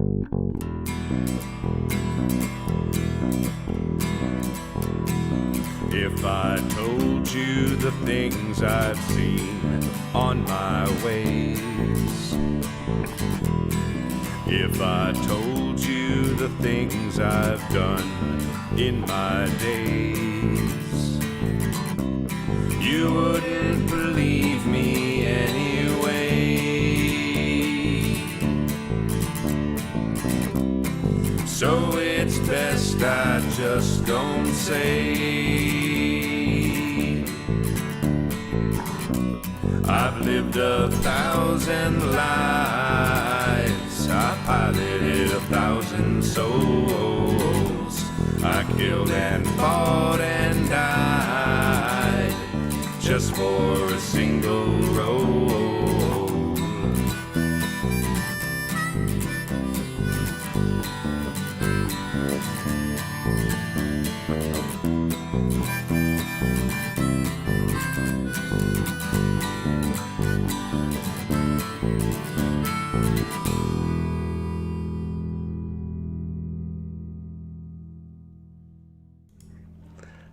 If I told you the things I've seen on my ways, if I told you the things I've done in my days, you wouldn't believe me anyway. So it's best I just don't say. I've lived 1,000 lives, I piloted 1,000 souls, I killed and fought and died just for a single role.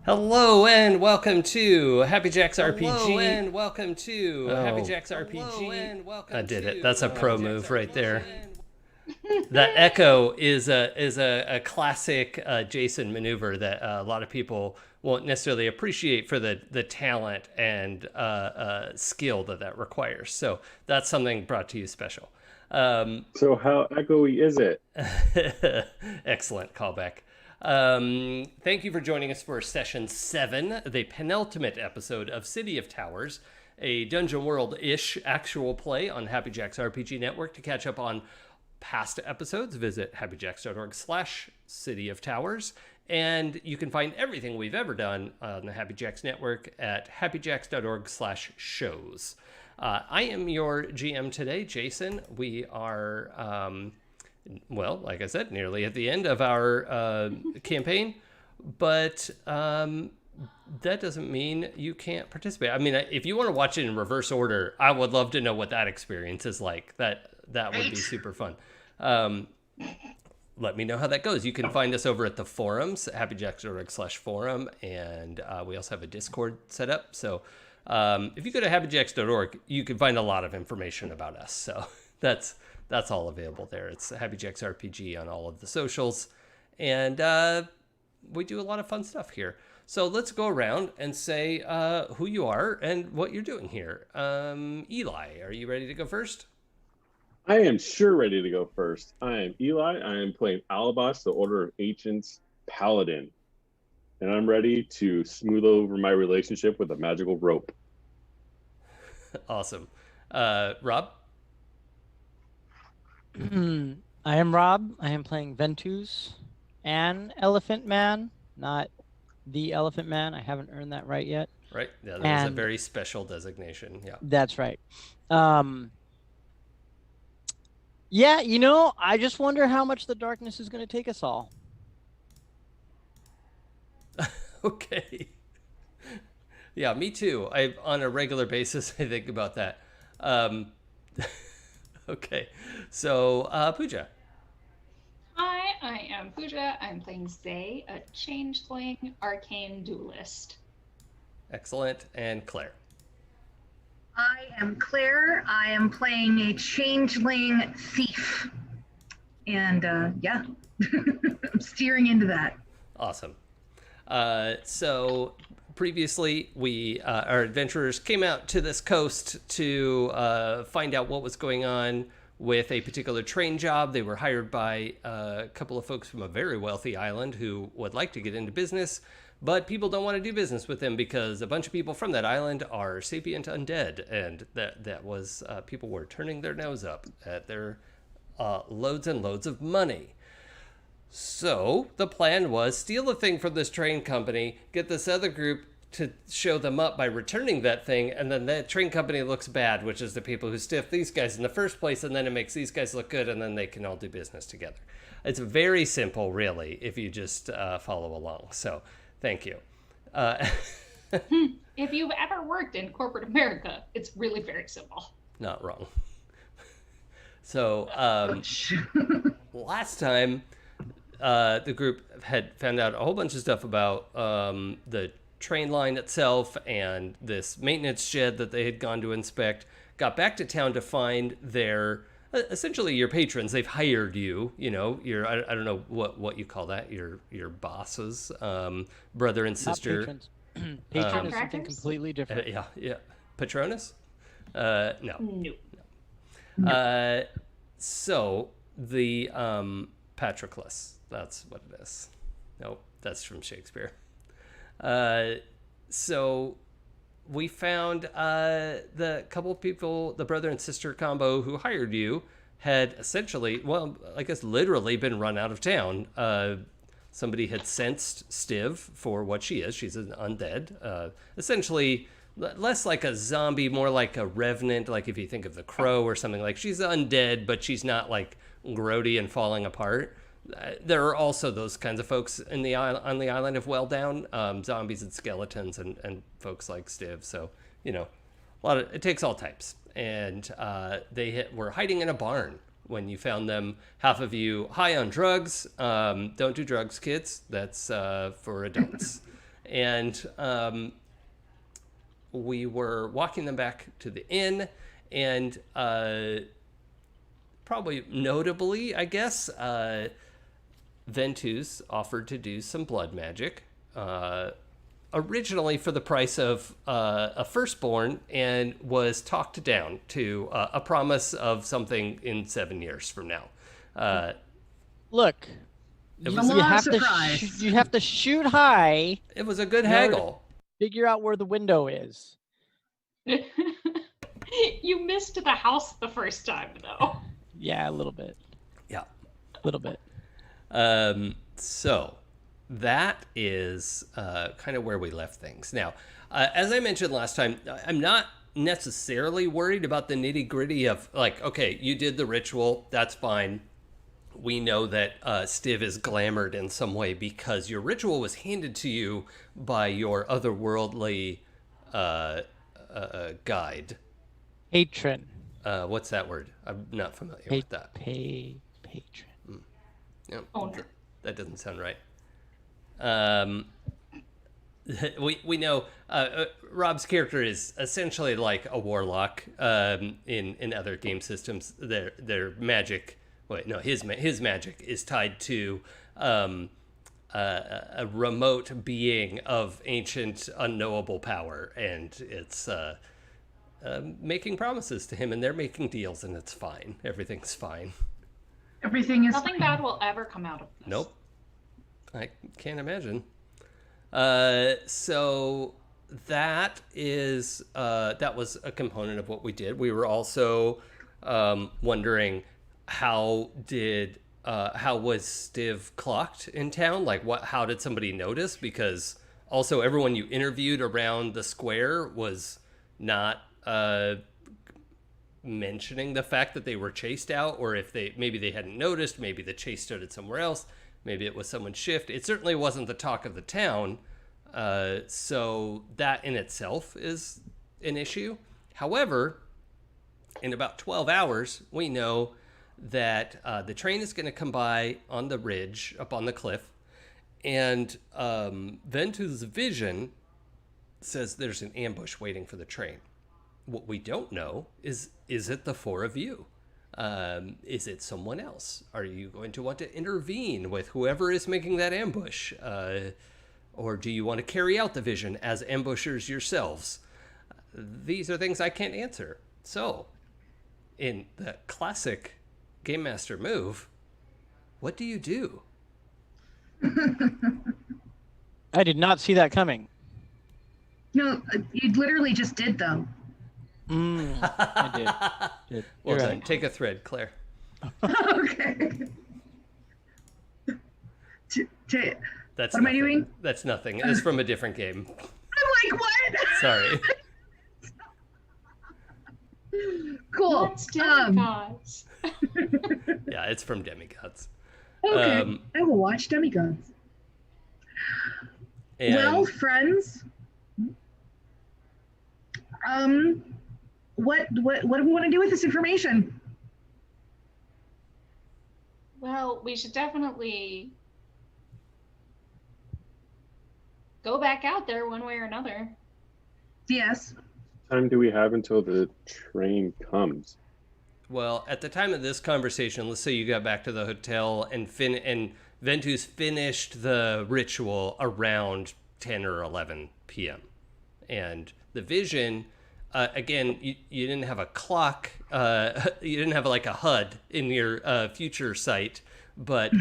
Hello and welcome to Happy Jack's RPG. Hello and welcome to Happy Jack's RPG. I did it. That's a pro move right there. That echo is a classic Jason maneuver that a lot of people won't necessarily appreciate for the talent and skill that requires. So that's something brought to you special. So how echoey is it? Excellent callback. Thank you for joining us for session 7, the penultimate episode of City of Towers, a Dungeon World-ish actual play on Happy Jack's RPG Network. To catch up on past episodes, visit happyjacks.org/City of Towers, and you can find everything we've ever done on the Happy Jacks Network at happyjacks.org/shows. I am your GM today, Jason. We are... well, like I said, nearly at the end of our campaign, but that doesn't mean you can't participate. I mean, if you want to watch it in reverse order, I would love to know what that experience is like. That would be super fun. Let me know how that goes. You can find us over at the forums, happyjacks.org/forum, and we also have a Discord set up. So if you go to happyjacks.org, you can find a lot of information about us. So that's all available there. It's Happy Jack's RPG on all of the socials. And we do a lot of fun stuff here. So let's go around and say who you are and what you're doing here. Eli, are you ready to go first? I am sure ready to go first. I am Eli. I am playing Alaebas, the Order of Ancients Paladin. And I'm ready to smooth over my relationship with a magical rope. Awesome. Rob? I am Rob. I am playing Ventuz, an Elephant Man, not the Elephant Man. I haven't earned that right yet. Right. Yeah, that is a very special designation. Yeah. That's right. Yeah, I just wonder how much the darkness is going to take us all. Okay. Yeah, me too. On a regular basis, I think about that. Okay, so Pooja. Hi, I am Pooja. I'm playing Zay, a changeling arcane duelist. Excellent. And Claire. I am Claire. I am playing a changeling thief. And yeah, I'm steering into that. Awesome. So previously, our adventurers came out to this coast to find out what was going on with a particular train job. They were hired by a couple of folks from a very wealthy island who would like to get into business, but people don't want to do business with them because a bunch of people from that island are sapient undead, and that was people were turning their nose up at their loads and loads of money. So the plan was steal the thing from this train company, get this other group to show them up by returning that thing, and then that train company looks bad, which is the people who stiffed these guys in the first place, and then it makes these guys look good, and then they can all do business together. It's very simple, really, if you just follow along. So thank you. If you've ever worked in corporate America, it's really very simple. Not wrong. So last time, the group had found out a whole bunch of stuff about the train line itself and this maintenance shed that they had gone to inspect. Got back to town to find their essentially your patrons. They've hired you. You know, your I don't know what you call that. Your bosses, brother and sister. Not patrons. Patron is something completely different. Yeah. Patronus? No. No. So the Patroclus, that's what it is. Nope, that's from Shakespeare. So we found the couple of people, the brother and sister combo who hired you, had essentially, well, I guess literally been run out of town. Somebody had sensed Stiv for what she is. She's an undead. Essentially, less like a zombie, more like a revenant, like if you think of the Crow or something. Like she's undead, but she's not like grody and falling apart. There are also those kinds of folks on the island of Welldown, zombies and skeletons and folks like Stiv. So, you know, it takes all types. And they were hiding in a barn when you found them. Half of you high on drugs. Don't do drugs, kids. That's for adults. And we were walking them back to the inn, and probably notably, I guess, Ventuz offered to do some blood magic, originally for the price of a firstborn, and was talked down to a promise of something in 7 years from now. Look, It you, was- A you lot of have to surprise. you have to shoot high. It was a good No, haggle. Figure out where the window is. You missed the house the first time, though. Yeah, a little bit. Yeah. A little bit. So that is kind of where we left things. Now, as I mentioned last time, I'm not necessarily worried about the nitty gritty of like, okay, you did the ritual, that's fine. We know that Stiv is glamored in some way because your ritual was handed to you by your otherworldly guide. Patron. What's that word? I'm not familiar with that. Patron. Yeah, Owner. that doesn't sound right. We know Rob's character is essentially like a warlock in other game systems. Their magic. Wait, no, his magic is tied to a remote being of ancient, unknowable power, and it's making promises to him, and they're making deals, and it's fine. Everything's fine. Everything is Nothing bad will ever come out of this. Nope. I can't imagine. So that was a component of what we did. We were also wondering how was Stiv clocked in town? Like how did somebody notice? Because also everyone you interviewed around the square was not mentioning the fact that they were chased out, or if maybe they hadn't noticed, maybe the chase started somewhere else, maybe it was someone's shift. It certainly wasn't the talk of the town, so that in itself is an issue. However, in about 12 hours, we know that the train is going to come by on the ridge up on the cliff, and Ventuz's vision says there's an ambush waiting for the train. What we don't know is it the four of you? Is it someone else? Are you going to want to intervene with whoever is making that ambush? Or do you want to carry out the vision as ambushers yourselves? These are things I can't answer. So, in the classic Game Master move, what do you do? I did not see that coming. No, you literally just did though. I did. Well You're done. right. Take a thread, Claire. Okay. That's What am I nothing. doing? That's nothing. It's from a different game. I'm like, what? Sorry. Cool. Let's demigods. Yeah, it's from Demigods. Okay. I will watch Demigods. And Well, friends, what do we want to do with this information? Well, we should definitely go back out there one way or another. Yes. Time do we have until the train comes? Well, at the time of this conversation, let's say you got back to the hotel and Ventus finished the ritual around 10 or 11 p.m. And the vision, again, you didn't have a clock, you didn't have like a HUD in your future sight, but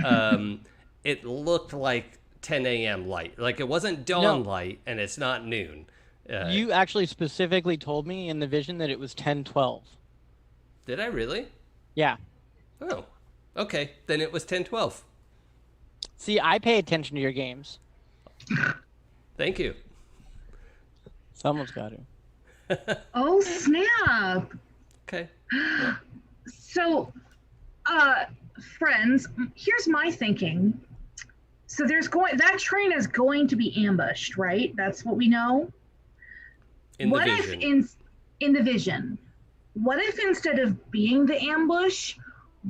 it looked like 10 a.m. light. Like it wasn't dawn light, and it's not noon. You actually specifically told me in the vision that it was 10:12. Did I really? Yeah. Oh, okay. Then it was 10:12. See, I pay attention to your games. Thank you. Someone's got to. Oh, snap. Okay. So, friends, here's my thinking. So that train is going to be ambushed, right? That's what we know. In the What vision. if in the vision? What if instead of being the ambush,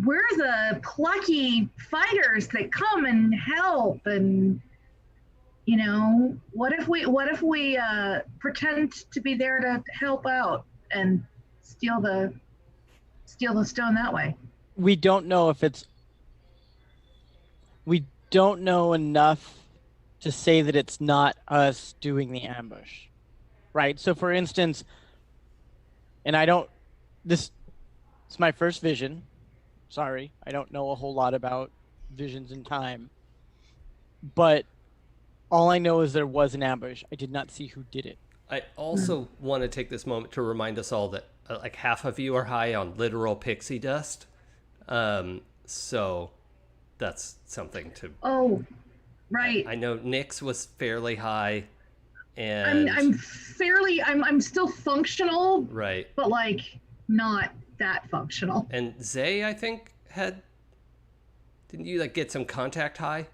we're the plucky fighters that come and help? And what if we pretend to be there to help out and steal the stone that way? We don't know if it's. We don't know enough to say that it's not us doing the ambush, right? So, for instance, and this is my first vision. Sorry, I don't know a whole lot about visions in time, but all I know is there was an ambush. I did not see who did it. I also want to take this moment to remind us all that like half of you are high on literal pixie dust. So that's something to... Oh, right. I know Nyx was fairly high, and... I'm still functional. Right. But like not that functional. And Zay, I think, didn't you like get some contact high?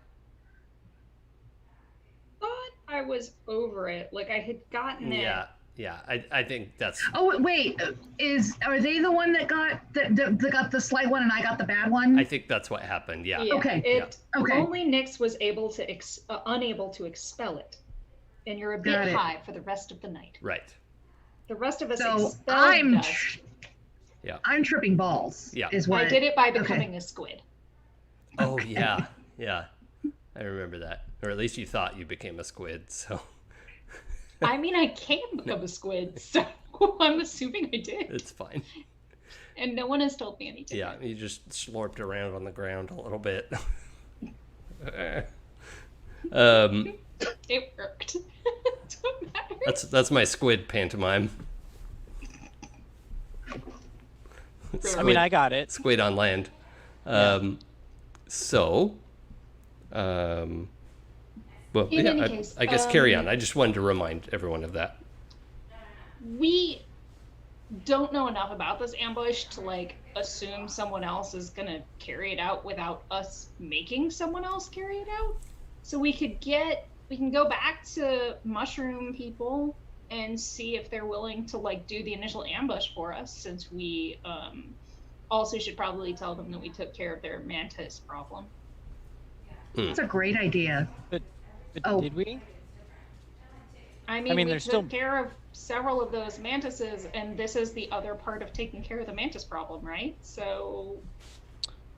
Thought I was over it. Like I had gotten it. Yeah. I think that's... Oh wait, are they the one that got the slight one and I got the bad one? I think that's what happened. Yeah. Okay. Okay. Only Nyx was able to unable to expel it, and you're a bit high for the rest of the night. Right. The rest of us So expelled dust. I'm tripping balls. Yeah. Is what I did it by becoming a squid. Oh yeah. Yeah. I remember that. Or at least you thought you became a squid, so... I mean, I can become a squid, so I'm assuming I did. It's fine. And no one has told me anything. Yeah, you just slurped around on the ground a little bit. It worked. That's what matters. That's my squid pantomime. I mean, I got it. Squid on land. Well, In yeah, any case, I guess carry on. I just wanted to remind everyone of that. We don't know enough about this ambush to like assume someone else is gonna carry it out without us making someone else carry it out. So we can go back to mushroom people and see if they're willing to like do the initial ambush for us, since we also should probably tell them that we took care of their mantis problem. That's a great idea. But did we? I mean, we there's took care of several of those mantises, and this is the other part of taking care of the mantis problem, right? So...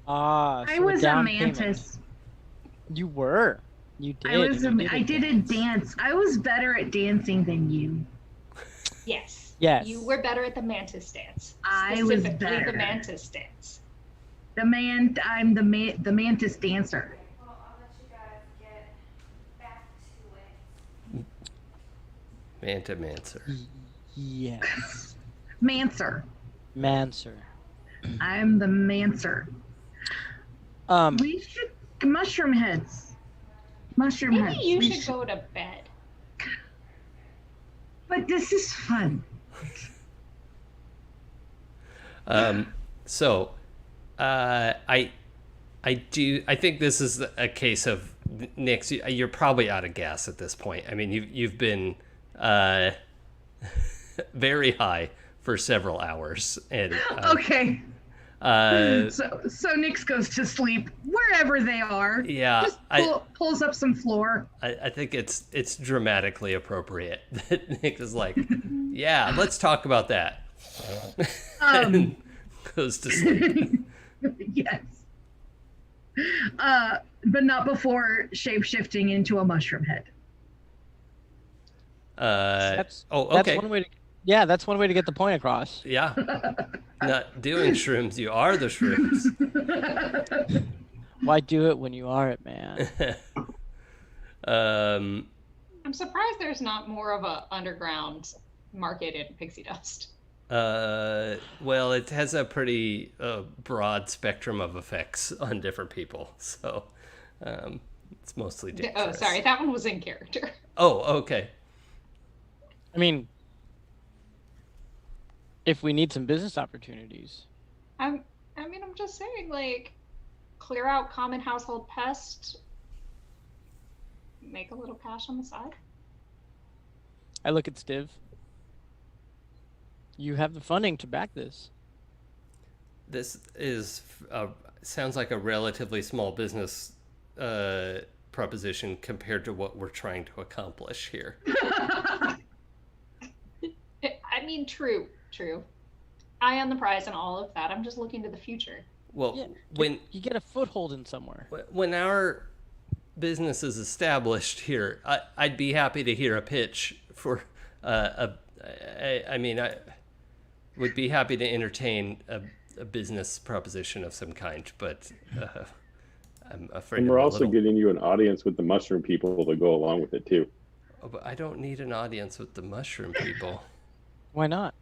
I was a mantis. You were. You did. I did a dance. I was better at dancing than you. Yes. Yes. You were better at the mantis dance. I was Specifically better. the mantis dance. I'm the mantis dancer. Mantimancer. Yes. Mancer. Mancer. I'm the mancer. We should mushroom heads. Maybe you should go to bed. But this is fun. So, I think this is a case of Nyx. You're probably out of gas at this point. I mean, you've been very high for several hours, and Okay. So Nix goes to sleep wherever they are. Yeah, Just pulls up some floor. I think it's dramatically appropriate that Nick is like, yeah, let's talk about that. And goes to sleep. Yes. But not before shape-shifting into a mushroom head. That's okay. one way to, yeah, that's one way to get the point across. Yeah. Not doing shrooms, you are the shrooms. Why do it when you are it, man? I'm surprised there's not more of a underground market in pixie dust. Well, it has a pretty broad spectrum of effects on different people, so it's mostly dangerous. Oh, sorry, that one was in character. Oh, okay. I mean, if we need some business opportunities. I'm just saying, like, clear out common household pest, make a little cash on the side. I look at Stiv. You have the funding to back this. This is sounds like a relatively small business proposition compared to what we're trying to accomplish here. I mean, true. Eye on the prize and all of that. I'm just looking to the future. Well, Yeah, when you get a foothold in somewhere. when our business is established here, I'd be happy to hear a pitch for I would be happy to entertain a business proposition of some kind, but I'm afraid. And we're also getting you an audience with the mushroom people to go along with it too. Oh, but I don't need an audience with the mushroom people. Why not?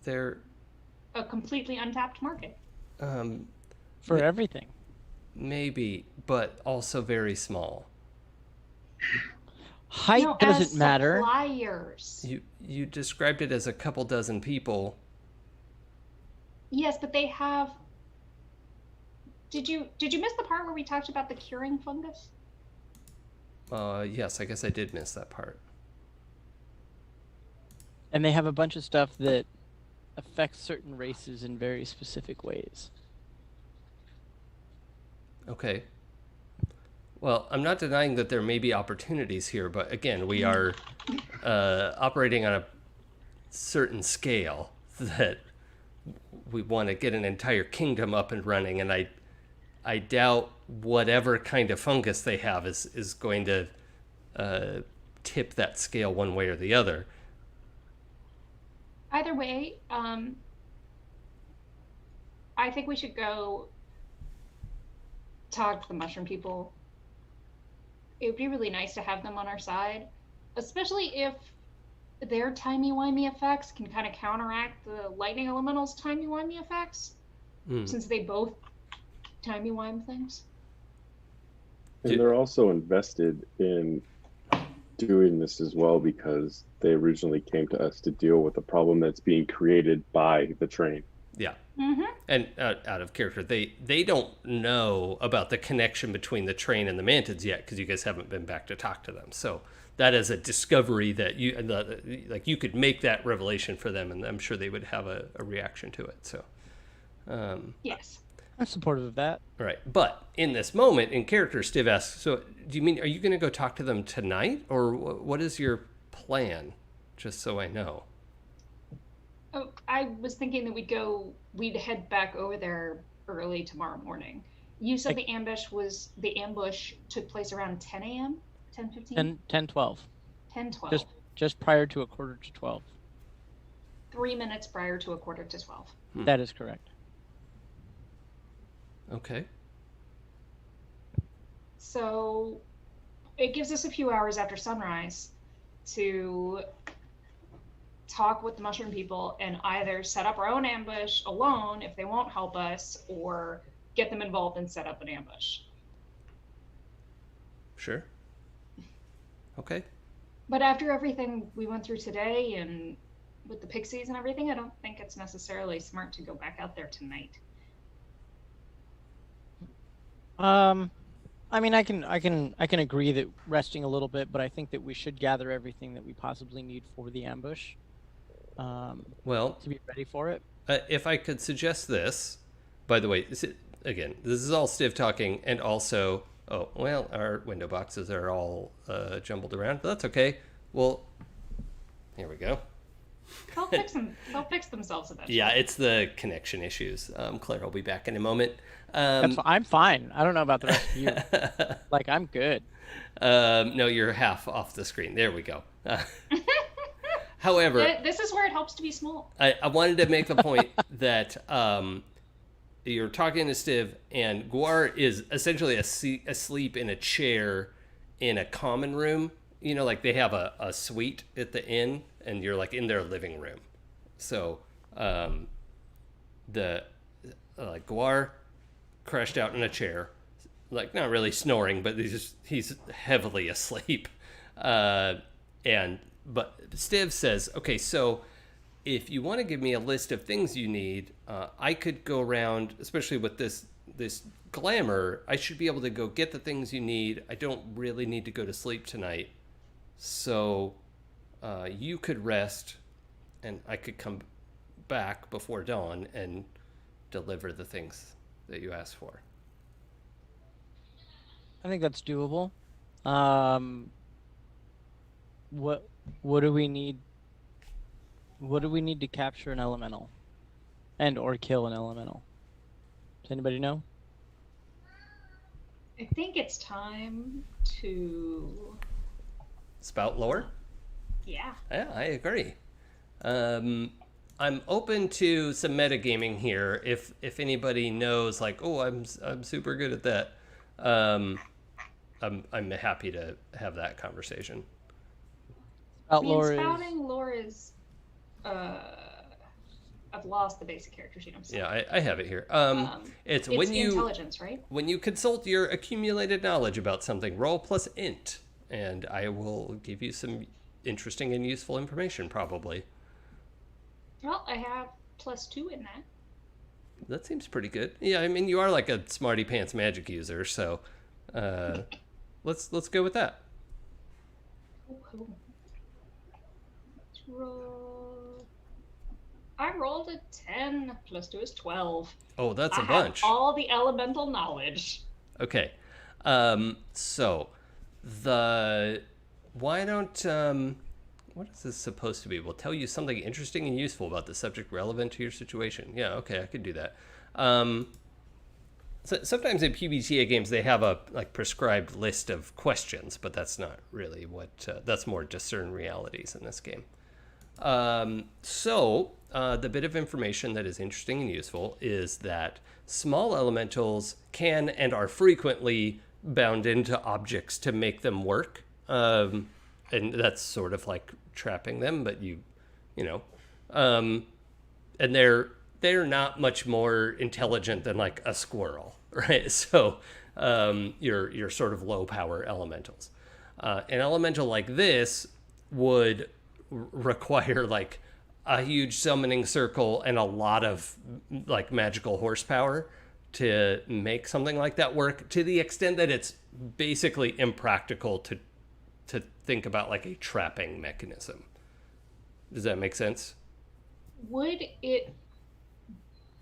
They're A completely untapped market. For everything. maybe, but also very small. Height No, doesn't as matter. Suppliers. You described it as a couple dozen people. Yes, but they have. Did you miss the part where we talked about the curing fungus? Yes, I guess I did miss that part. And they have a bunch of stuff that affects certain races in very specific ways. Okay. Well, I'm not denying that there may be opportunities here, but again, we are operating on a certain scale that we want to get an entire kingdom up and running, and I doubt whatever kind of fungus they have is going to tip that scale one way or the other. Either way, I think we should go talk to the mushroom people. It would be really nice to have them on our side, especially if their timey-wimey effects can kind of counteract the lightning elemental's timey-wimey effects, since they both timey-wime things. And they're also invested in doing this as well because they originally came to us to deal with a problem that's being created by the train. Yeah. Mm-hmm. And out of character, they don't know about the connection between the train and the mantids yet because you guys haven't been back to talk to them. So that is a discovery that you could make that revelation for them, and I'm sure they would have a reaction to it. So Yes. I'm supportive of that. all right. But in this moment, in character, Stiv asks, so do you mean, are you going to go talk to them tonight, or what is your plan? Just so I know. Oh, I was thinking that we'd head back over there early tomorrow morning. You said the ambush took place around 10 a.m., 10:15? 10:12. 10:12. Just prior to 11:45. 3 minutes prior to 11:45. That is correct. Okay. So it gives us a few hours after sunrise to talk with the mushroom people and either set up our own ambush alone if they won't help us, or get them involved and set up an ambush. Sure. Okay. But after everything we went through today and with the pixies and everything, I don't think it's necessarily smart to go back out there tonight. I mean, I can agree that resting a little bit, but I think that we should gather everything that we possibly need for the ambush. Well, to be ready for it. if I could suggest this, by the way, again, this is all Stiv talking, and also, oh, well, our window boxes are all jumbled around, but that's okay. Well, here we go. They'll fix themselves eventually. Yeah, it's the connection issues. Claire will be back in a moment. I'm fine. I don't know about the rest of you. Like, I'm good. No, you're half off the screen. There we go. However, This is where it helps to be small. I wanted to make the point that you're talking to Stiv, and Guar is essentially asleep in a chair in a common room. You know, like they have a suite at the inn, and you're like in their living room. So Guar crashed out in a chair, like not really snoring, but he's heavily asleep. But Stiv says, okay, so if you want to give me a list of things you need, I could go around, especially with this glamour, I should be able to go get the things you need. I don't really need to go to sleep tonight. So you could rest, and I could come back before dawn and deliver the things that you asked for. I think that's doable. What do we need? What do we need to capture an elemental, or kill an elemental? Does anybody know? I think it's time to... Spout lore? Yeah. Yeah, I agree. I'm open to some metagaming here. If anybody knows, like, oh, I'm super good at that. I'm happy to have that conversation. Spouting lore is... I've lost the basic character sheet. I'm sorry. Yeah, I have it here. It's when you intelligence, right? When you consult your accumulated knowledge about something, roll plus int, and I will give you some interesting and useful information, probably. Well, I have +2 in that. That seems pretty good. Yeah, I mean, you are like a smarty pants magic user, so let's go with that. Cool. Let's roll. I rolled a 10. +2 is 12. Oh, that's a I bunch. have all the elemental knowledge. Okay. So why don't what is this supposed to be? We'll tell you something interesting and useful about the subject relevant to your situation. Yeah, okay, I could do that. So sometimes in PBTA games they have a prescribed list of questions, but that's not really what that's more discern realities in this game. The bit of information that is interesting and useful is that small elementals can and are frequently bound into objects to make them work. And that's sort of like trapping them, but you know, and they're not much more intelligent than like a squirrel, right? So you're sort of low power elementals. An elemental like this would require like a huge summoning circle and a lot of like magical horsepower to make something like that work, to the extent that it's basically impractical to think about like a trapping mechanism. Does that make sense? Would it...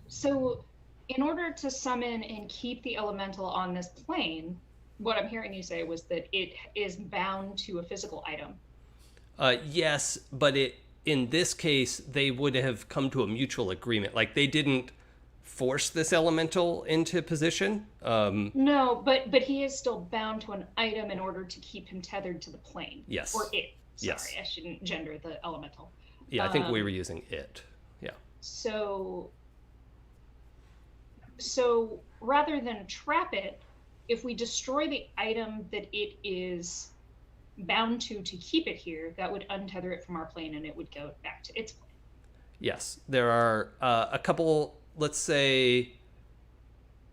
So, in order to summon and keep the elemental on this plane, what I'm hearing you say was that it is bound to a physical item. Yes, but in this case, they would have come to a mutual agreement. Like, they didn't force this elemental into position. No, but he is still bound to an item in order to keep him tethered to the plane. Yes. Or it. Sorry, Yes. I shouldn't gender the elemental. Yeah, I think we were using it. Yeah. So rather than trap it, if we destroy the item that it is bound to keep it here, that would untether it from our plane and it would go back to its plane. Yes, there are a couple, let's say,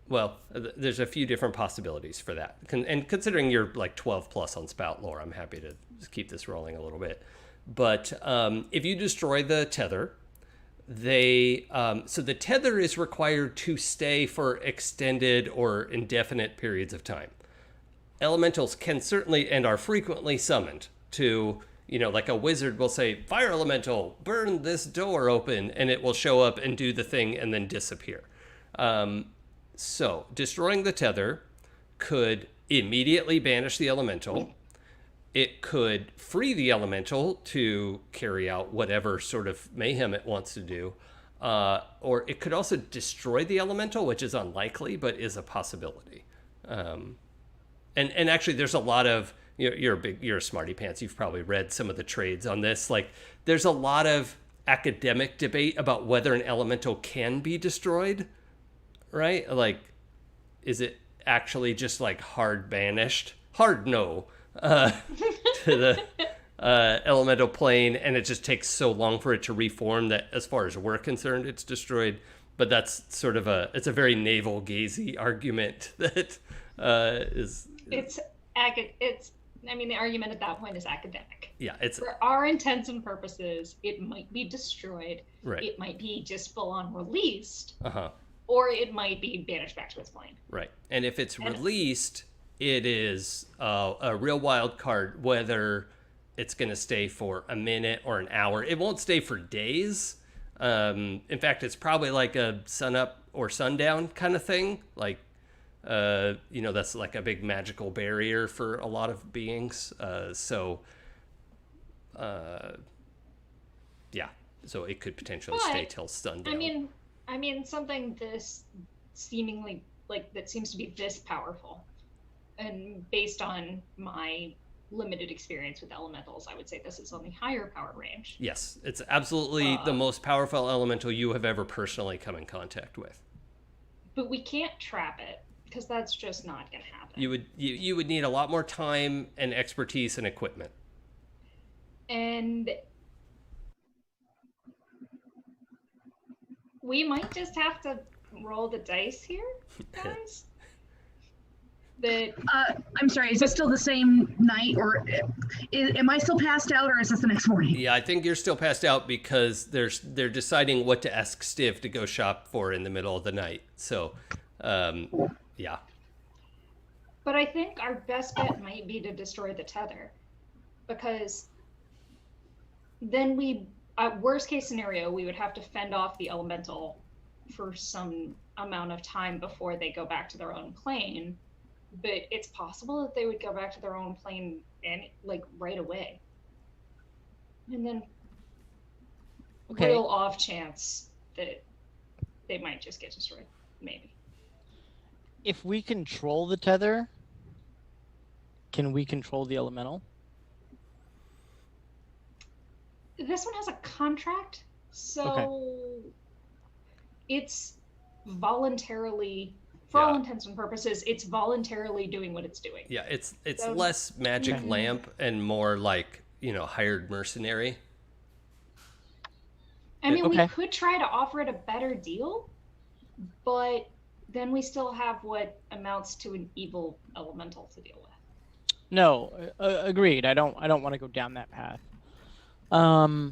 well, there's a few different possibilities for that. And considering you're like 12 plus on spout lore, I'm happy to just keep this rolling a little bit. But if you destroy the tether, so the tether is required to stay for extended or indefinite periods of time. Elementals can certainly and are frequently summoned to like a wizard will say, fire elemental, burn this door open, and it will show up and do the thing and then disappear. So destroying the tether could immediately banish the elemental. It could free the elemental to carry out whatever sort of mayhem it wants to do. Or it could also destroy the elemental, which is unlikely, but is a possibility. And actually, there's a lot of, you're a smarty pants. You've probably read some of the trades on this. Like, there's a lot of academic debate about whether an elemental can be destroyed, right? Like, is it actually just like hard banished? Hard no to the elemental plane, and it just takes so long for it to reform that, as far as we're concerned, it's destroyed. But that's sort of it's a very navel gazy argument that I mean, the argument at that point is academic. Yeah, it's for our intents and purposes, it might be destroyed. Right. It might be just full on released. Uh-huh. Or it might be banished back to its plane. Right. And if it's released, it is a real wild card whether it's going to stay for a minute or an hour. It won't stay for days. In fact, it's probably like a sunup or sundown kind of thing. Like, that's like a big magical barrier for a lot of beings. So it could potentially stay till sundown. I mean, something this seemingly, like, that seems to be this powerful, and based on my limited experience with elementals, I would say this is on the higher power range. Yes, it's absolutely the most powerful elemental you have ever personally come in contact with. But we can't trap it, because that's just not going to happen. You would need a lot more time and expertise and equipment. And we might just have to roll the dice here, guys. I'm sorry, is it still the same night, or am I still passed out, or is this the next morning? Yeah, I think you're still passed out because they're deciding what to ask Stiv to go shop for in the middle of the night. So, yeah. But I think our best bet might be to destroy the tether, because then worst case scenario, we would have to fend off the elemental for some amount of time before they go back to their own plane. But it's possible that they would go back to their own plane right away. And then real off chance that they might just get destroyed. Maybe. If we control the tether, can we control the elemental? This one has a contract, so it's voluntarily, for all intents and purposes, it's voluntarily doing what it's doing. Yeah, it's less magic lamp and more like, hired mercenary. I mean, we could try to offer it a better deal, but then we still have what amounts to an evil elemental to deal with. No, agreed. I don't want to go down that path. I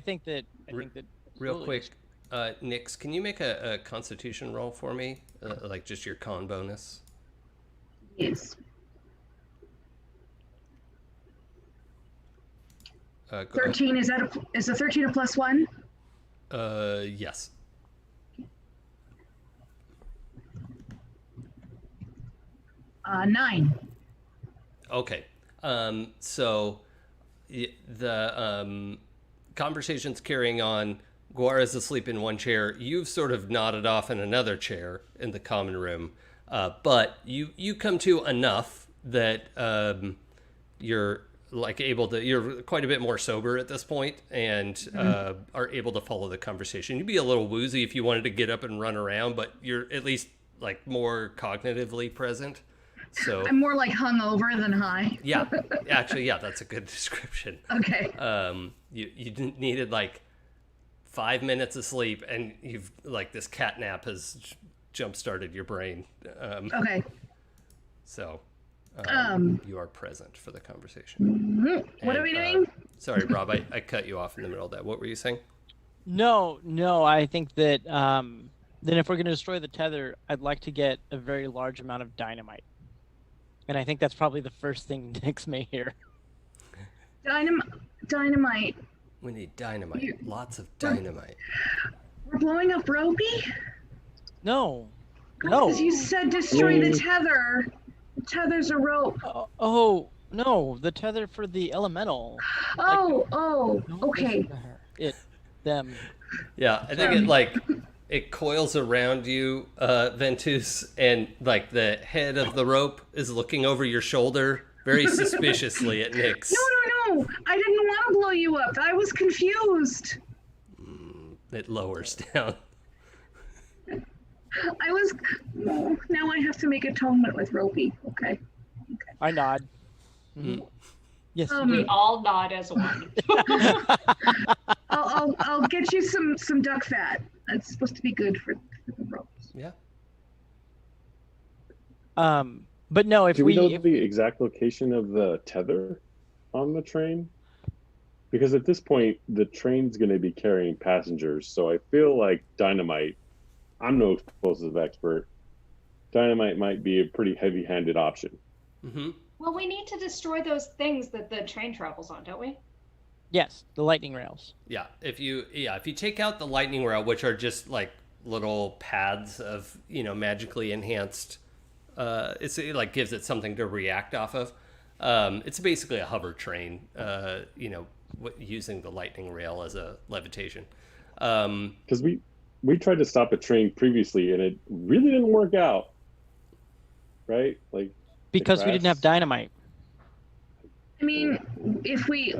think that real quick, Nix, can you make a Constitution roll for me, like just your con bonus? Yes. 13 is a 13 a plus 1? Yes. Uh, 9. Okay. So the conversation's carrying on. Guara's asleep in one chair. You've sort of nodded off in another chair in the common room. But you come to enough that you're you're quite a bit more sober at this point and are able to follow the conversation. You'd be a little woozy if you wanted to get up and run around, but you're at least like more cognitively present. So I'm more like hungover than high. Yeah, actually, yeah, that's a good description. Okay. You needed like 5 minutes of sleep, and you've like this cat nap has jump started your brain. Okay. So you are present for the conversation. Mm-hmm. What are we doing? Sorry, Rob, I cut you off in the middle of that. What were you saying? No, I think that then if we're going to destroy the tether, I'd like to get a very large amount of dynamite. And I think that's probably the first thing Nix may hear. Dynamite. We need dynamite. Lots of dynamite. We're blowing up Ropey? No. Because No. you said destroy the tether. The tether's a rope. Oh, no. The tether for the elemental. Okay. Them. Yeah, I think it coils around you, Ventuz, and like the head of the rope is looking over your shoulder very suspiciously at Nyx. No. I didn't want to blow you up. I was confused. It lowers down. Now I have to make atonement with Ropey. Okay. I nod. Mm-hmm. Yes. We all nod as one. I'll get you some duck fat. That's supposed to be good for the ropes. Yeah. But no, if Do we know the exact location of the tether on the train? Because at this point, the train's going to be carrying passengers, so I feel like dynamite. I'm no explosive expert. Dynamite might be a pretty heavy-handed option. Mm-hmm. Well, we need to destroy those things that the train travels on, don't we? Yes, the lightning rails. Yeah, if you take out the lightning rail, which are just like little pads of magically enhanced, it like gives it something to react off of. It's basically a hover train, using the lightning rail as a levitation. Because we tried to stop a train previously, and it really didn't work out. Right? Because we didn't have dynamite. I mean,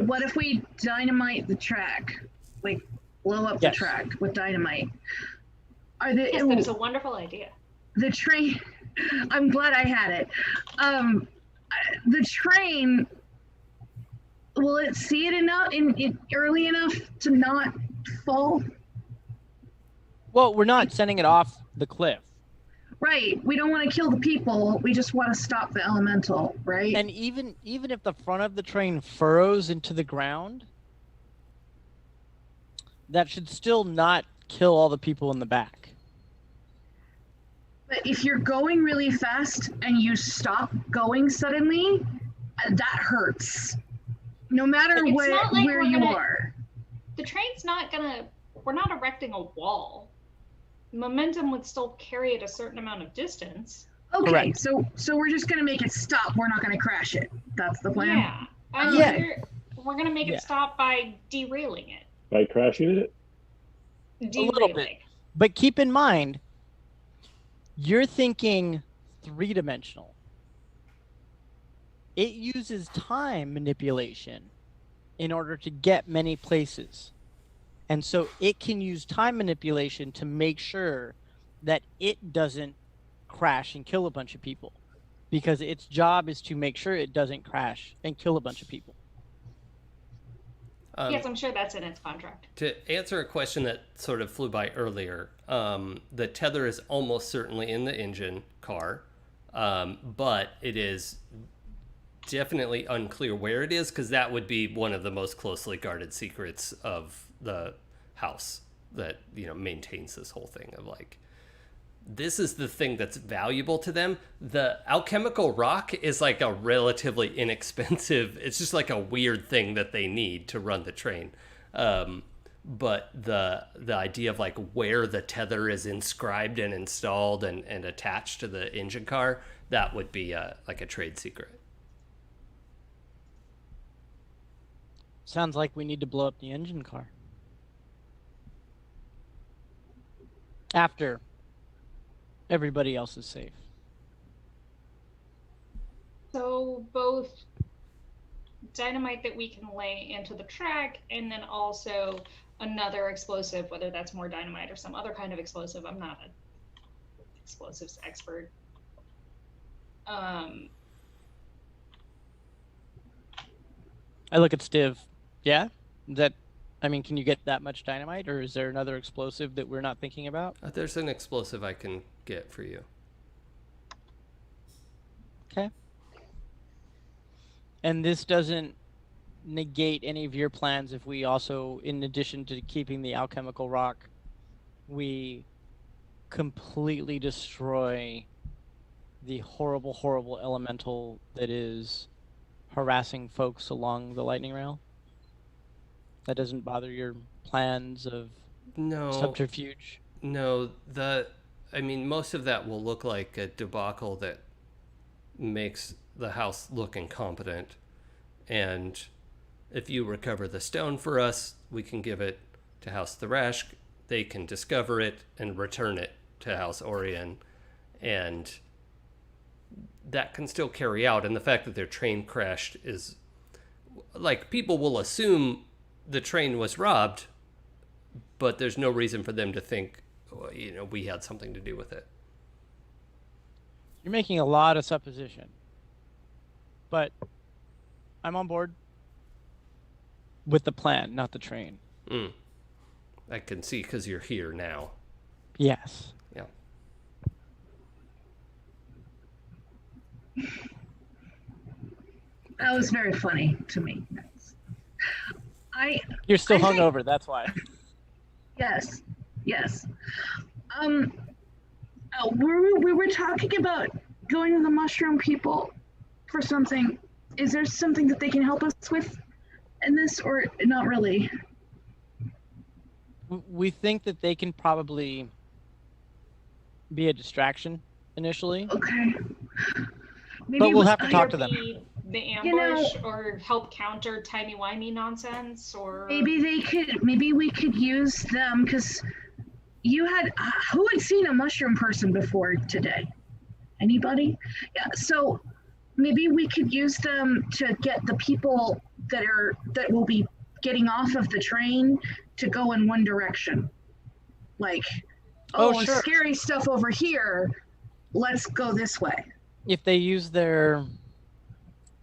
what if we dynamite the track? Like, blow up the track with dynamite? Yes, that is a wonderful idea. The train, I'm glad I had it. The train, will it see it enough, early enough to not fall? Well, we're not sending it off the cliff. Right. We don't want to kill the people. We just want to stop the elemental, right? And even if the front of the train furrows into the ground, that should still not kill all the people in the back. But if you're going really fast and you stop going suddenly, that hurts. No matter where you are. The train's not gonna. We're not erecting a wall. Momentum would still carry it a certain amount of distance. Okay, correct. So we're just gonna make it stop. We're not gonna crash it. That's the plan. Yeah. We're gonna make it stop by derailing it. By crashing it? Derailing. A little bit. But keep in mind, you're thinking 3-dimensional. It uses time manipulation in order to get many places. And so it can use time manipulation to make sure that it doesn't crash and kill a bunch of people. Because its job is to make sure it doesn't crash and kill a bunch of people. Yes, I'm sure that's in its contract. To answer a question that sort of flew by earlier, the tether is almost certainly in the engine car, but it is definitely unclear where it is, because that would be one of the most closely guarded secrets of the house that maintains this whole thing of this is the thing that's valuable to them. The alchemical rock is like a relatively inexpensive, it's just like a weird thing that they need to run the train. But the idea of where the tether is inscribed and installed and attached to the engine car, that would be a trade secret. Sounds like we need to blow up the engine car. After everybody else is safe. So both dynamite that we can lay into the track, and then also another explosive, whether that's more dynamite or some other kind of explosive. I'm not an explosives expert. I look at Stiv. Yeah? Can you get that much dynamite, or is there another explosive that we're not thinking about? There's an explosive I can get for you. Okay. And this doesn't negate any of your plans if we also, in addition to keeping the alchemical rock, we completely destroy the horrible, horrible elemental that is harassing folks along the lightning rail? That doesn't bother your plans of No, subterfuge? no. I mean, most of that will look like a debacle that makes the house look incompetent. And if you recover the stone for us, we can give it to House Thrash. They can discover it and return it to House Orion. And that can still carry out. And the fact that their train crashed is, like, people will assume the train was robbed, but there's no reason for them to think, we had something to do with it. You're making a lot of supposition. But I'm on board with the plan, not the train. I can see because you're here now. Yes. Yeah. That was very funny to me. You're still I think- hungover, that's why. Yes. We were talking about going to the mushroom people for something. Is there something that they can help us with in this, or not really? We think that they can probably be a distraction initially. Okay. Maybe But we'll with have to talk to them. The You know- ambush, or help counter timey-wimey nonsense, or maybe we could use them, because you had who had seen a mushroom person before today? Anybody? Yeah. So maybe we could use them to get the people that will be getting off of the train to go in one direction. Like, Oh, sure. scary stuff over here. Let's go this way. If they use their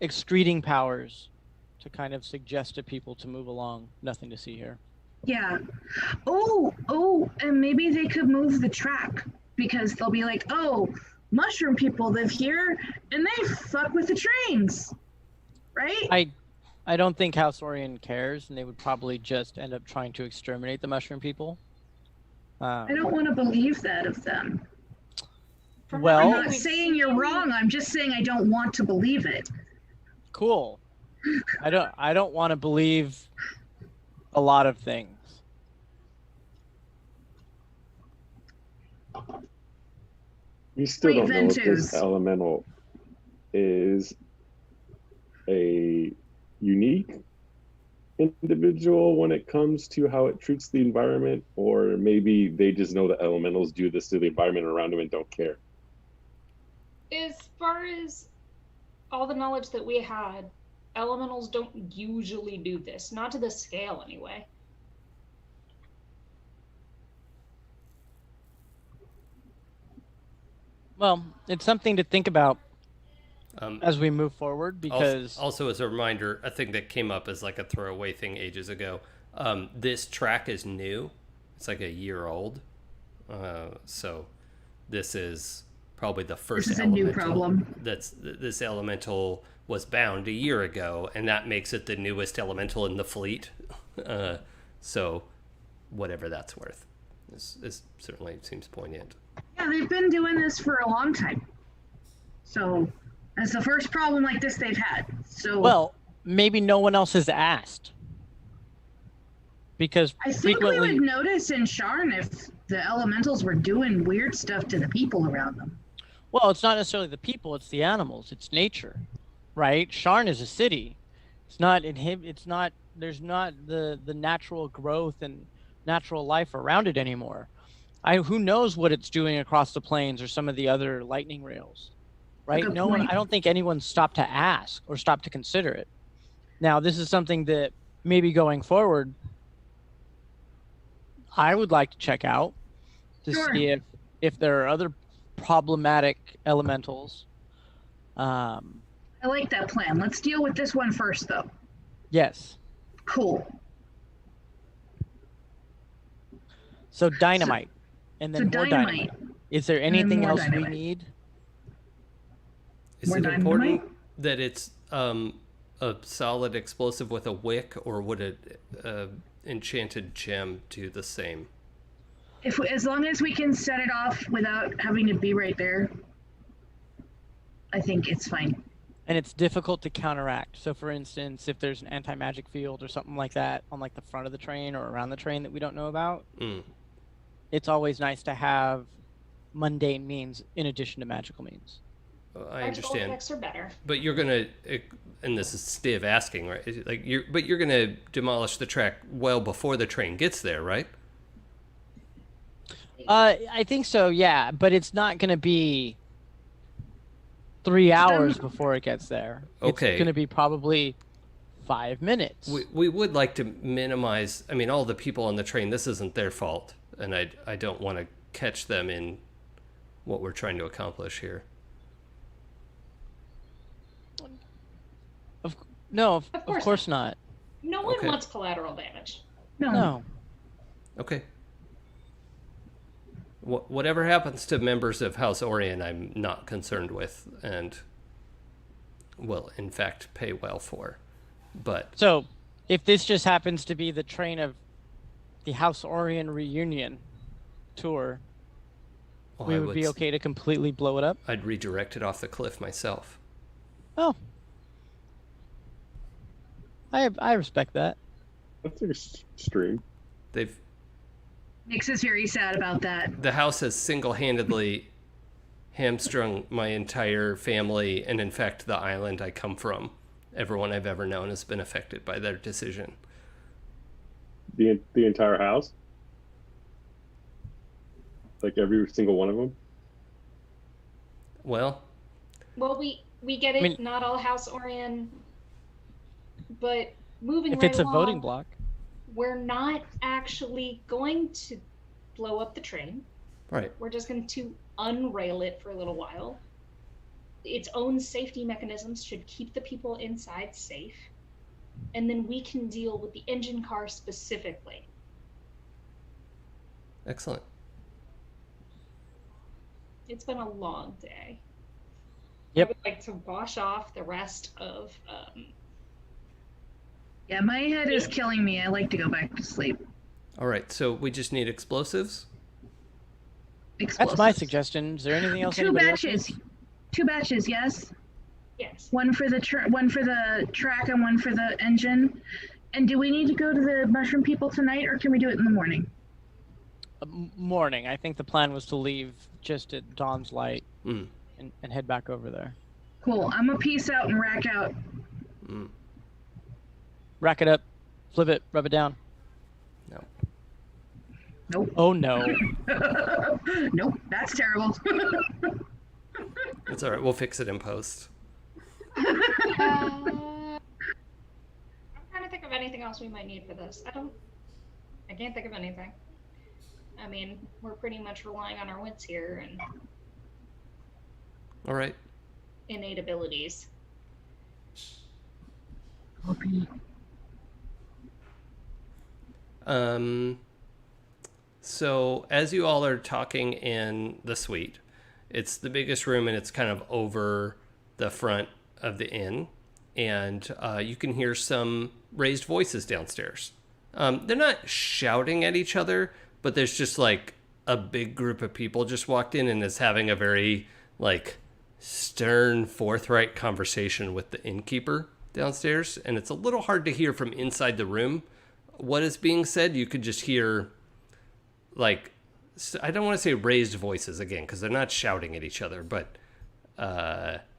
excreting powers to kind of suggest to people to move along, nothing to see here. Yeah. Oh, and maybe they could move the track, because they'll be like, oh, mushroom people live here and they fuck with the trains. Right? I don't think House Orion cares, and they would probably just end up trying to exterminate the mushroom people. I don't want to believe that of them. From Well- I'm what not we've saying you're seen- wrong. I'm just saying I don't want to believe it. Cool. I don't want to believe a lot of things. We still Wait, don't know if this Ventuz. elemental is a unique individual when it comes to how it treats the environment, or maybe they just know that elementals do this to the environment around them and don't care. As far as all the knowledge that we had, elementals don't usually do this, not to this scale anyway. Well, it's something to think about Um, as we move forward, because also as a reminder, a thing that came up as like a throwaway thing ages ago. This track is new; it's like a year old. So this is probably the first. This is a new elemental problem. This elemental was bound a year ago, and that makes it the newest elemental in the fleet. So whatever that's worth, this certainly seems poignant. Yeah, they've been doing this for a long time. So that's the first problem like this they've had. So well, maybe no one else has asked. Because I think we frequently, would notice in Sharn if the elementals were doing weird stuff to the people around them. well, it's not necessarily the people; it's the animals, it's nature, right? Sharn is a city. It's not It's not. There's not the natural growth and natural life around it anymore. Who knows what it's doing across the plains or some of the other lightning rails, right? Good No one. point. I don't think anyone stopped to ask or stopped to consider it. Now, this is something that maybe going forward, I would like to check out to Sure. see if there are other problematic elementals. I like that plan. Let's deal with this one first, though. Yes. Cool. So dynamite, and then So more dynamite. Is there then anything more else dynamite. we need? Is More it dynamite? important that it's a solid explosive with a wick, or would a enchanted gem do the same? As long as we can set it off without having to be right there, I think it's fine. and it's difficult to counteract. So, for instance, if there's an anti-magic field or something like that on like the front of the train or around the train that we don't know about, it's always nice to have mundane means in addition to magical means. I understand. Effects are better. But you're gonna, and this is Stiv asking, right? Like you're gonna demolish the track well before the train gets there, right? I think so, yeah, but it's not gonna be 3 hours before it gets there. Okay. It's gonna be probably 5 minutes. We would like to minimize. I mean, all the people on the train. This isn't their fault, and I don't want to catch them in what we're trying to accomplish here. Of course course not. No one Okay. wants collateral damage. No. Okay. Whatever happens to members of House Orion, I'm not concerned with, and will in fact pay well for. But So, if this just happens to be the train of the House Orion reunion tour, we would be okay to completely blow it up? I'd redirect it off the cliff myself. Oh. I respect that. That's extreme. Nix is very sad about that. The house has single-handedly hamstrung my entire family, and in fact, the island I come from. Everyone I've ever known has been affected by their decision. The entire house? Like every single one of them? Well, we get it. I mean- Not all House Orion, but moving If right it's a along, voting block. we're not actually going to blow up the train. right. We're just going to unrail it for a little while. Its own safety mechanisms should keep the people inside safe. And then we can deal with the engine car specifically. Excellent. It's been a long day. Yep. I would like to wash off the rest of Yeah, my head is killing me. I like to go back to sleep. All right, so we just need explosives. Explosives. That's my suggestion. Is there anything else? Two anybody else batches. needs? 2 batches, yes. yes. One for the track and one for the engine. And do we need to go to the mushroom people tonight, or can we do it in the morning? Morning. I think the plan was to leave just at dawn's light Mm. and head back over there. Cool. I'm gonna peace out and rack out. Rack it up, flip it, rub it down. No. Nope. Oh no. Nope. That's terrible. It's all right. We'll fix it in post. I'm trying to think of anything else we might need for this. I can't think of anything. I mean, we're pretty much relying on our wits here and All right. innate abilities. So as you all are talking in the suite, it's the biggest room and it's kind of over the front of the inn, and you can hear some raised voices downstairs. They're not shouting at each other, but there's just like a big group of people just walked in and is having a very like stern, forthright conversation with the innkeeper downstairs, and it's a little hard to hear from inside the room what is being said. You could just hear like, I don't want to say raised voices again because they're not shouting at each other, but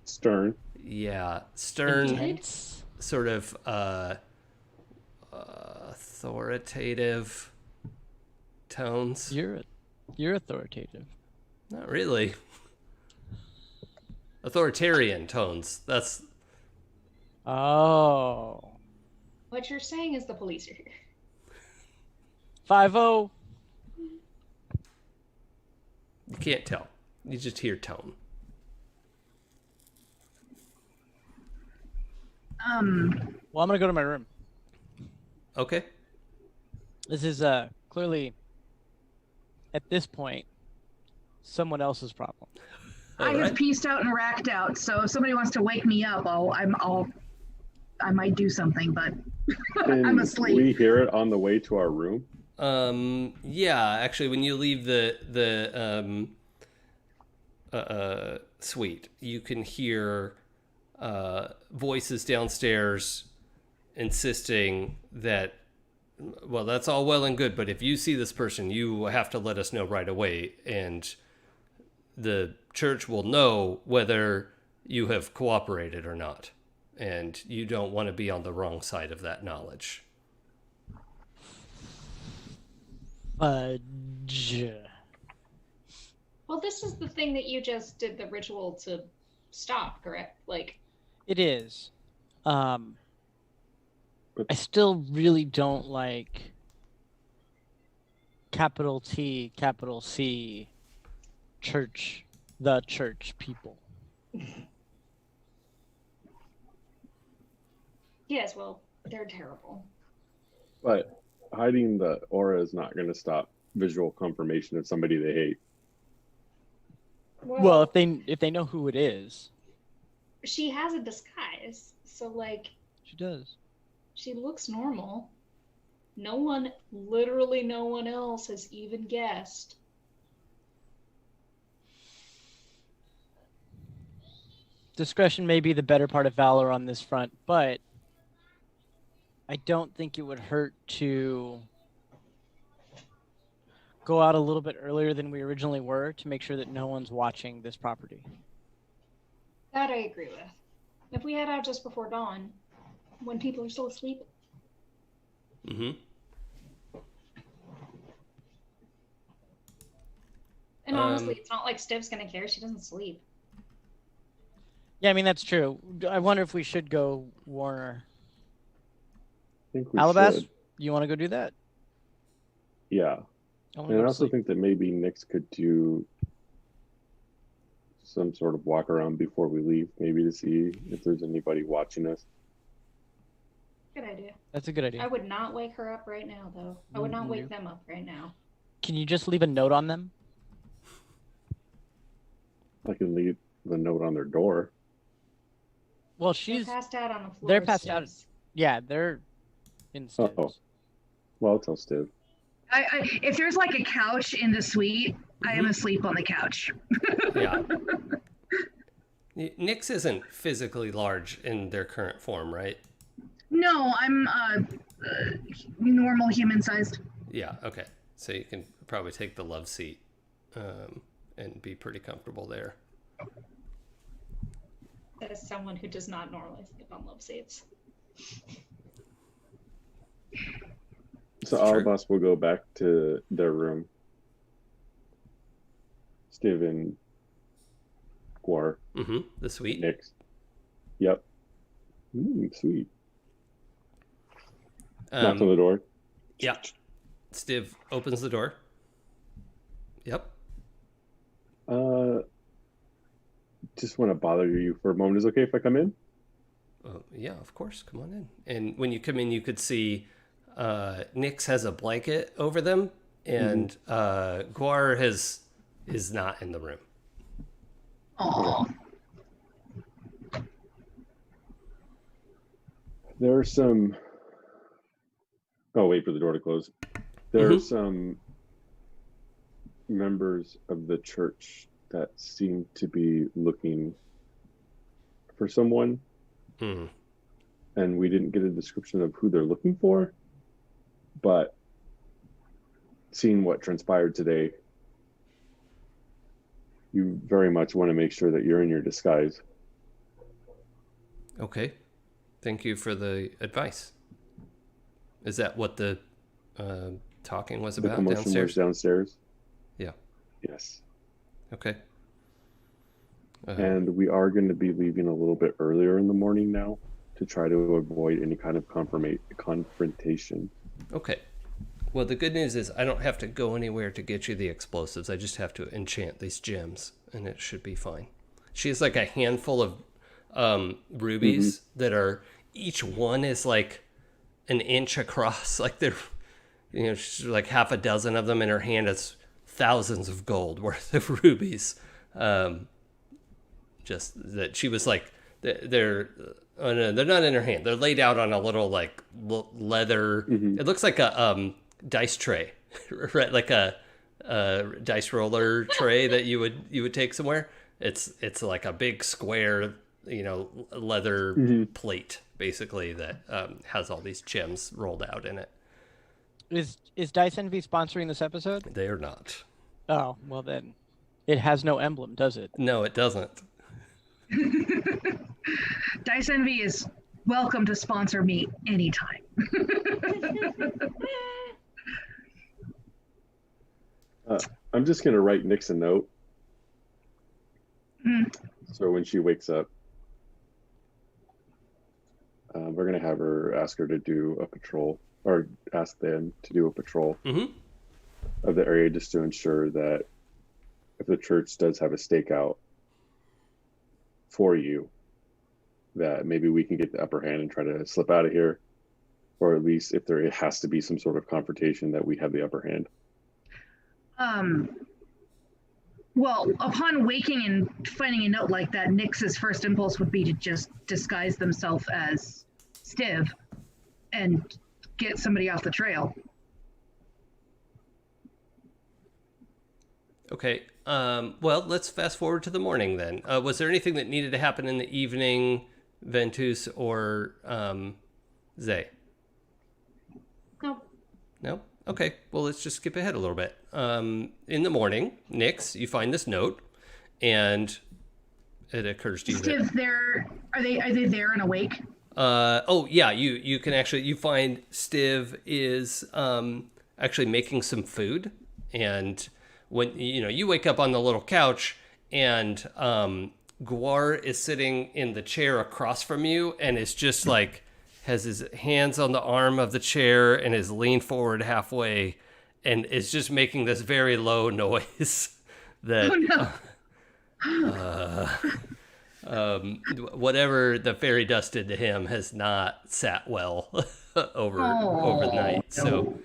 Stern. yeah, stern, Intense. sort of authoritative tones. You're authoritative. Not really. Authoritarian tones. That's Oh. What you're saying is the police are here. 5-0. you can't tell. You just hear tone. Well, I'm gonna go to my room. Okay. This is clearly, at this point, someone else's problem. I have pieced out and racked out, so if somebody wants to wake me up, I might do something, but I'm Can asleep. we hear it on the way to our room? Yeah, actually, when you leave the suite, you can hear voices downstairs insisting that, well, that's all well and good, but if you see this person, you have to let us know right away, and the church will know whether you have cooperated or not, and you don't want to be on the wrong side of that knowledge. Fudge. Well, this is the thing that you just did the ritual to stop, correct? Like, It is. I still really don't like capital T, capital C, church, the church people. yes, well, they're terrible. But hiding the aura is not going to stop visual confirmation of somebody they hate. Well, if they know who it is. She has a disguise, so like She does. she looks normal. Literally no one else has even guessed. Discretion may be the better part of valor on this front, but I don't think it would hurt to go out a little bit earlier than we originally were to make sure that no one's watching this property. That I agree with. If we head out just before dawn, when people are still asleep. Mm-hmm. And honestly, it's not like Stiv's gonna care. She doesn't sleep. Yeah, I mean, that's true. I wonder if we should go warn her. I think we Alaebas, should. you want to go do that? Yeah. I wanna And go I to also sleep. think that maybe Nyx could do some sort of walk around before we leave, maybe to see if there's anybody watching us. Good idea. That's a good idea. I would not wake her up right now, though. I would not wake Nope. them up right now. Can you just leave a note on them? I can leave the note on their door. Well, They're she's passed out on the floor. they're passed out. Stivs. Yeah, they're in Oh. stairs. Well, I'll tell Stiv. If there's like a couch in the suite, I am asleep on the couch. Yeah. Nyx isn't physically large in their current form, right? No, I'm normal human sized. Yeah, okay. So you can probably take the love seat and be pretty comfortable there. That is someone who does not normally sleep on love seats. So Sure. all of us will go back to their room. Stiv and Guar, Mm-hmm. The suite. Nyx. Yep. Sweet. Knocks on the door. Yeah. Stiv opens the door. Yep. Just want to bother you for a moment. Is it okay if I come in? Yeah, of course. Come on in. And when you come in, you could see Nyx has a blanket over them, and Guar is not in the room. Oh, There are some. Oh, wait for the door to close. There are some members of the church that seem to be looking for someone, Hmm. and we didn't get a description of who they're looking for. But seeing what transpired today, you very much want to make sure that you're in your disguise. Okay. Thank you for the advice. Is that what the talking was The about commotion was downstairs? downstairs. Yeah. Yes. Okay. And we are going to be leaving a little bit earlier in the morning now to try to avoid any kind of confrontation. Okay. Well, the good news is I don't have to go anywhere to get you the explosives. I just have to enchant these gems, and it should be fine. She has like a handful of rubies that are, each one is like an inch across. Like they're, she's like half a dozen of them in her hand. It's thousands of gold worth of rubies. Just that she was like, they're no, they're not in her hand. They're laid out on a little like leather. It looks like a dice tray, right? Like a dice roller tray that you would take somewhere. It's like a big square, leather plate, basically, that has all these gems rolled out in it. Is Dice Envy sponsoring this episode? They are not. Oh, well then, it has no emblem, does it? No, it doesn't. Dice Envy is welcome to sponsor me anytime. I'm just going to write Nix a note. So when she wakes up, we're going to have her ask her to do a patrol, or ask them to do a patrol of the area, just to ensure that if the church does have a stakeout for you, that maybe we can get the upper hand and try to slip out of here, or at least if there has to be some sort of confrontation, that we have the upper hand. Well, upon waking and finding a note like that, Nix's first impulse would be to just disguise themselves as Stiv and get somebody off the trail. Okay. Well, let's fast forward to the morning then. Was there anything that needed to happen in the evening, Ventuz or Zay? No. No? Okay. Well, let's just skip ahead a little bit. In the morning, Nix, you find this note, and it occurs to you that... Stiv, are they there and awake? Oh yeah, you can actually, you find Stiv is actually making some food, and when you wake up on the little couch, and Gwar is sitting in the chair across from you, and is just like has his hands on the arm of the chair and is leaned forward halfway, and is just making this very low noise that whatever the fairy dust did to him has not sat well over the night. So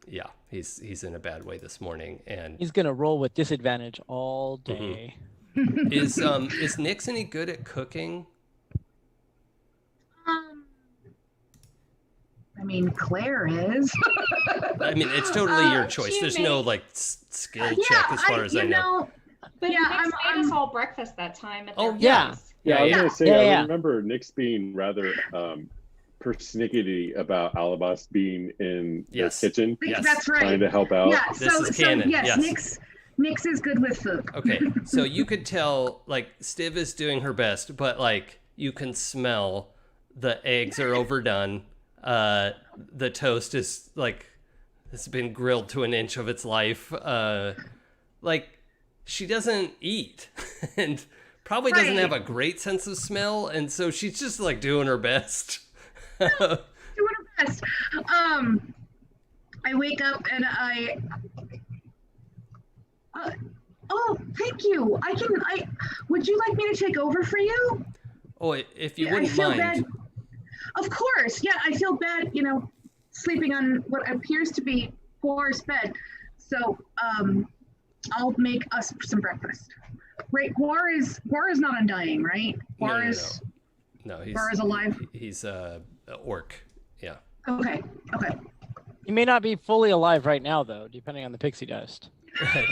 yeah, he's in a bad way this morning, and He's gonna roll with disadvantage all day. is Nix any good at cooking? I mean, Claire is. I mean, it's totally your choice. There's no like skill check as far as I know. But Yeah, Nix I'm- made us all breakfast that time. At Oh, their yeah. place. Yeah, I was Yeah. gonna say, Yeah, I yeah. remember Nix being rather persnickety about Alaebas being in Yes. the kitchen, Yes. That's right. trying to help out. Yeah, This so, is so canon, yes, yes. Nix is good with food. Okay, so you could tell, like, Stiv is doing her best, but, like, you can smell the eggs are overdone. The toast is, like, it's been grilled to an inch of its life. Like, she doesn't eat and probably doesn't Right. have a great sense of smell, and so she's just, like, doing her best. Doing her best. I wake up and oh, thank you. Would you like me to take over for you? Oh, if you I wouldn't feel mind. bad. Of course. Yeah, I feel bad, sleeping on what appears to be Guar's bed. So, I'll make us some breakfast. Right, Guar is not undying, right? Guar is No, Guar is alive. He's a orc. Yeah. Okay. He may not be fully alive right now, though, depending on the pixie dust.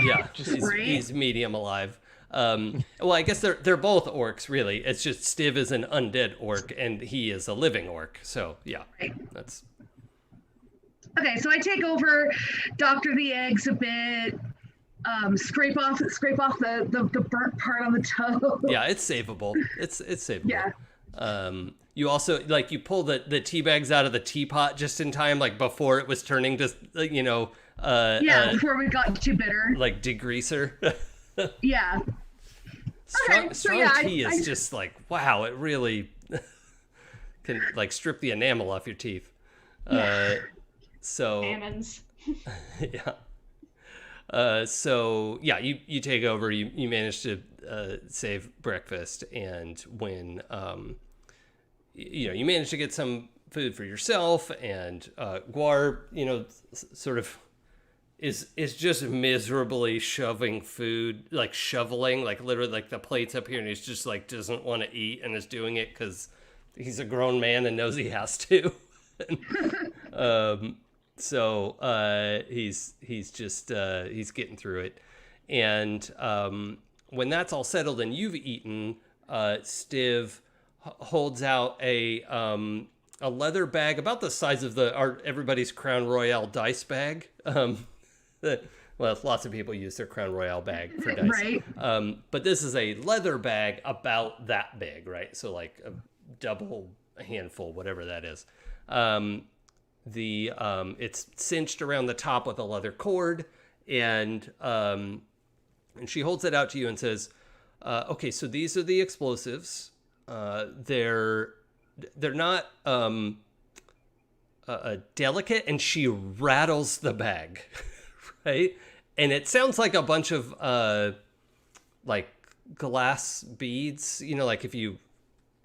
Yeah, Right. he's medium alive. Well, I guess they're both orcs, really. It's just Stiv is an undead orc, and he is a living orc. So yeah, Right. that's Okay, so I take over, doctor the eggs a bit, scrape off the burnt part on the toe. yeah, it's savable. It's savable. Yeah. You also you pull the tea bags out of the teapot just in time, like before it was turning to Before we got too bitter. like degreaser. Yeah. Strong, Okay, so strong yeah, tea I- is just like, wow, it really can like strip the enamel off your teeth. So Famines. yeah. So yeah, you take over. You manage to save breakfast, and when you manage to get some food for yourself, and Guar, sort of is just miserably shoving food, like shoveling, like literally like the plates up here, and he's just like doesn't want to eat, and is doing it because he's a grown man and knows he has to. So he's just he's getting through it, and when that's all settled and you've eaten, Stiv holds out a leather bag about the size of everybody's Crown Royale dice bag. Well, lots of people use their Crown Royale bag for dice. Right. But this is a leather bag about that big, right? So like a double handful, whatever that is. It's cinched around the top with a leather cord, and she holds it out to you and says, okay, so these are the explosives. They're not delicate, and she rattles the bag, right? And it sounds like a bunch of like glass beads, like if you,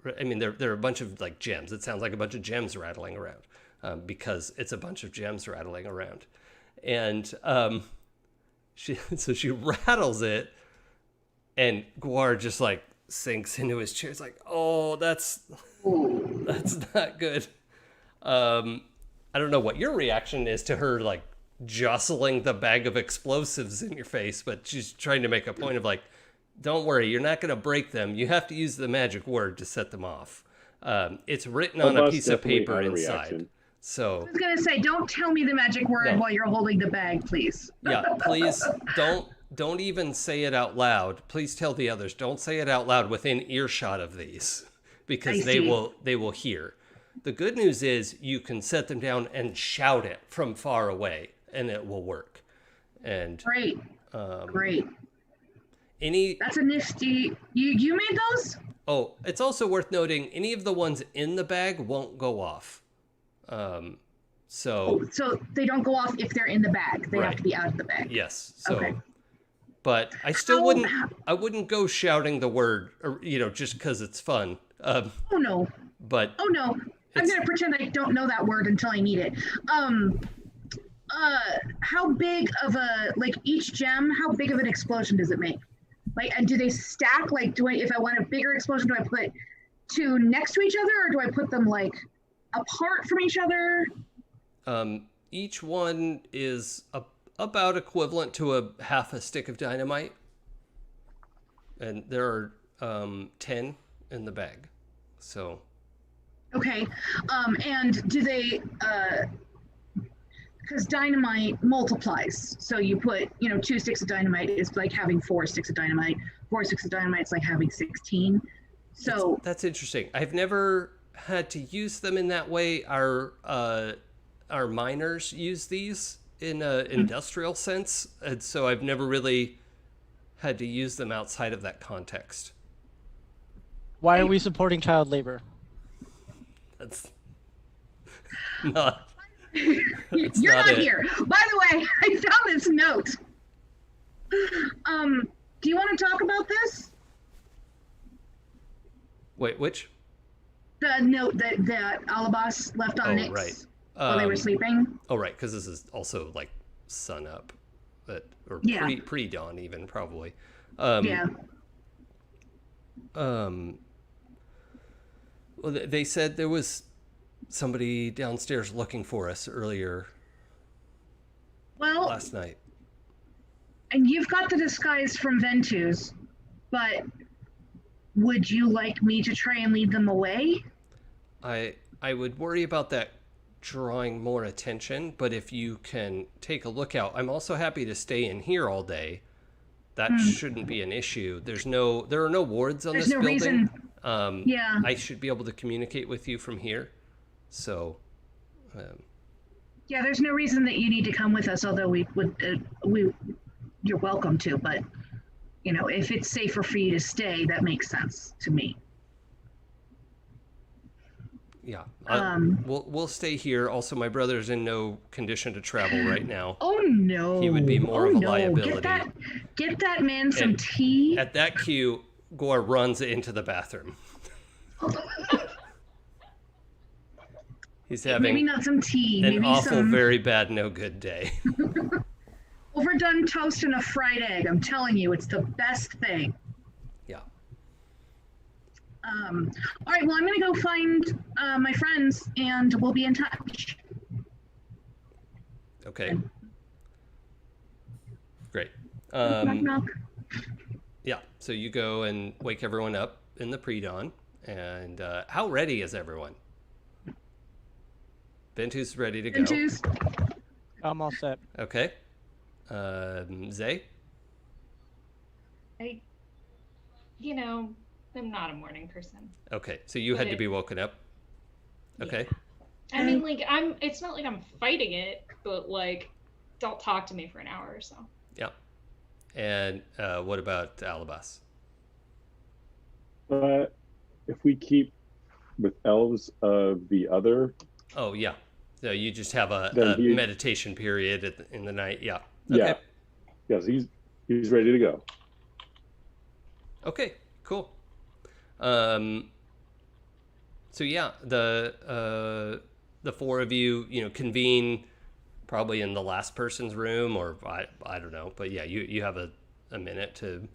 there are a bunch of like gems. It sounds like a bunch of gems rattling around because it's a bunch of gems rattling around. And she rattles it, and Guar just like sinks into his chair. It's like, oh, that's not good. I don't know what your reaction is to her like jostling the bag of explosives in your face, but she's trying to make a point of like, don't worry, you're not going to break them. You have to use the magic word to set them off. It's written on a piece of paper inside. Reaction. So I was gonna say, don't tell me the magic word while you're holding the bag, please. Yeah, please don't even say it out loud. Please tell the others, don't say it out loud within earshot of these, because they will hear. The good news is you can set them down and shout it from far away, and it will work. And great. Great. That's a nifty. You made those? Oh, it's also worth noting any of the ones in the bag won't go off. So they don't go off if they're in the bag. They have to be out of the bag. Yes. So, okay. But I still wouldn't go shouting the word, or, just because it's fun. Oh no. But oh no, I'm gonna pretend I don't know that word until I need it. How big of each gem? How big of an explosion does it make? And do they stack? If I want a bigger explosion, do I put two next to each other, or do I put them apart from each other? Each one is about equivalent to a half a stick of dynamite, and there are 10 in the bag. So. Okay, and do they? Because dynamite multiplies, so you put 2 sticks of dynamite is like having 4 sticks of dynamite. 4 sticks of dynamite is like having 16. So that's interesting. I've never had to use them in that way. Our miners use these in an industrial sense, and so I've never really had to use them outside of that context. Why are we supporting child labor? That's not. You're not here. By the way, I found this note. Do you want to talk about this? Wait, which? The note that Alaebas left on Nyx right. While they were sleeping. Oh, right, because this is also like sun up, or pre-dawn even, probably. Yeah. Well, they said there was somebody downstairs looking for us earlier. Well, last night. And you've got the disguise from Ventuz, but would you like me to try and lead them away? I would worry about that drawing more attention, but if you can take a look out, I'm also happy to stay in here all day. That shouldn't be an issue. There are no wards on this building. Reason. Yeah. I should be able to communicate with you from here. So. Yeah, there's no reason that you need to come with us, although you're welcome to, but if it's safer for you to stay, that makes sense to me. Yeah, we'll stay here. Also, my brother's in no condition to travel right now. Oh no, he would be more of a liability. Get that man some tea. At that cue, Gore runs into the bathroom. He's having maybe not some tea. An maybe awful, some very bad, no good day. Overdone toast and a fried egg. I'm telling you, it's the best thing. Yeah. All right, well, I'm going to go find my friends, and we'll be in touch. Okay. Great. Knock, knock. Yeah, so you go and wake everyone up, the pre-dawn. And how ready is everyone? Ventuz ready to go. Ventuz. I'm all set. Okay. Zay? I'm not a morning person. Okay, so you had to be woken up. Okay. I mean, it's not like I'm fighting it, but don't talk to me for an hour or so. Yeah. And what about Alaebas? If we keep with elves of the other. Oh, yeah. So you just have a meditation period in the night. Yeah. Okay. Yeah. Yes, he's ready to go. Okay, cool. So yeah, the four of you, convene probably in the last person's room, or I don't know, but yeah, you have a minute to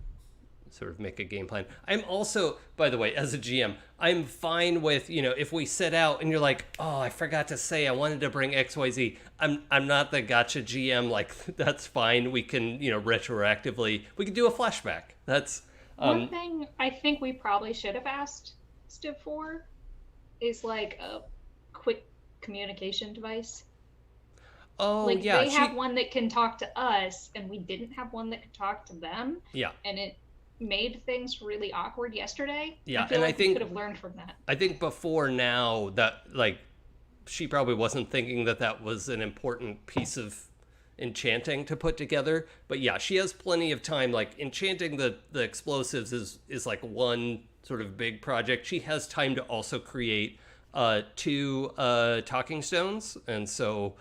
sort of make a game plan. I'm also, by the way, as a GM, I'm fine with, if we set out and you're like, oh, I forgot to say I wanted to bring XYZ. I'm not the gotcha GM, that's fine. We can, retroactively, we can do a flashback. That's one thing I think we probably should have asked Stiv for is a quick communication device. Oh, yeah. They have one that can talk to us, and we didn't have one that could talk to them. Yeah. And it made things really awkward yesterday. Yeah, I think we could have learned from that. I think before now that she probably wasn't thinking that was an important piece of enchanting to put together, but yeah, she has plenty of time. Enchanting the explosives is one sort of big project. She has time to also create 2 talking stones, and so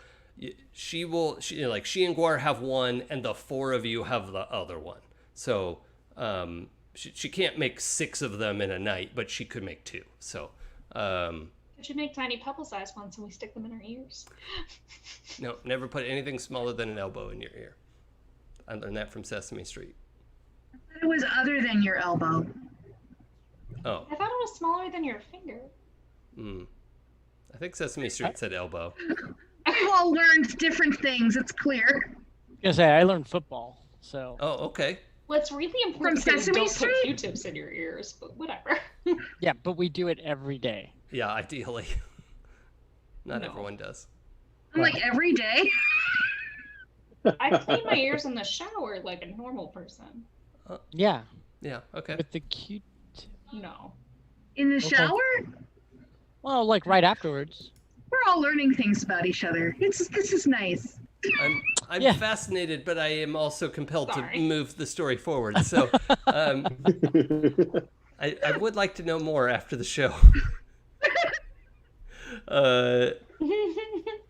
she and Guar have one, and the 4 of you have the other one. So she can't make 6 of them in a night, but she could make 2. So I should make tiny pebble-sized ones, and we stick them in our ears. No, never put anything smaller than an elbow in your ear. I learned that from Sesame Street. It was other than your elbow. Oh. I thought it was smaller than your finger. I think Sesame Street said elbow. We've all learned different things, it's clear. I learned football, so. Oh, okay. Well, it's really important From that you Sesame don't Street? put Q-tips in your ears, but whatever. Yeah, but we do it every day. Yeah, ideally. Not everyone does. I'm every day. I clean my ears in the shower like a normal person. Yeah. Yeah, okay. With the cute. No. In the Okay. shower? Well, right afterwards. We're all learning things about each other. This is nice. I'm Yeah. fascinated, but I am also compelled Sorry. to move the story forward. So I would like to know more after the show.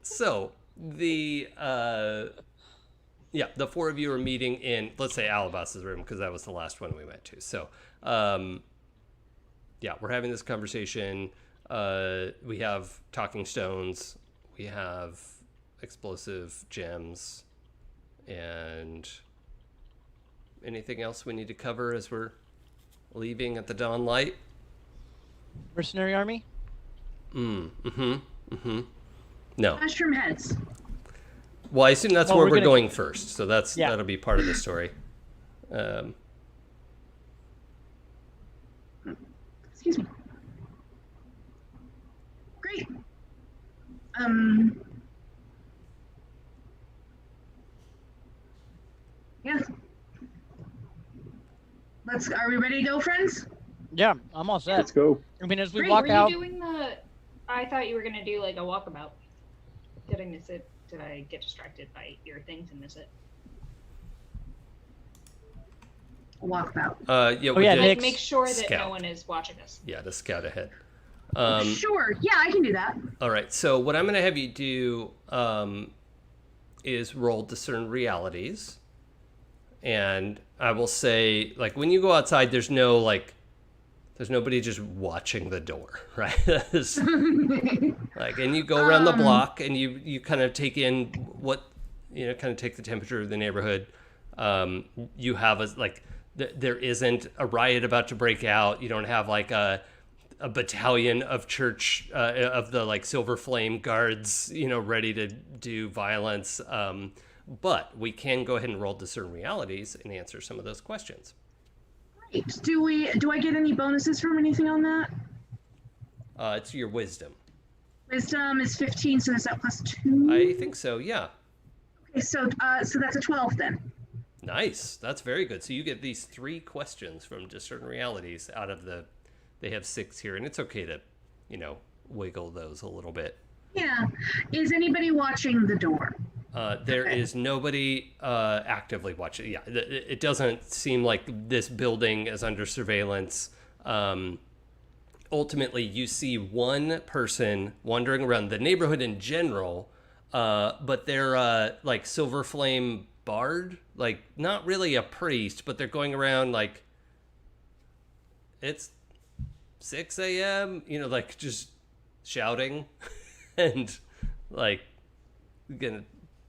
So the 4 of you are meeting in, let's say, Alaebas' room, because that was the last one we went to. So we're having this conversation. We have talking stones. We have explosive gems. And anything else we need to cover as we're leaving at the dawn light? Mercenary army? No. Mushroom heads. Well, I assume that's Well, where we're we're gonna- going first, so Yeah. that'll be part of the story. Excuse me. Great. Yeah. Are we ready to go, friends? Yeah, I'm all set. Let's go. I mean, as we Great, walk Were out. you doing I thought you were gonna do a walkabout. Did I miss it? Did I get distracted by your things and miss it? Walkabout. Yeah, Oh, yeah, did Nick's Make sure that scout. no one is watching us. Yeah, to scout ahead. Sure. Yeah, I can do that. All right, so what I'm going to have you do is roll Discern Realities. And I will say, when you go outside, there's nobody just watching the door, right? And you go around the block and you kind of take in what, kind of take the temperature of the neighborhood. You have there isn't a riot about to break out. You don't have a battalion of church of the Silver Flame guards, ready to do violence. But we can go ahead and roll Discern Realities and answer some of those questions. Right. Do I get any bonuses from anything on that? It's your wisdom. Wisdom is 15, so is that plus 2? I think so, yeah. Okay, so that's a 12 then. Nice. That's very good. So you get these 3 questions from Discern Realities out of the... They have 6 here, and it's okay to, wiggle those a little bit. Yeah. Is anybody watching the door? There is nobody actively watching. Yeah, it doesn't seem like this building is under surveillance. Ultimately, you see one person wandering around the neighborhood in general, but they're like Silver Flame Bard, like not really a priest, but they're going around like it's 6 a.m., like just shouting and like gonna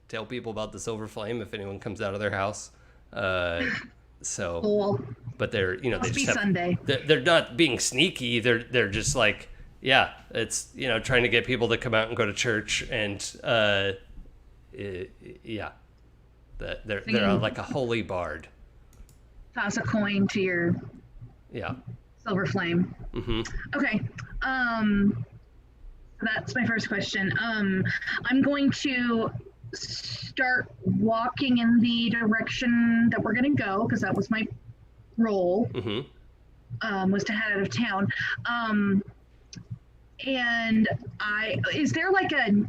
tell people about the Silver Flame if anyone comes out of their house. So, Cool. but they're, they Must be just have, Sunday. they're not being sneaky. They're just like, yeah, it's, trying to get people to come out and go to church. And, yeah, they're like a holy bard. Toss a coin to your Yeah. Silver Flame. Mm-hmm. Okay. That's my first question. I'm going to start walking in the direction that we're going to go, because that was my role. Mm-hmm. Was to head out of town. And is there like a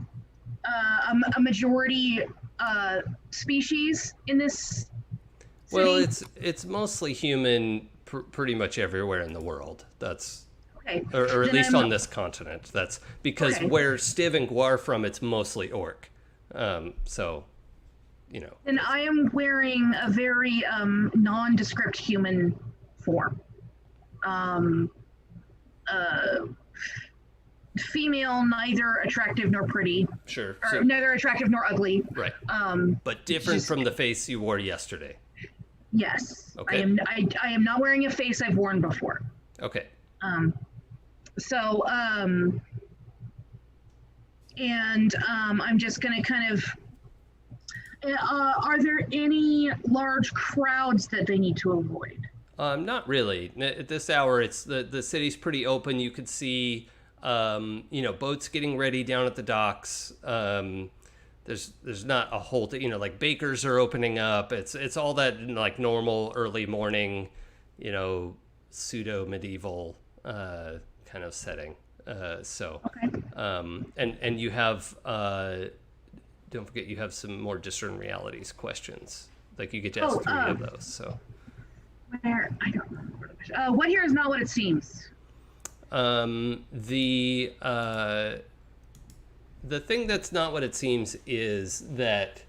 majority species in this city? Well, it's mostly human pretty much everywhere in the world. That's okay. or at Then least I'm- on this continent. That's because Okay. where Stiv and Guar from, it's mostly orc. So, And I am wearing a very nondescript human form. Female, neither attractive nor pretty, sure. or So, neither attractive nor ugly. right. Um, But different just- from the face you wore yesterday. yes, Okay. I am not wearing a face I've worn before. Okay. I'm just gonna kind of. Are there any large crowds that they need to avoid? Not really. At this hour, it's the city's pretty open. You could see, boats getting ready down at the docks. There's not a whole, like bakers are opening up. It's all that like normal early morning, pseudo medieval kind of setting. Okay. And you have, don't forget, you have some more Discern Realities questions. Like you get to ask 3 of those. So. Where I don't remember. What here is not what it seems. The thing that's not what it seems is that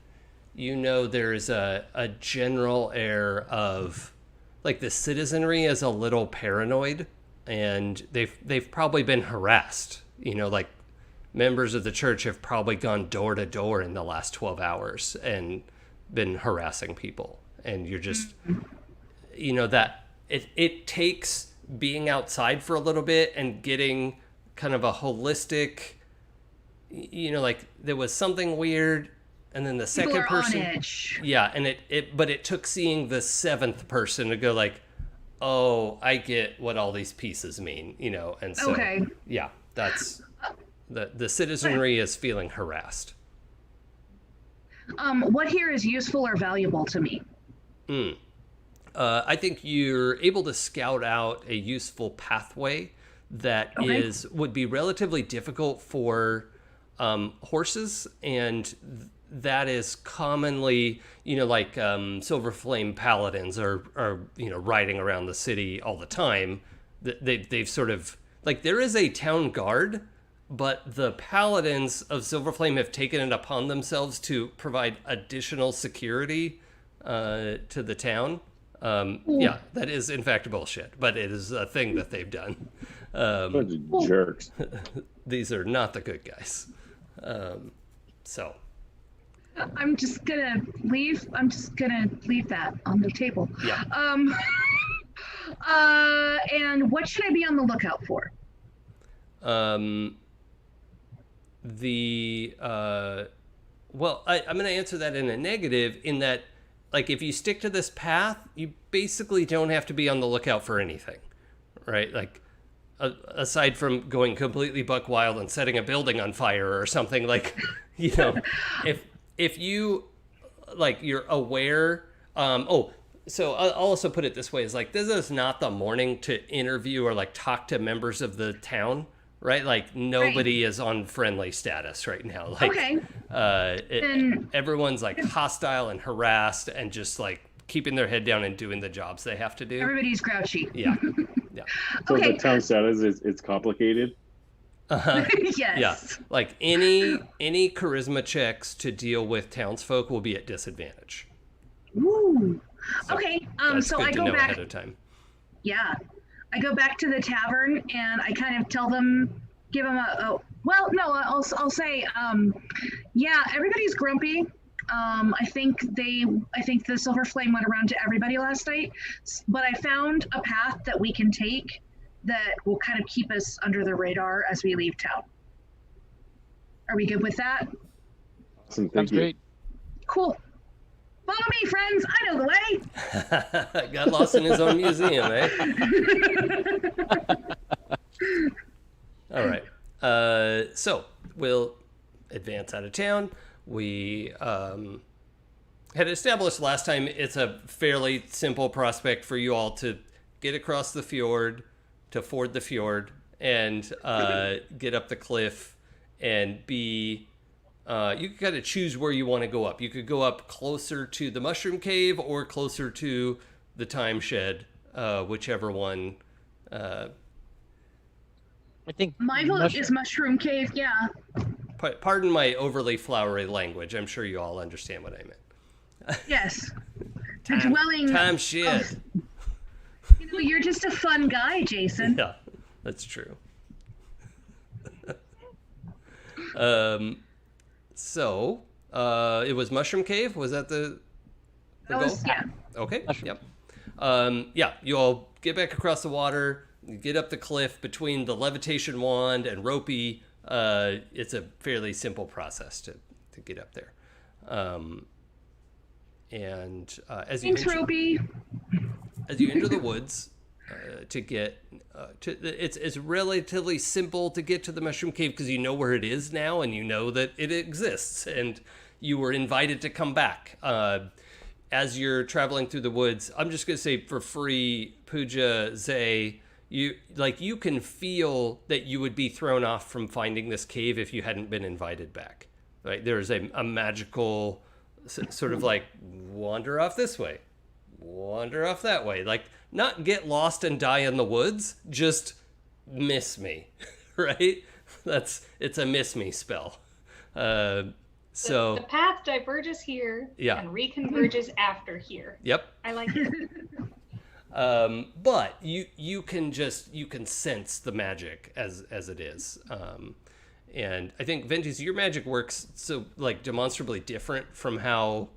there's a general air of like the citizenry is a little paranoid, and they've probably been harassed. Like members of the church have probably gone door to door in the last 12 hours and been harassing people, and you're just that it takes being outside for a little bit and getting kind of a holistic, like there was something weird, and then the People second are person, on edge. yeah, and but it took seeing the 7th person to go like, oh, I get what all these pieces mean, and so Okay. yeah, that's the citizenry is feeling harassed. What here is useful or valuable to me? I think you're able to scout out a useful pathway that would be relatively difficult for horses, and that is commonly, like Silver Flame Paladins are riding around the city all the time. They've sort of like there is a town guard, but the Paladins of Silver Flame have taken it upon themselves to provide additional security to the town. Yeah, that is in fact bullshit, but it is a thing that they've done. Bunch of jerks. These are not the good guys. So I'm just gonna leave. I'm just gonna leave that on the table. yeah. And what should I be on the lookout for? Well, I'm going to answer that in a negative, in that like if you stick to this path, you basically don't have to be on the lookout for anything, right? Like aside from going completely buck wild and setting a building on fire or something, like, you know, if you like you're aware. So I'll also put it this way: is like this is not the morning to interview or like talk to members of the town. Right, like nobody is on friendly status right now. Like, everyone's like hostile and harassed, and just like keeping their head down and doing the jobs they have to do. Everybody's grouchy. Yeah. So the town status is it's complicated. Yes. Yeah, like any charisma checks to deal with townsfolk will be at disadvantage. Ooh. So okay. That's So good I to go know back. ahead of time. Yeah. I go back to the tavern and I kind of tell them, give them I'll say, yeah, everybody's grumpy. I think the silver flame went around to everybody last night, but I found a path that we can take that will kind of keep us under the radar as we leave town. Are we good with that? Awesome, thank Sounds you. great. Cool. Follow me, friends. I know the way. Got lost in his own museum, eh? All right. So we'll advance out of town. We had established last time it's a fairly simple prospect for you all to get across the fjord, to ford the fjord, and get up the cliff and be... you can kind of choose where you want to go up. You could go up closer to the Mushroom Cave or closer to the Time Shed, whichever one. I think My vote is Mushroom Cave, yeah. Pardon my overly flowery language. I'm sure you all understand what I meant. Yes. The dwelling. Time Shed. You know, you're just a fun guy, Jason. Yeah, that's true. So, it was Mushroom Cave? Was that the goal? Yeah. Okay, Mushroom. yep. Yeah, you all get back across the water, you get up the cliff between the levitation wand and Ropey. It's a fairly simple process to get up there. As you Thanks, Ropey. as you enter the woods to get it's relatively simple to get to the Mushroom Cave because you know where it is now and you know that it exists and you were invited to come back. As you're traveling through the woods, I'm just going to say for free, Pooja, Zay, you can feel that you would be thrown off from finding this cave if you hadn't been invited back. Right? There's a magical sort of like wander off this way, wander off that way, like not get lost and die in the woods, just miss me. Right? It's a miss me spell. So the path diverges here and reconverges after here. Yep. I like it. But you can sense the magic as it is. And I think Ventuz, your magic works so like demonstrably different from how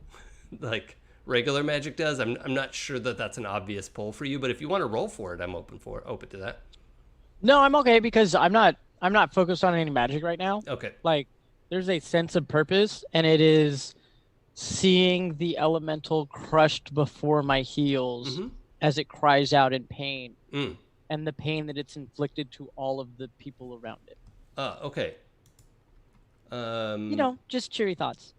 like regular magic does. I'm not sure that that's an obvious pull for you, but if you want to roll for it, I'm open to that. No, I'm okay because I'm not focused on any magic right now. Okay. Like there's a sense of purpose, and it is seeing the elemental crushed before my heels as it cries out in pain, and the pain that it's inflicted to all of the people around it. Okay. Just cheery thoughts.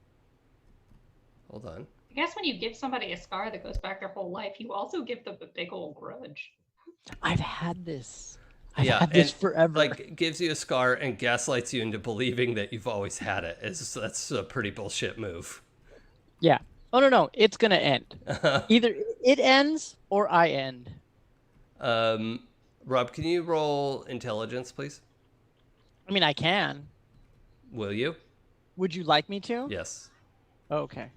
Hold on. I guess when you give somebody a scar that goes back their whole life, you also give them a big old grudge. I've had this. I've had this forever. Like gives you a scar and gaslights you into believing that you've always had it. That's a pretty bullshit move. Yeah. Oh no, it's gonna end. Either it ends or I end. Rob, can you roll intelligence, please? I mean, I can. Will you? Would you like me to? Yes. Oh, okay.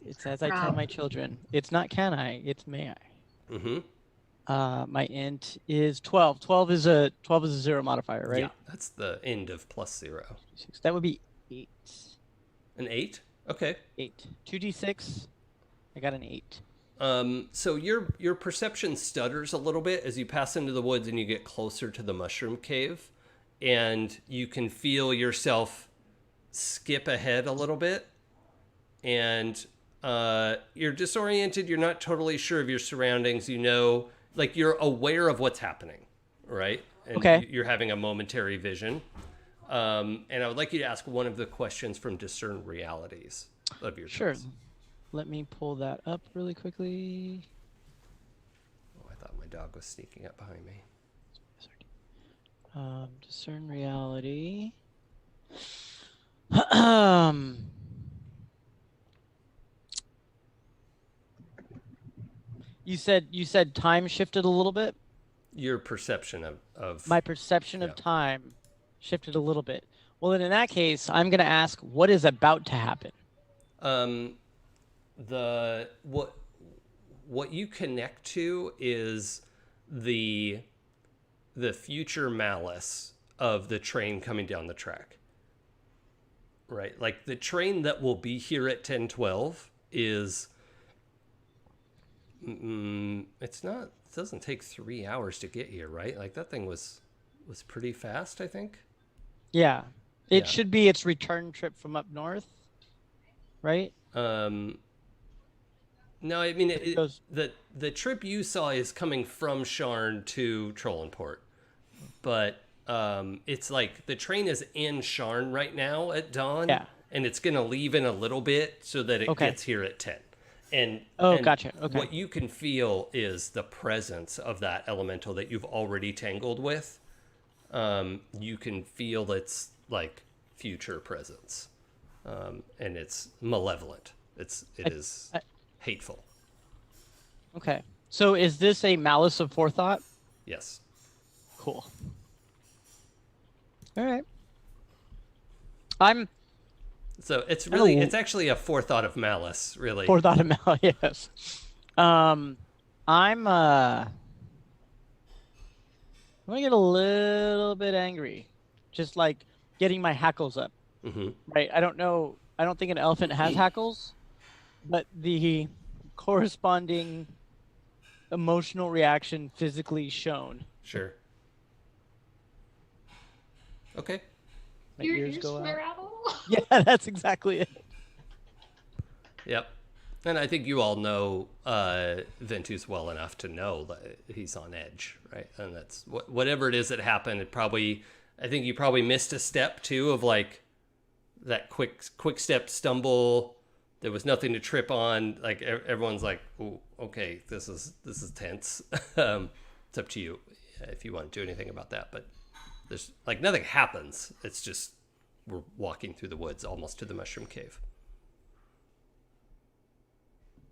It's as I tell my children. It's not can I, it's may I. Mm-hmm. My int is 12. 12 is a 0 modifier, right? Yeah, that's the end of +0. That would be 8. An 8? Okay. 8. 2d6. I got an 8. So your perception stutters a little bit as you pass into the woods and you get closer to the Mushroom Cave, and you can feel yourself skip ahead a little bit, and You're disoriented. You're not totally sure of your surroundings. You know, like you're aware of what's happening, right? And Okay. you're having a momentary vision. And I would like you to ask one of the questions from Discern Realities of your Sure. choice. Let me pull that up really quickly. Oh, I thought my dog was sneaking up behind me. Discern reality. You said time shifted a little bit. Your perception of My perception Yeah. of time shifted a little bit. Well, then in that case, I'm going to ask what is about to happen. the what you connect to is the future malice of the train coming down the track. Right? Like the train that will be here at 10:12 is it's not, it doesn't take 3 hours to get here, right? Like that thing was pretty fast, I think. Yeah. It Yeah. should be its return trip from up north, right? No, I mean goes- the trip you saw is coming from Sharn to Trollenport, but it's like the train is in Sharn right now at dawn, Yeah. and it's gonna leave in a little bit so that it Okay. gets here at 10. And Gotcha. Okay. What you can feel is the presence of that elemental that you've already tangled with. You can feel its like future presence, and it's malevolent. It is hateful. Okay. So is this a malice of forethought? Yes. Cool. All right. I'm So it's Oh. actually a forethought of malice, really. forethought of malice. Yes. I'm gonna get a little bit angry, just like getting my hackles up. Mm-hmm. Right. I don't think an elephant has hackles, but the corresponding emotional reaction physically shown. Sure. Okay. My Your ears ears go flare out. out a little. Yeah, that's exactly it. Yep. And I think you all know Ventuz well enough to know that he's on edge, right? And that's whatever it is that happened. I think you probably missed a step too of like that quick step stumble. There was nothing to trip on. Like everyone's like, "Ooh, okay, this is tense." It's up to you if you want to do anything about that. But there's like nothing happens. It's just we're walking through the woods almost to the mushroom cave.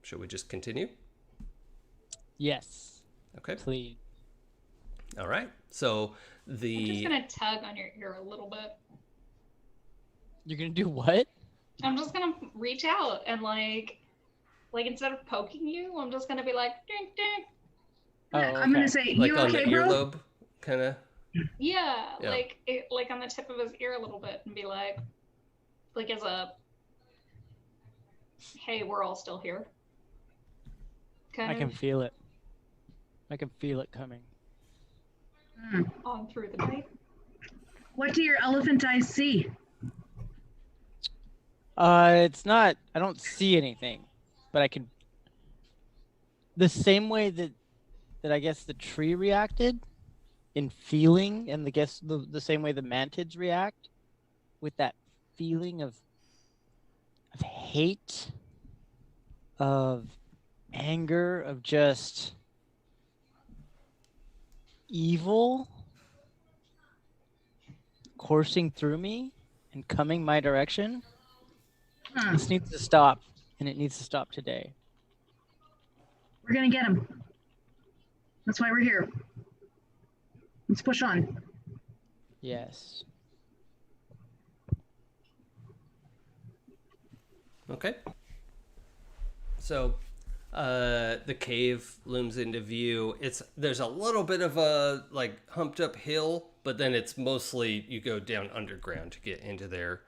Should we just continue? Yes, Okay. please. All right. So I'm just gonna tug on your ear a little bit. You're gonna do what? I'm just gonna reach out and like instead of poking you, I'm just gonna be like, dink, dink. Oh, I'm gonna okay. say, like you on okay, the bro? earlobe, kind of. Yeah, Yeah. like on the tip of his ear a little bit, and be like as a, hey, we're all still here. Kind I of can feel it. I can feel it coming. on through the night. What do your elephant eyes see? It's not. I don't see anything, but I can. The same way that I guess the tree reacted, in feeling, and the same way the mantids react, with that feeling of hate, of anger, of just evil coursing through me and coming my direction. This needs to stop, and it needs to stop today. We're gonna get him. That's why we're here. Let's push on. Yes. Okay. So, the cave looms into view. There's a little bit of a like humped up hill, but then it's mostly you go down underground to get into their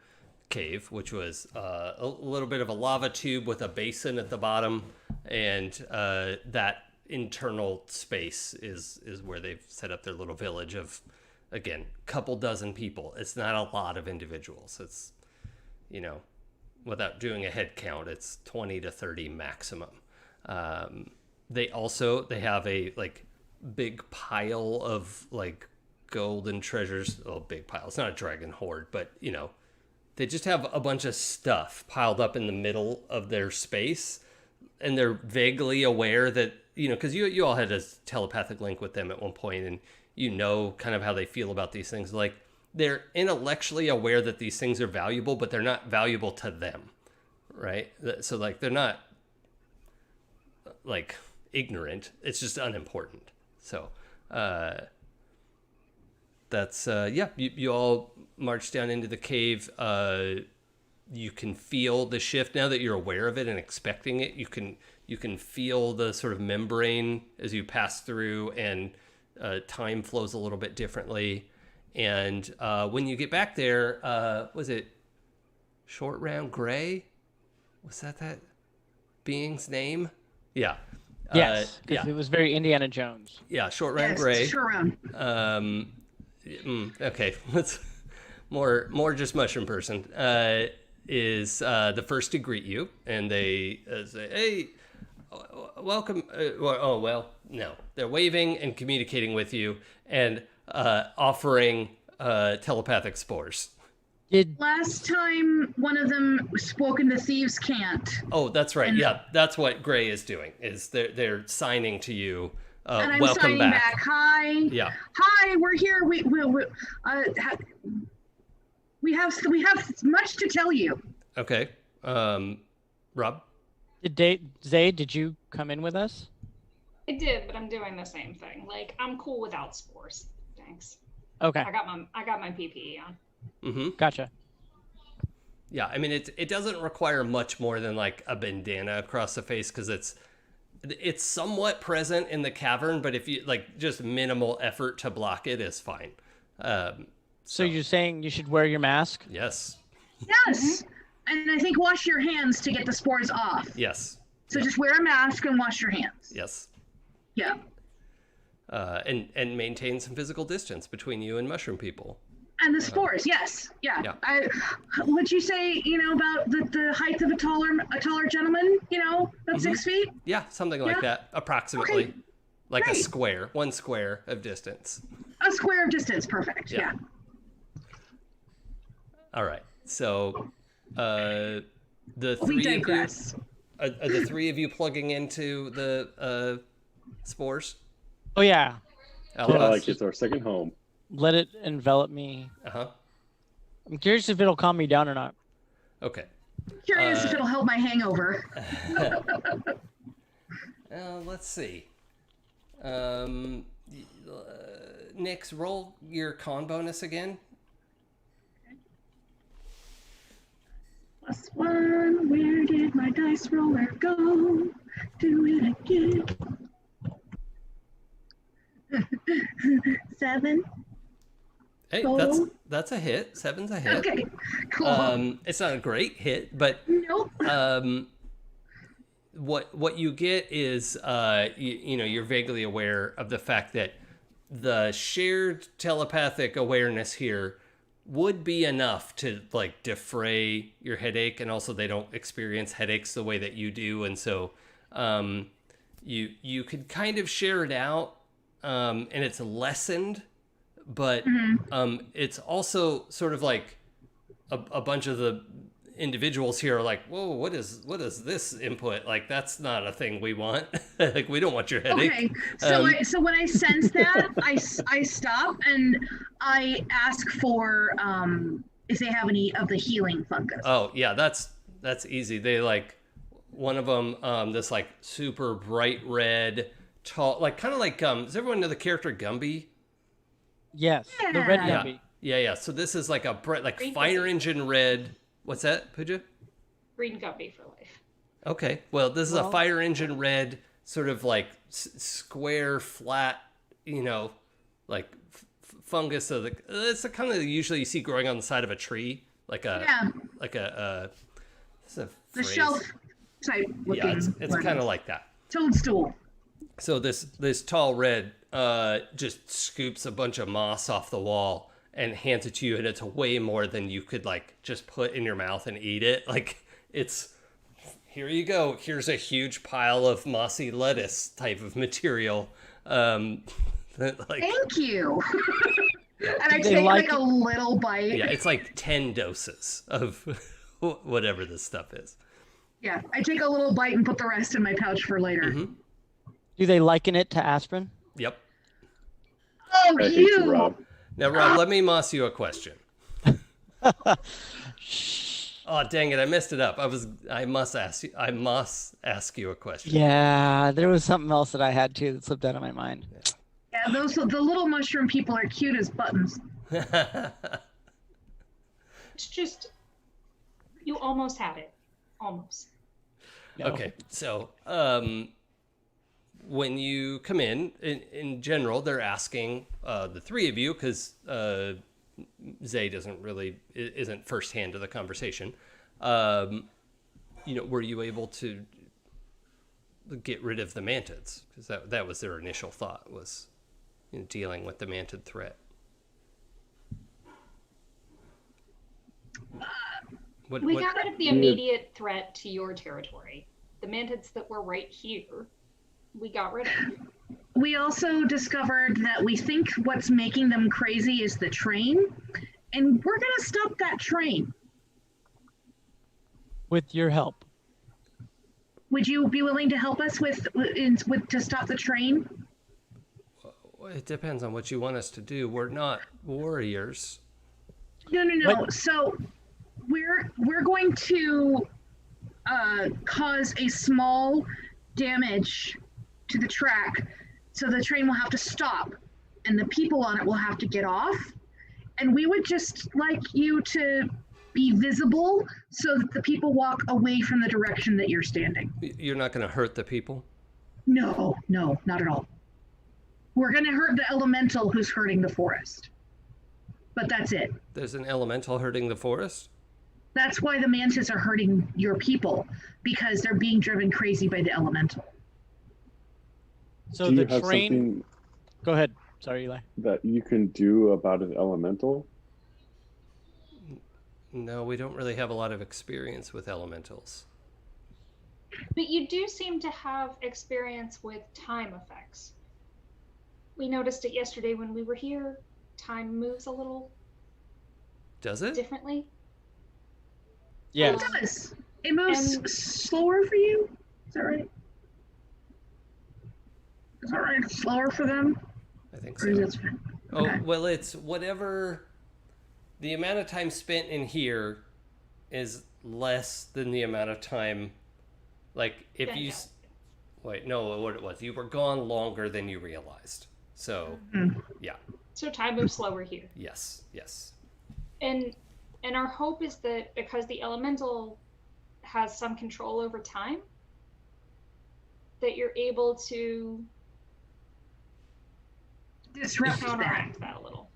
cave, which was a little bit of a lava tube with a basin at the bottom, and that internal space is where they've set up their little village of, again, couple dozen people. It's not a lot of individuals. It's, without doing a head count, it's 20 to 30 maximum. They have a like big pile of like golden treasures. Oh, big pile. It's not a dragon hoard, but you know, they just have a bunch of stuff piled up in the middle of their space, and they're vaguely aware that, you know, because you all had a telepathic link with them at one point, and you know kind of how they feel about these things. Like, they're intellectually aware that these things are valuable, but they're not valuable to them, right? So like, they're not like ignorant. It's just unimportant. So that's you all march down into the cave. You can feel the shift now that you're aware of it and expecting it. You can feel the sort of membrane as you pass through, and time flows a little bit differently. And when you get back there, was it Short Round Gray? Was that being's name? Yeah. Yes, because it was very Indiana Jones. Yeah, Short Round Gray. Short Round. Okay, let's more just mushroom person. Is the first to greet you, and they say, "Hey, welcome." No, they're waving and communicating with you, and offering telepathic spores. Last time one of them spoke in the thieves' cant. Oh, that's right. Yeah, that's what Gray is doing. Is they're signing to you. And I'm welcome signing back. Hi. Yeah. Hi, we're here. We have much to tell you. Okay. Rob? Zay, did you come in with us? I did, but I'm doing the same thing. Like, I'm cool without spores. Thanks. Okay. I got my PPE on. Mm-hmm. Gotcha. Yeah, I mean, it doesn't require much more than like a bandana across the face, because it's somewhat present in the cavern, but if you like, just minimal effort to block it is fine. So you're saying you should wear your mask? Yes. Yes. And I think wash your hands to get the spores off. Yes. So just wear a mask and wash your hands. Yes. Yeah. And maintain some physical distance between you and mushroom people. And the spores, yes. Yeah. Would you say, about the height of a taller gentleman, about 6 feet? Yeah, something like that, approximately. Okay. Like Great. a square, 1 square of distance. A square of distance, perfect. Yeah. All right. So, the We three of you, digress. are the three of you plugging into the spores? Oh yeah. Like it's our second home. Let it envelop me. Uh-huh. I'm curious if it'll calm me down or not. Okay. Curious if it'll help my hangover. Let's see. Nix, roll your con bonus again. +1, where did my dice roller go? Do it again. 7. Hey, Roll. that's a hit. 7's a hit. Okay, cool. It's not a great hit, but Nope. what you get is you're vaguely aware of the fact that the shared telepathic awareness here would be enough to like defray your headache, and also they don't experience headaches the way that you do, and so you could kind of share it out, and it's lessened, but it's also sort of like a bunch of the individuals here are like, whoa, what is this input? Like, that's not a thing we want. Like, we don't want your headache. Okay, so when I sense that, I stop and I ask for if they have any of the healing fungus. Oh yeah, that's easy. They like one of them, this like super bright red, tall, like kind of like does everyone know the character Gumby? Yes. The red Yeah. Gumby. Yeah. So this is like a bright, like Green fire Gumby. engine red. What's that, Pooja? Green Guppy for life. Okay. Well, this is a fire engine red, sort of like square, flat, like fungus. Of it's the kind of usually you see growing on the side of a tree, like a it's a The phrase. shelf type looking. Yeah, it's kind of like that. toadstool. So this tall red just scoops a bunch of moss off the wall and hands it to you, and it's way more than you could like just put in your mouth and eat it. Like It's here you go. Here's a huge pile of mossy lettuce type of material. Like, Thank you. And I They take like like a little bite. yeah, it's like 10 doses of whatever this stuff is. Yeah, I take a little bite and put the rest in my pouch for later. Do they liken it to aspirin? Yep. Oh, I hate you, you! Rob. Now, Rob, let me moss you a question. Oh, dang it! I messed it up. I must ask you a question. Yeah, there was something else that I had too that slipped out of my mind. Yeah, the little mushroom people are cute as buttons. It's just you almost had it. Almost. No. Okay, so when you come in general, they're asking the three of you because Zay isn't firsthand to the conversation. Were you able to get rid of the mantids? Because that was their initial thought, was dealing with the mantid threat. We got rid of the immediate threat to your territory. The mantids that were right here, we got rid of. We also discovered that we think what's making them crazy is the train, and we're gonna stop that train. With your help. Would you be willing to help us with to stop the train? It depends on what you want us to do. We're not warriors. No. What? So we're going to cause a small damage to the track, so the train will have to stop, and the people on it will have to get off. And we would just like you to be visible so that the people walk away from the direction that you're standing. You're not going to hurt the people? No, not at all. We're going to hurt the elemental who's hurting the forest. But that's it. There's an elemental hurting the forest? That's why the mantis are hurting your people, because they're being driven crazy by the elemental. So Do you the have train. something Go ahead. Sorry, Eli. that you can do about an elemental? No, we don't really have a lot of experience with elementals. But you do seem to have experience with time effects. We noticed it yesterday when we were here. Time moves a little Does it? differently. Yeah. It does. It moves slower for you? Is that right? Is that right? Slower for them? I think Or is so. it fine? Oh, Okay. well, it's whatever. The amount of time spent in here is less than the amount of time. Like, if Yeah, you. yeah. Wait, no, what it was. You were gone longer than you realized. So, yeah. So time moves slower here. Yes. And our hope is that because the elemental has some control over time, that you're able to Disrupt that. counteract that a little.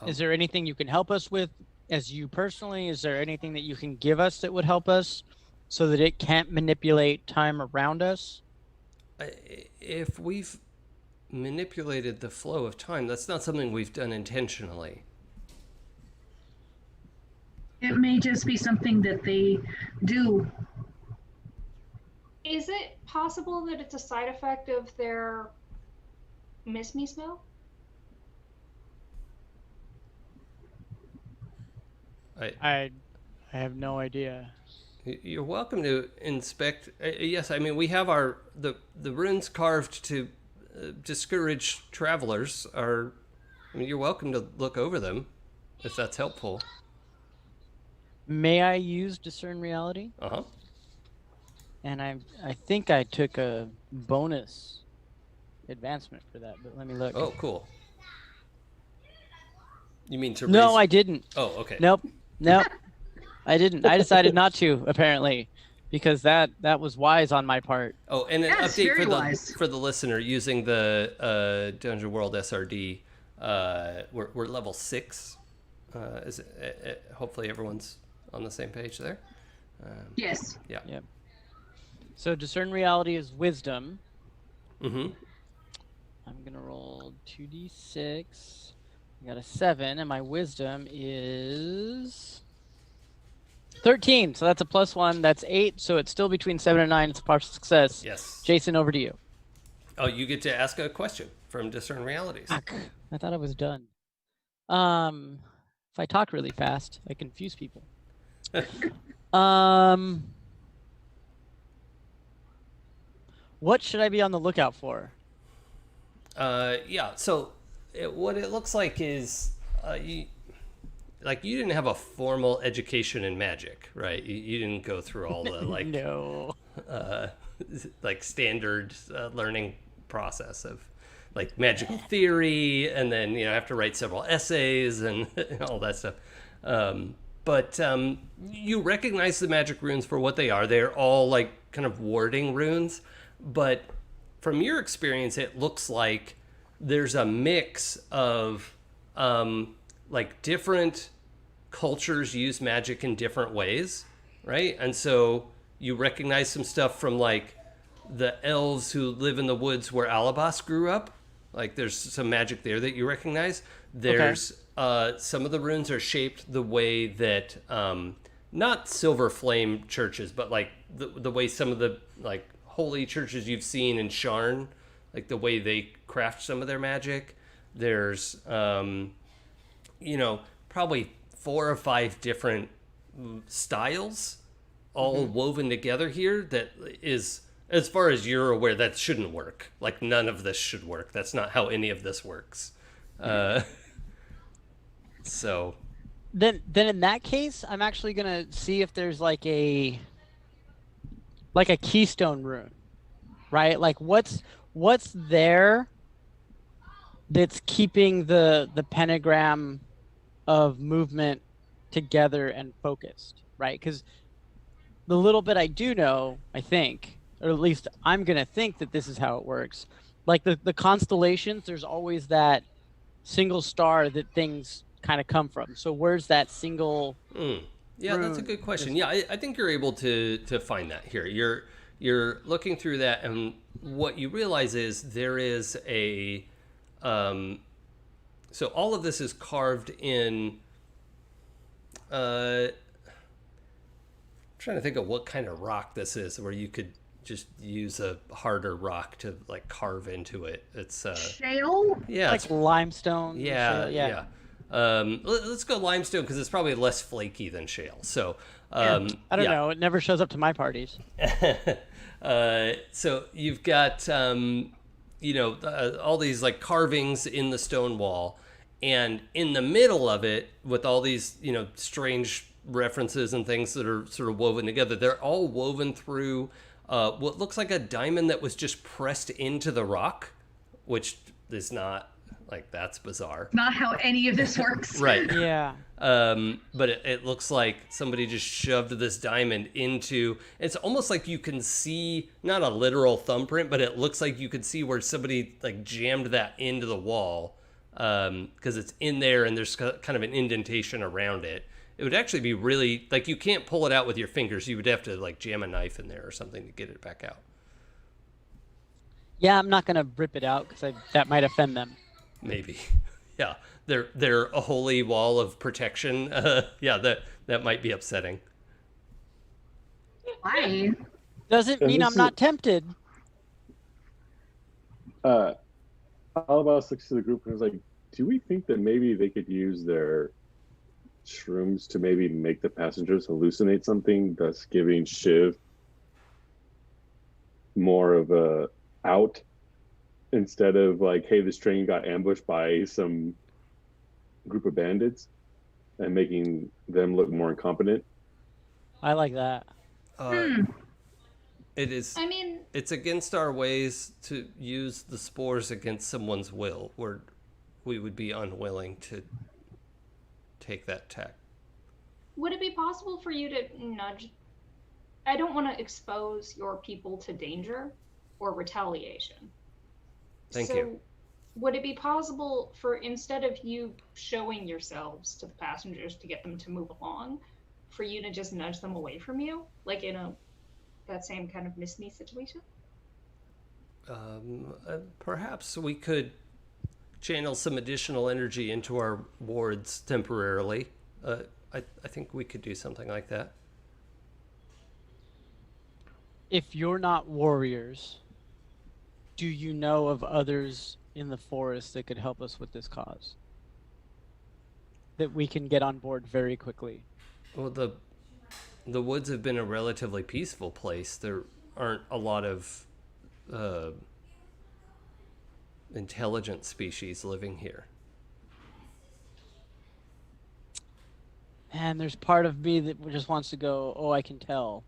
Is there anything you can help us with as you personally? Is there anything that you can give us that would help us so that it can't manipulate time around us? If we've manipulated the flow of time, that's not something we've done intentionally. It may just be something that they do. Is it possible that it's a side effect of their miss me smell? I have no idea. You're welcome to inspect. Yes, I mean, we have the runes carved to discourage travelers. You're welcome to look over them if that's helpful. May I use discern reality? Uh-huh. And I think I took a bonus advancement for that, but let me look. Oh, cool. You mean to No, raise... I didn't. Oh, okay. Nope. I didn't. I decided not to, apparently, because that was wise on my part. Oh, and an Yes, update very wise. for the listener using the Dungeon World SRD. We're level 6. Hopefully everyone's on the same page there. Yes. Yeah. Yep. So discern reality is wisdom. Mm-hmm. I'm gonna roll 2d6. I got a 7, and my wisdom is 13. So that's a +1. That's 8. So it's still between 7 and 9. It's a partial success. Yes. Jason, over to you. Oh, you get to ask a question from Discern Realities. Fuck. I thought I was done. If I talk really fast, I confuse people. What should I be on the lookout for? Yeah. So what it looks like is you didn't have a formal education in magic, right? You didn't go through all the No. Standard learning process of like magical theory, and then have to write several essays and all that stuff. But you recognize the magic runes for what they are. They're all like kind of warding runes, but from your experience, it looks like there's a mix of different cultures use magic in different ways, right? And so you recognize some stuff from like the elves who live in the woods where Alaebas grew up. Like there's some magic there that you recognize. There's some of the runes are shaped the way that not silver flame churches, but like the way some of the like holy churches you've seen in Sharn, like the way they craft some of their magic. There's probably 4 or 5 different styles all woven together here that is, as far as you're aware, that shouldn't work. Like none of this should work. That's not how any of this works. So then in that case, I'm actually gonna see if there's like a keystone rune, right? Like what's there that's keeping the pentagram of movement together and focused, right? Because the little bit I do know, I think, or at least I'm gonna think that this is how it works. Like the constellations, there's always that single star that things kind of come from. So where's that single? Yeah, that's a good question. Yeah, I think you're able to find that here. You're looking through that, and what you realize is there is a so all of this is carved in. I'm trying to think of what kind of rock this is, where you could just use a harder rock to like carve into it. It's Shale? yeah, Like limestone. yeah, shale, yeah. Let's go limestone because it's probably less flaky than shale. So I don't know. It never shows up to my parties. So you've got all these like carvings in the stone wall, and in the middle of it, with all these strange references and things that are sort of woven together, they're all woven through what looks like a diamond that was just pressed into the rock, which is not like, that's bizarre. Not how any of this works. Right. Yeah. But it looks like somebody just shoved this diamond into. It's almost like you can see, not a literal thumbprint, but it looks like you could see where somebody like jammed that into the wall, because it's in there and there's kind of an indentation around it. It would actually be really like, you can't pull it out with your fingers. You would have to like jam a knife in there or something to get it back out. Yeah, I'm not gonna rip it out because that might offend them. Maybe. Yeah. They're a holy wall of protection. Yeah, that might be upsetting. Why? Doesn't mean I'm not tempted. Alaebas looks to the group and is like, do we think that maybe they could use their shrooms to maybe make the passengers hallucinate something, thus giving Shiv more of a out, instead of like, hey, this train got ambushed by some group of bandits, and making them look more incompetent? I like that. It is. I mean, it's against our ways to use the spores against someone's will. We would be unwilling to take that tack. would it be possible for you to nudge? I don't want to expose your people to danger or retaliation. Thank you. Would it be possible for, instead of you showing yourselves to the passengers to get them to move along, for you to just nudge them away from you, like in that same kind of Miss Me situation? Perhaps we could channel some additional energy into our wards temporarily. I think we could do something like that. if you're not warriors, do you know of others in the forest that could help us with this cause? That we can get on board very quickly. Well, the woods have been a relatively peaceful place. There aren't a lot of intelligent species living here. And there's part of me that just wants to go, oh, I can tell.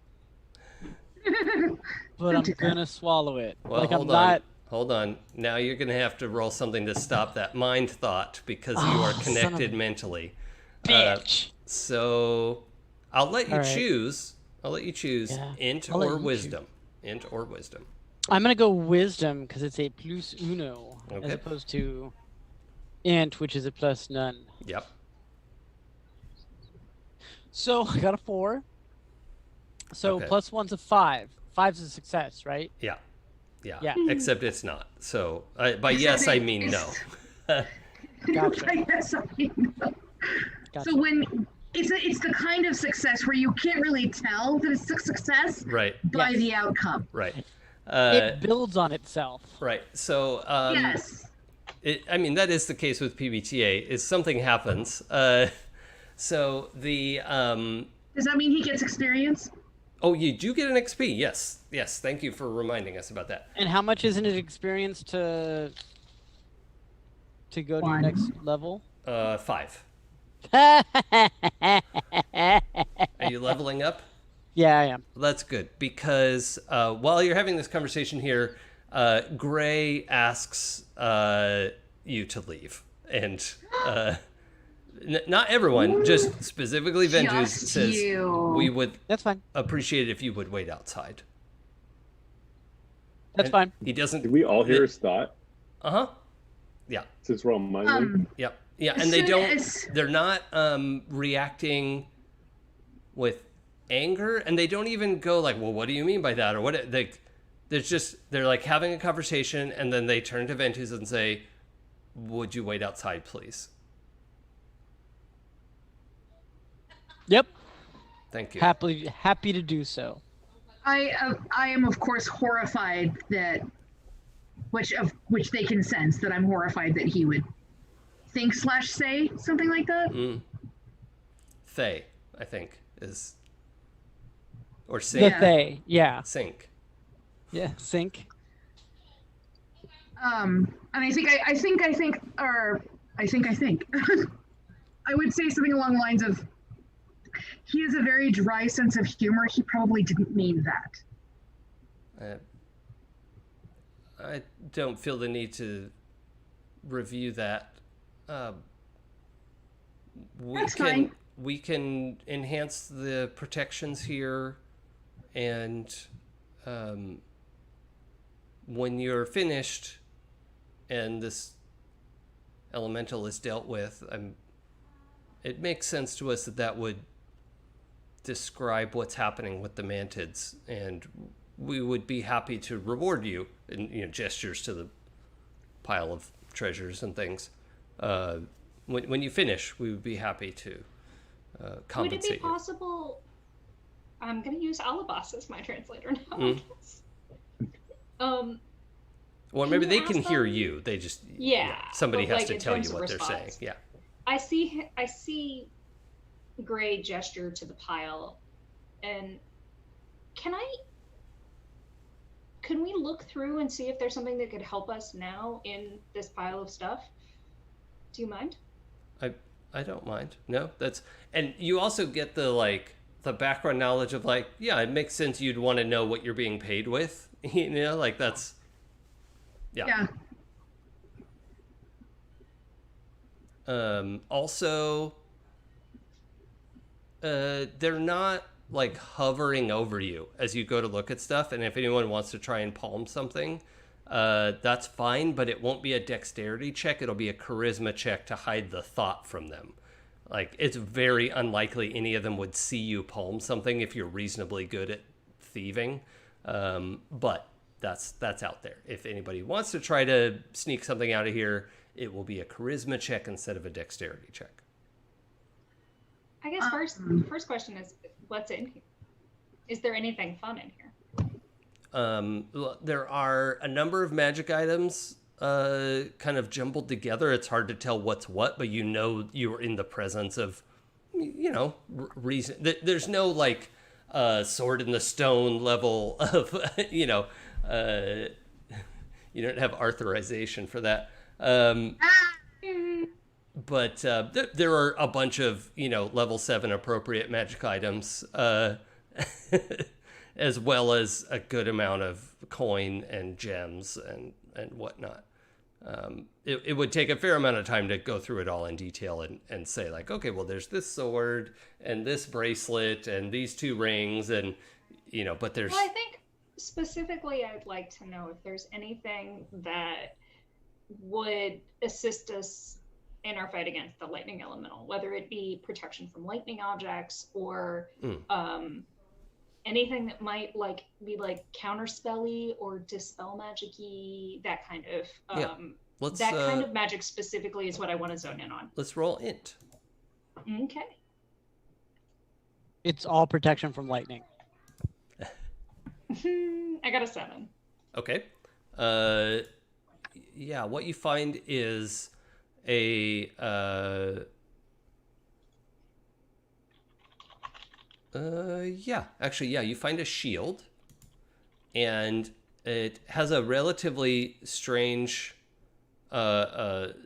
But I'm gonna swallow it. Well, like hold I'm on. not. Hold on. Now you're going to have to roll something to stop that mind thought because you are son of connected a mentally. Bitch. So I'll let you All right. choose. I'll let you choose Yeah, int I'll let or you wisdom. Int or wisdom. I'm gonna go wisdom because it's a plus uno as Okay. opposed to int, which is a plus none. Yep. So I got a 4. So Okay. plus 1's a 5. 5's a success, right? Yeah. Yeah. Yeah. Except it's not. So by yes, I mean no. Gotcha. Yes, I mean, Gotcha. So when it's the kind of success where you can't really tell that it's a success Right. by Yes. the outcome. Right. It builds on itself. Right. So Yes. I mean, that is the case with PBTA. Is something happens. So the Does that mean he gets experience? oh, you do get an XP. Yes. Yes. Thank you for reminding us about that. And how much isn't it experience to go to your 1. next level? 5. Yeah, Are you leveling up? I am. That's good because while you're having this conversation here, Gray asks you to leave, and not everyone, just specifically Ventuz Just says you. we would That's fine. appreciate it if you would wait outside. That's And fine. He doesn't. Did we all hear his thought? Uh-huh. Yeah. Since we're on my Yep. Yeah, As and they soon don't. as- They're not reacting with anger, and they don't even go like, "Well, what do you mean by that?" Or what? They're like having a conversation, and then they turn to Ventuz and say, "Would you wait outside, please?" Yep. Thank you. Happy to do so. I am of course horrified that which they can sense that I'm horrified that he would think / say something like that. Thay, I think, is or The sink. Thay. Yeah. Sink. Yeah. Sync. And I think I would say something along the lines of he has a very dry sense of humor. He probably didn't mean that. I don't feel the need to review that. That's fine. We can enhance the protections here, and when you're finished and this elemental is dealt with, it makes sense to us that would describe what's happening with the mantids, and we would be happy to reward you, and gestures to the pile of treasures and things. When you finish, we would be happy to Would it compensate be you. possible? I'm going to use Alaebas as my translator now. Mm. Or Can maybe you they ask can hear them? you. They just but, somebody has like, to in tell terms you of what they're saying. response. Yeah. I see Gray gesture to the pile, and can we look through and see if there's something that could help us now in this pile of stuff? Do you mind? I don't mind. No, and you also get the background knowledge of it makes sense you'd want to know what you're being paid with. That's Yeah. Also, they're not hovering over you as you go to look at stuff, and if anyone wants to try and palm something, that's fine, but it won't be a dexterity check. It'll be a charisma check to hide the thought from them. It's very unlikely any of them would see you palm something if you're reasonably good at thieving, but that's out there. If anybody wants to try to sneak something out of here, it will be a charisma check instead of a dexterity check. I guess first question is, what's in here? Is there anything fun in here? There are a number of magic items kind of jumbled together. It's hard to tell what's what, but you know you're in the presence of, reason. There's no like sword in the stone level of, you don't have authorization for that. But there are a bunch of, level 7 appropriate magic items, as well as a good amount of coin and gems and whatnot. It would take a fair amount of time to go through it all in detail and say like, okay, well, there's this sword and this bracelet and these 2 rings and, but there's... Well, I think specifically I'd like to know if there's anything that would assist us in our fight against the lightning elemental, whether it be protection from lightning objects or anything that might be counterspelly or dispel magic-y, that kind of kind of magic specifically is what I want to zone in on. Let's roll int. Okay. It's all protection from lightning. I got a 7. Okay. Yeah, what you find is you find a shield, and it has a relatively strange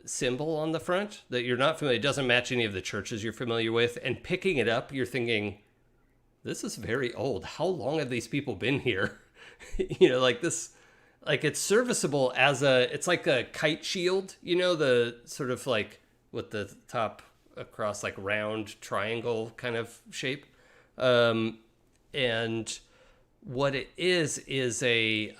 symbol on the front that you're not familiar. It doesn't match any of the churches you're familiar with, and picking it up, you're thinking, this is very old. How long have these people been here? This, it's serviceable as it's like a kite shield, the sort of like with the top across like round triangle kind of shape. And what it is a,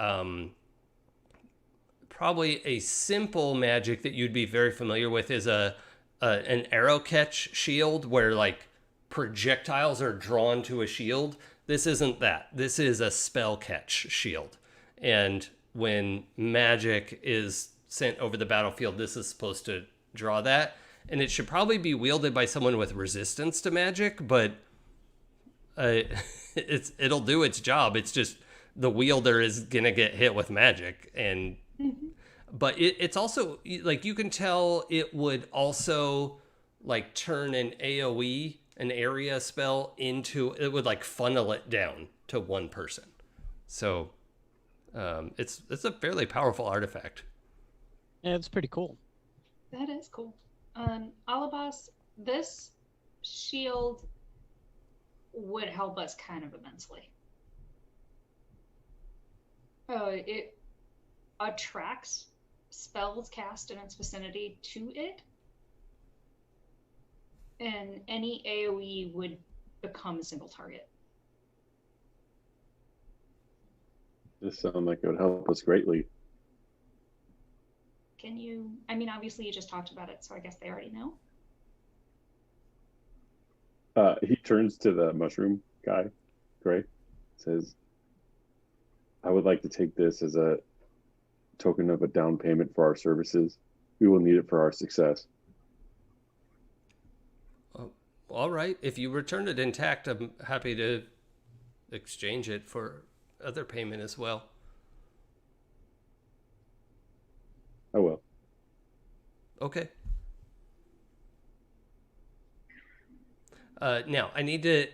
probably a simple magic that you'd be very familiar with is an arrow catch shield where like projectiles are drawn to a shield. This isn't that. This is a spell catch shield. And when magic is sent over the battlefield, this is supposed to draw that. And it should probably be wielded by someone with resistance to magic, but it'll do its job. It's just the wielder is going to get hit with magic. And but it's also, like, you can tell it would also, like, turn an AoE, an area spell, into, it would, like, funnel it down to one person. So it's a fairly powerful artifact. Yeah, it's pretty cool. That is cool. Alaebas, this shield would help us kind of immensely. It attracts spells cast in its vicinity to it, and any AoE would become a single target. This sounds like it would help us greatly. Can you, I mean, obviously you just talked about it, so I guess they already know. He turns to the mushroom guy, Gray, says, I would like to take this as a token of a down payment for our services. We will need it for our success. All right. If you return it intact, I'm happy to exchange it for other payment as well. I will. Okay. Now, I need to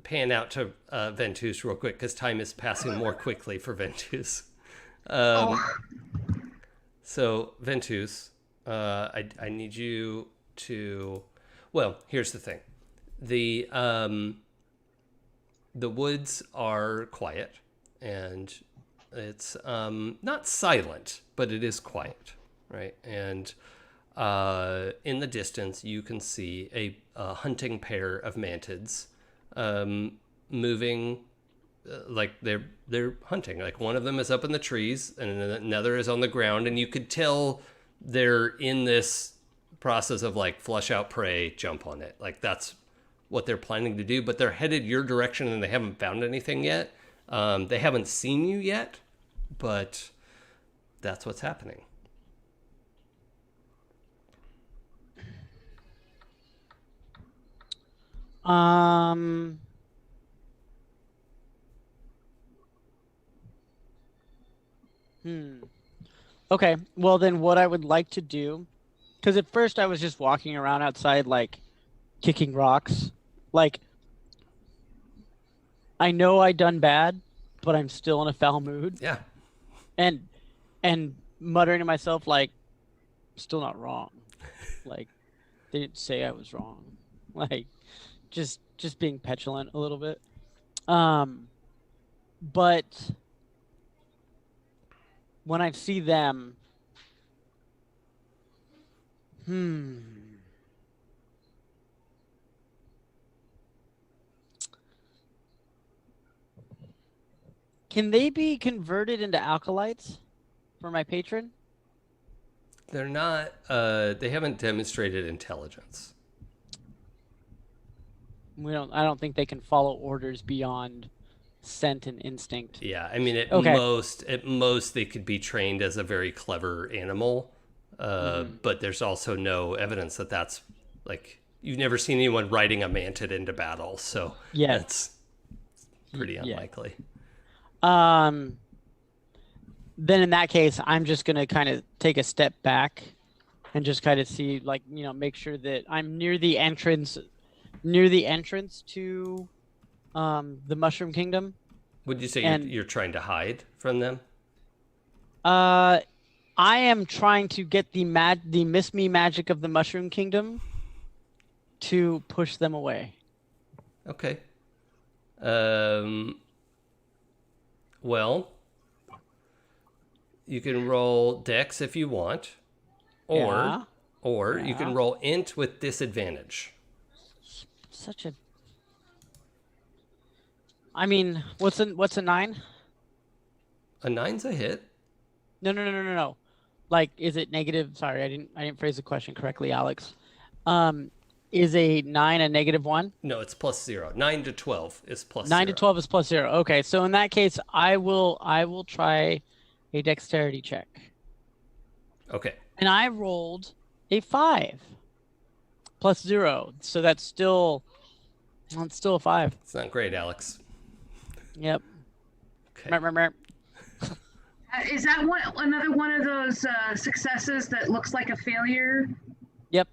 pan out to Ventuz real quick because time is passing more quickly for Ventuz. So, Ventuz, I need you to... Well, here's the thing. The woods are quiet, and it's not silent, but it is quiet, right? And in the distance, you can see a hunting pair of mantids moving, like they're hunting. Like one of them is up in the trees, and another is on the ground, and you could tell they're in this process of like flush out prey, jump on it. Like that's what they're planning to do, but they're headed your direction, and they haven't found anything yet. They haven't seen you yet, but that's what's happening. Okay, well then what I would like to do, because at first I was just walking around outside like kicking rocks. Like, I know I done bad, but I'm still in a foul mood. Yeah. And muttering to myself like, still not wrong. Like, they didn't say I was wrong. Like, just being petulant a little bit. But when I see them, can they be converted into alkalites for my patron? They're not, they haven't demonstrated intelligence. I don't think they can follow orders beyond scent and instinct. Yeah, I mean, at most, they could be trained as a very clever animal, but there's also no evidence that that's, like, you've never seen anyone riding a mantid into battle, so that's pretty unlikely. Then in that case, I'm just going to kind of take a step back and just kind of see, like, make sure that I'm near the entrance to the Mushroom Kingdom. Would you say you're trying to hide from them? I am trying to get the miss me magic of the Mushroom Kingdom to push them away. Okay. Well, you can roll Dex if you want, or you can roll Int with disadvantage. I mean, what's a 9? A 9's a hit. No. Like, is it negative? Sorry, I didn't phrase the question correctly, Alex. Is a 9 a -1? No, it's +0. 9 to 12 is +0. 9 to 12 is +0. Okay, so in that case, I will try a dexterity check. Okay. And I rolled a 5 +0, so that's still a 5. It's not great, Alex. Yep. Okay. Is that another one of those successes that looks like a failure? Yep.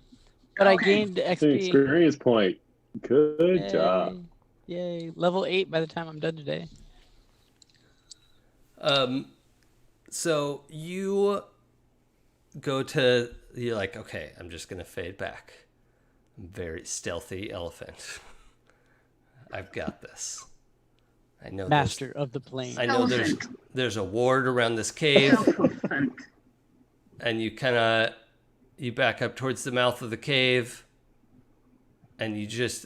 But I Okay. gained It's an XP. experience point. Good job. Yay. Level 8 by the time I'm done today. So you're like, okay, I'm just going to fade back. I'm very stealthy elephant. I've got this. I know Master of the plane. I know there's a ward around this cave, and you back up towards the mouth of the cave, and you just,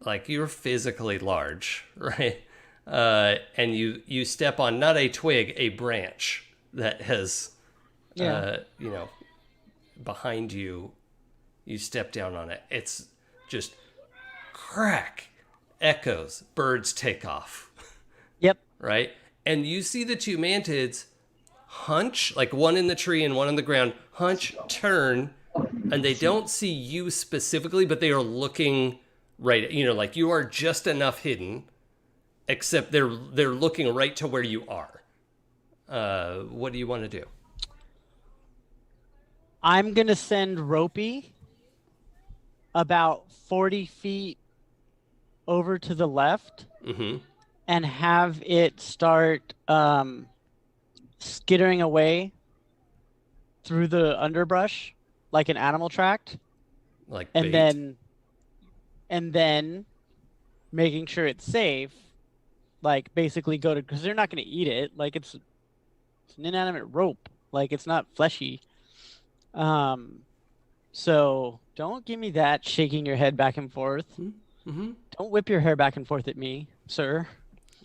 like, you're physically large, right? And you step on not a twig, a branch that has, behind you. You step down on it. It's just crack, echoes, birds take off. Yep. Right? And you see the two mantids hunch, like one in the tree and one on the ground, hunch, turn, and they don't see you specifically, but they are looking right, like you are just enough hidden, except they're looking right to where you are. What do you want to do? I'm going to send Ropey about 40 feet over to the left. Mm-hmm. And have it start skittering away through the underbrush like an animal tract. Like bait. And then making sure it's safe, like basically because they're not going to eat it. Like it's an inanimate rope. Like it's not fleshy. So don't give me that shaking your head back and forth. Mm-hmm. Don't whip your hair back and forth at me, sir.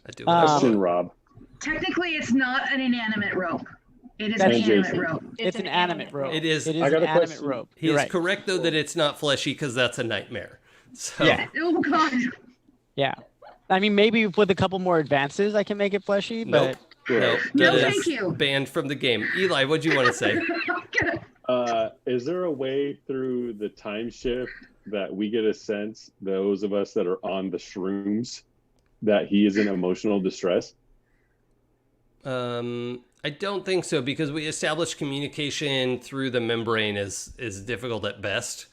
I do. Question, Rob. Technically, it's not an inanimate rope. It is That's an Jason. animate rope. It's an animate rope. It is. It is I got an a animate question. rope. He You're is right. correct, though, that it's not fleshy because that's a nightmare. So, Yeah. Oh, God. Yeah. I mean, maybe with a couple more advances, I can make it fleshy, but Nope. No, That thank is you. banned from the game. Eli, what do you want to say? Is there a way through the time shift that we get a sense, those of us that are on the shrooms, that he is in emotional distress? I don't think so, because we established communication through the membrane is difficult at best.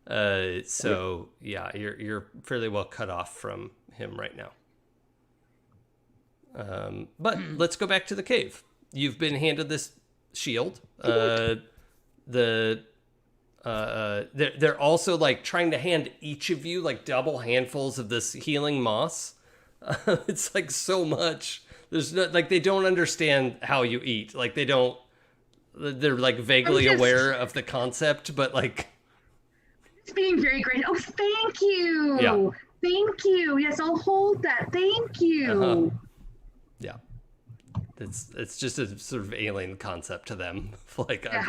So yeah, you're fairly well cut off from him right now. But let's go back to the cave. You've been handed this shield. They're also like trying to hand each of you like double handfuls of this healing moss. It's like so much. There's no, like, they don't understand how you eat. Like they're like vaguely aware of the concept, but like. It's being very great. Oh, thank you. Yeah. Thank you. Yes, I'll hold that. Thank you. Uh-huh. Yeah. It's just a sort of alien concept to them. Like, yeah.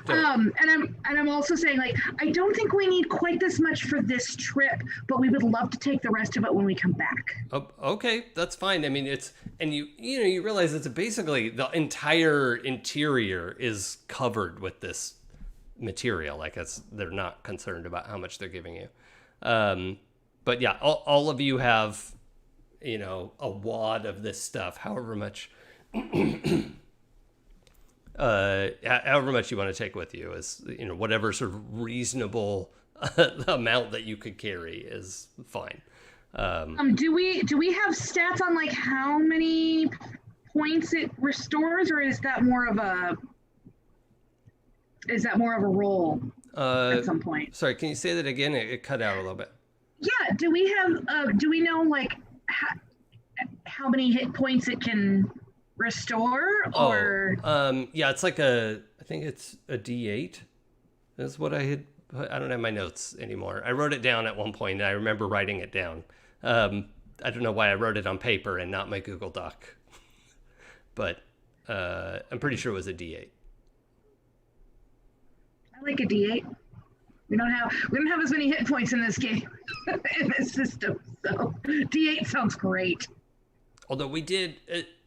And I'm also saying, like, I don't think we need quite this much for this trip, but we would love to take the rest of it when we come back. Oh, okay, that's fine. I mean, you realize it's basically the entire interior is covered with this material. Like, they're not concerned about how much they're giving you. But yeah, all of you have, a wad of this stuff, however much however much you want to take with you is, whatever sort of reasonable amount that you could carry is fine. Do we have stats on like how many points it restores, or is that more of a roll at some point? Sorry, can you say that again? It cut out a little bit. Yeah. Do we know like how many hit points it can restore, or yeah, it's like I think it's a D8 is what I had. I don't have my notes anymore. I wrote it down at one point and I remember writing it down. I don't know why I wrote it on paper and not my Google Doc, but I'm pretty sure it was a D8. I like a D8. We don't have as many hit points in this game, in this system, so D8 sounds great. Although we did,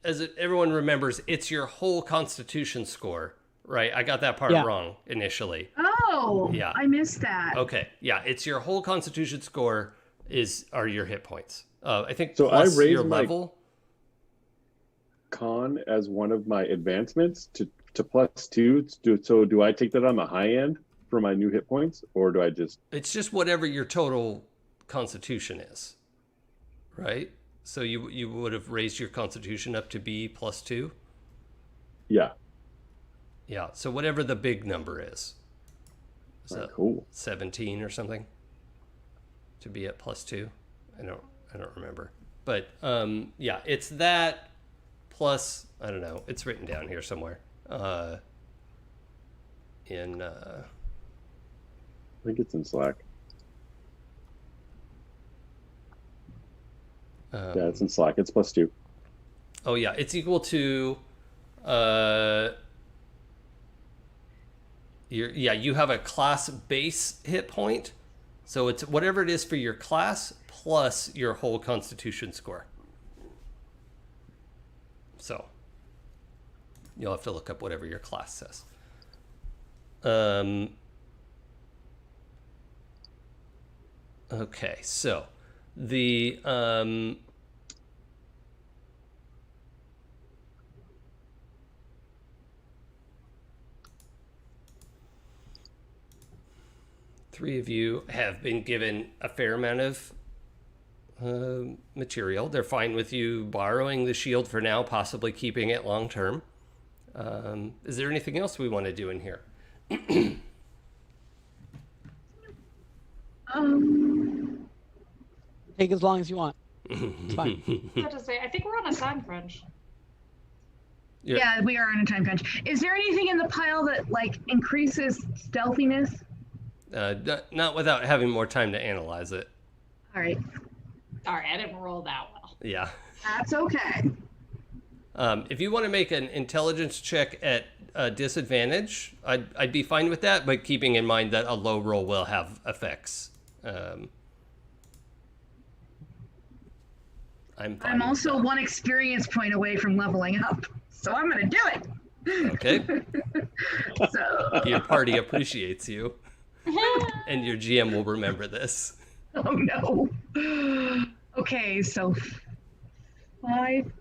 everyone remembers, it's your whole Constitution score, right? I got that part wrong initially. Oh, yeah. I missed that. Okay, yeah, it's your whole Constitution score are your hit points. I think so. Plus I raised your my level. Con as one of my advancements to +2. So do I take that on the high end for my new hit points, or do I just? It's just whatever your total Constitution is, right? So you would have raised your Constitution up to be +2? Yeah. Yeah, so whatever the big number is. Oh, cool. 17 or something? To be at +2? I don't remember. But yeah, it's that plus, I don't know, it's written down here somewhere. I think it's in Slack. Yeah, it's in Slack. It's +2. Oh yeah, it's equal to you have a class base hit point, so it's whatever it is for your class plus your whole Constitution score. So you'll have to look up whatever your class says. Okay, so the three of you have been given a fair amount of material. They're fine with you borrowing the shield for now, possibly keeping it long term. Is there anything else we want to do in here? Take as long as you want. It's fine. I have to say, I think we're on a time crunch. Yeah, we are on a time crunch. Is there anything in the pile that like increases stealthiness? Not without having more time to analyze it. All right. Sorry, I didn't roll that well. Yeah. That's okay. If you want to make an intelligence check at disadvantage, I'd be fine with that, but keeping in mind that a low roll will have effects. I'm also one experience point away from leveling up, so I'm gonna do it. Okay. So Your party appreciates you, and your GM will remember this. oh no. Okay, so 5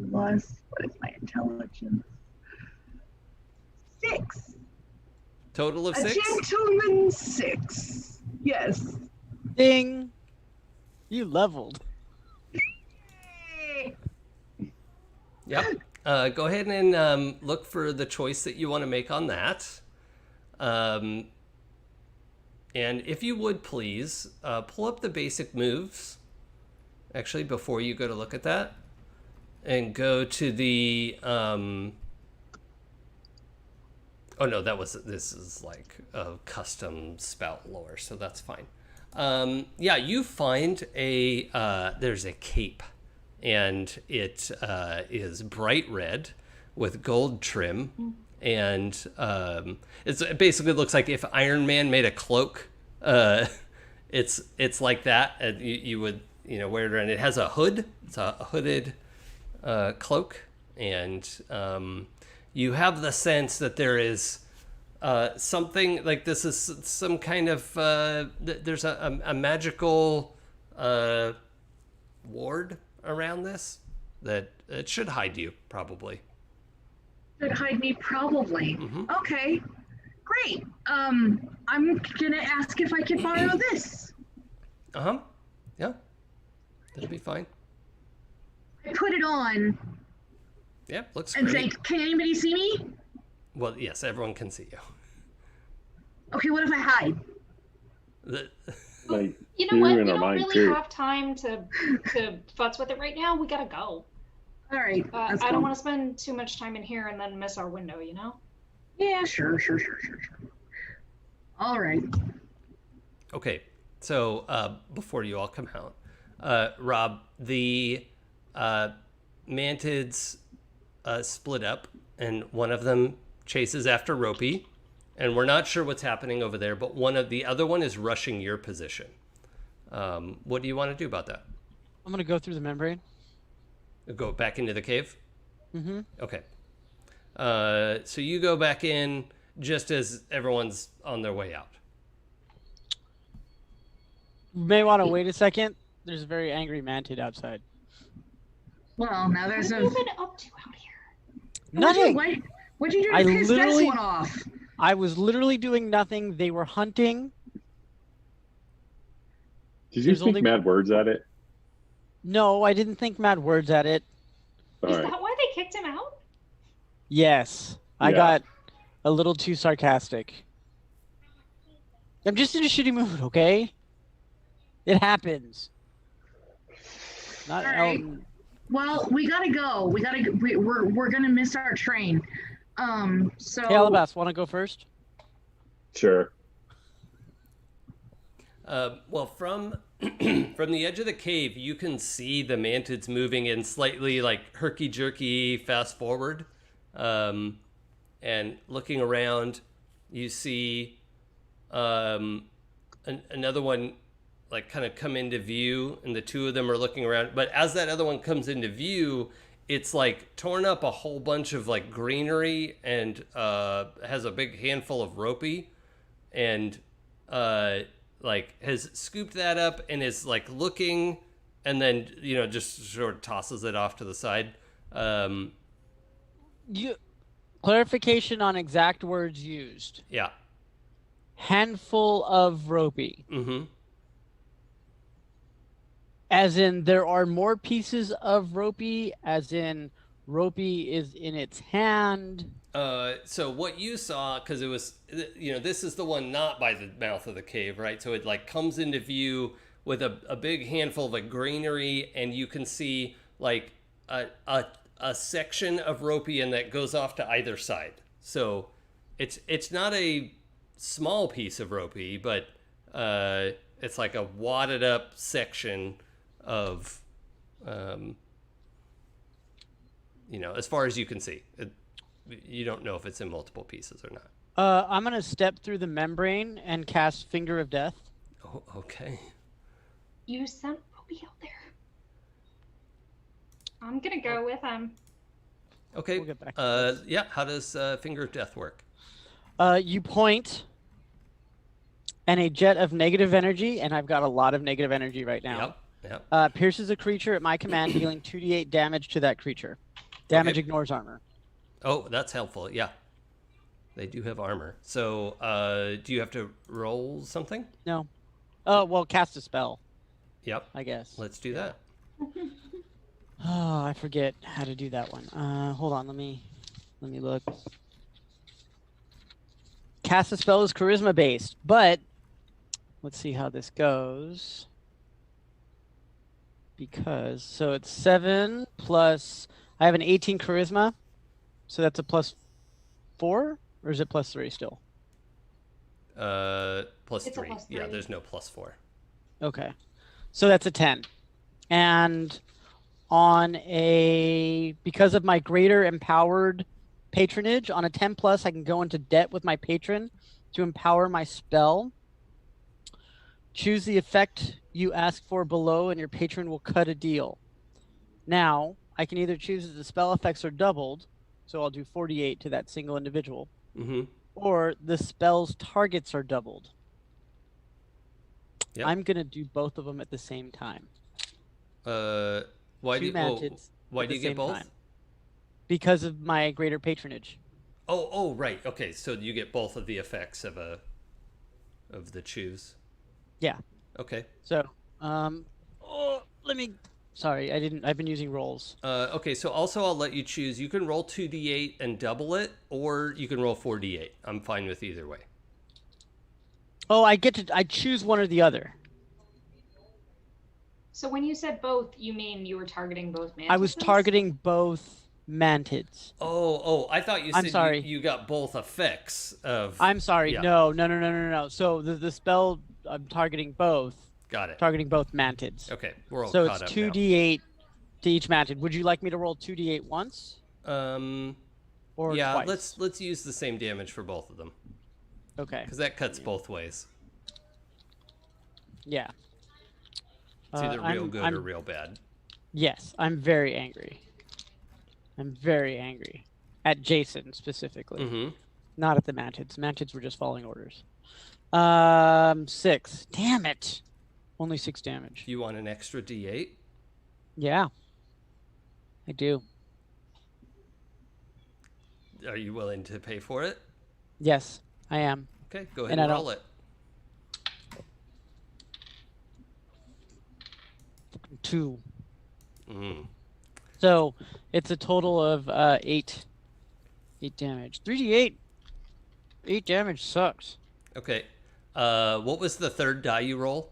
plus what is my intelligence? Total of A 6? gentleman 6. Yes. Ding. You leveled. Yay. Yep. Go ahead and look for the choice that you want to make on that. And if you would please, pull up the basic moves, actually, before you go to look at that. And go to the... oh no, this is like a custom spout lore, so that's fine. Yeah, you find there's a cape, and it is bright red with gold trim, and it basically looks like if Iron Man made a cloak. It's like that, and you would wear it around. It has a hood. It's a hooded cloak, and you have the sense that there is something like this is some kind of there's a magical ward around this that it should hide you probably. Should hide me probably. Okay, great. I'm gonna ask if I can borrow this. Yeah, that'd be fine. I put it on Yeah, looks and great. say, "Can anybody see me?" Well, yes, everyone can see you. Okay, what if I hide? Like, You know what? in We our don't mind, really too. have time to futz with it right now. We gotta go. All right. I that's don't cool. want to spend too much time in here and then miss our window, you know? Yeah, sure. All right. Okay, so before you all come out, Rob, the mantids split up, and one of them chases after Ropey, and we're not sure what's happening over there, but the other one is rushing your position. What do you want to do about that? I'm gonna go through the membrane. Go back into the cave? Mm-hmm. Okay. So you go back in just as everyone's on their way out. You may want to wait a second. There's a very angry mantid outside. Well, now there's What a. have you been up to out here? Nothing. What'd you do to I piss literally- this one off? I was literally doing nothing. They were hunting. Did you There's speak only- mad words at it? No, I didn't think mad words at it. All Is right. that why they kicked him out? Yes, I Yeah. got a little too sarcastic. I'm just in a shitty mood, okay? It happens. Not All right. Elton. Well, we gotta go. We're gonna miss our train. So. Hey, Alaebas, want to go first? Sure. Well, from from the edge of the cave, you can see the mantids moving in slightly like herky-jerky fast forward. And looking around, you see another one like kind of come into view, and the two of them are looking around. But as that other one comes into view, it's like torn up a whole bunch of like greenery and has a big handful of ropey, and like has scooped that up and is like looking, and then just sort of tosses it off to the side. Clarification on exact words used. Yeah. Handful of ropey. Mm-hmm. As in, there are more pieces of ropey, as in, ropey is in its hand. So what you saw, because it was, this is the one not by the mouth of the cave, right? So it like comes into view with a big handful of like greenery, and you can see like a section of ropey, and that goes off to either side. So it's not a small piece of ropey, but it's like a wadded up section of, as far as you can see. You don't know if it's in multiple pieces or not. I'm going to step through the membrane and cast Finger of Death. Oh, okay. You sent Ruby out there. I'm gonna go with him. Okay. We'll get back to this. Yeah. How does Finger of Death work? You point, and a jet of negative energy, and I've got a lot of negative energy right now, Yep. pierces a creature at my command, dealing 2d8 damage to that creature. Damage Okay. ignores armor. Oh, that's helpful. Yeah. They do have armor. So, do you have to roll something? No. Oh, well, cast a spell, Yep. I guess. Let's do that. Oh, I forget how to do that one. Hold on, let me look. Cast a spell is charisma based, but let's see how this goes. Because so it's 7 plus I have an 18 charisma, so that's a +4, or is it +3 still? Plus It's a three. +3. Yeah, there's no +4. Okay, so that's a 10, and because of my greater empowered patronage, on a 10 plus, I can go into debt with my patron to empower my spell. Choose the effect you ask for below, and your patron will cut a deal. Now, I can either choose that the spell effects are doubled, so I'll do 48 to that single individual, or the spell's targets are doubled. Yep. I'm going to do both of them at the same time. Why do you get both? Time. Because of my greater patronage. Oh, right. Okay, so you get both of the effects of the choose. Yeah. Okay. So, sorry, I've been using rolls. Okay, so also I'll let you choose. You can roll 2d8 and double it, or you can roll 4d8. I'm fine with either way. Oh, I choose one or the other. So when you said both, you mean you were targeting both mantises? I was targeting both mantids. Oh, I thought you said sorry. You got both effects of... I'm sorry. Yeah. No. So the spell, I'm targeting both. Got it. Targeting both mantids. Okay, we're all so caught it's up now. 2d8 to each mantid. Would you like me to roll 2d8 once? Or yeah, twice? let's use the same damage for both of them. Okay. Because that cuts both ways. Yeah. It's either real good or real bad. Yes, I'm very angry. I'm very angry. At Jason, specifically. Not at the mantids. Mantids were just following orders. 6. Damn it. Only 6 damage. You want an extra d8? Yeah. I do. Are you willing to pay for it? Yes, I am. Okay, go ahead and roll it. 2. So it's a total of 8 damage. 3d8. 8 damage sucks. Okay. What was the third die you roll?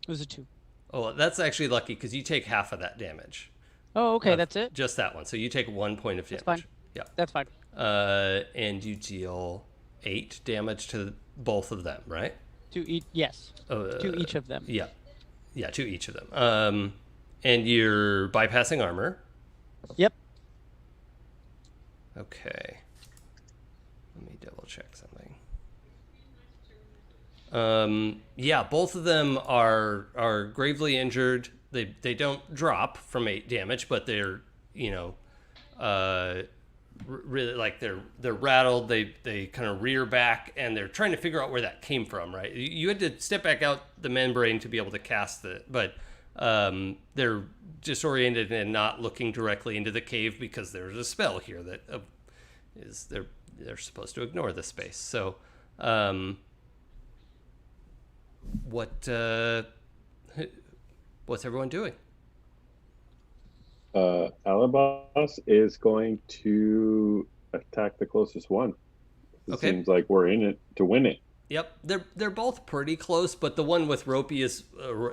It was a 2. Oh, that's actually lucky because you take half of that damage. Oh, okay, that's it? Just that one. So you take 1 point of damage. That's fine. Yeah. That's fine. And you deal 8 damage to both of them, right? To each, yes. To each of them. Yeah. Yeah, to each of them. And you're bypassing armor. Yep. Okay. Let me double check something. Yeah, both of them are gravely injured. They don't drop from 8 damage, but they're, really like they're rattled. They kind of rear back, and they're trying to figure out where that came from, right? You had to step back out the membrane to be able to cast it, but they're disoriented and not looking directly into the cave because there's a spell here that is they're supposed to ignore the space. So what's everyone doing? Alaebas is going to attack the closest one. It seems like we're in it to win it. Yep, they're both pretty close, but the one with Ropey is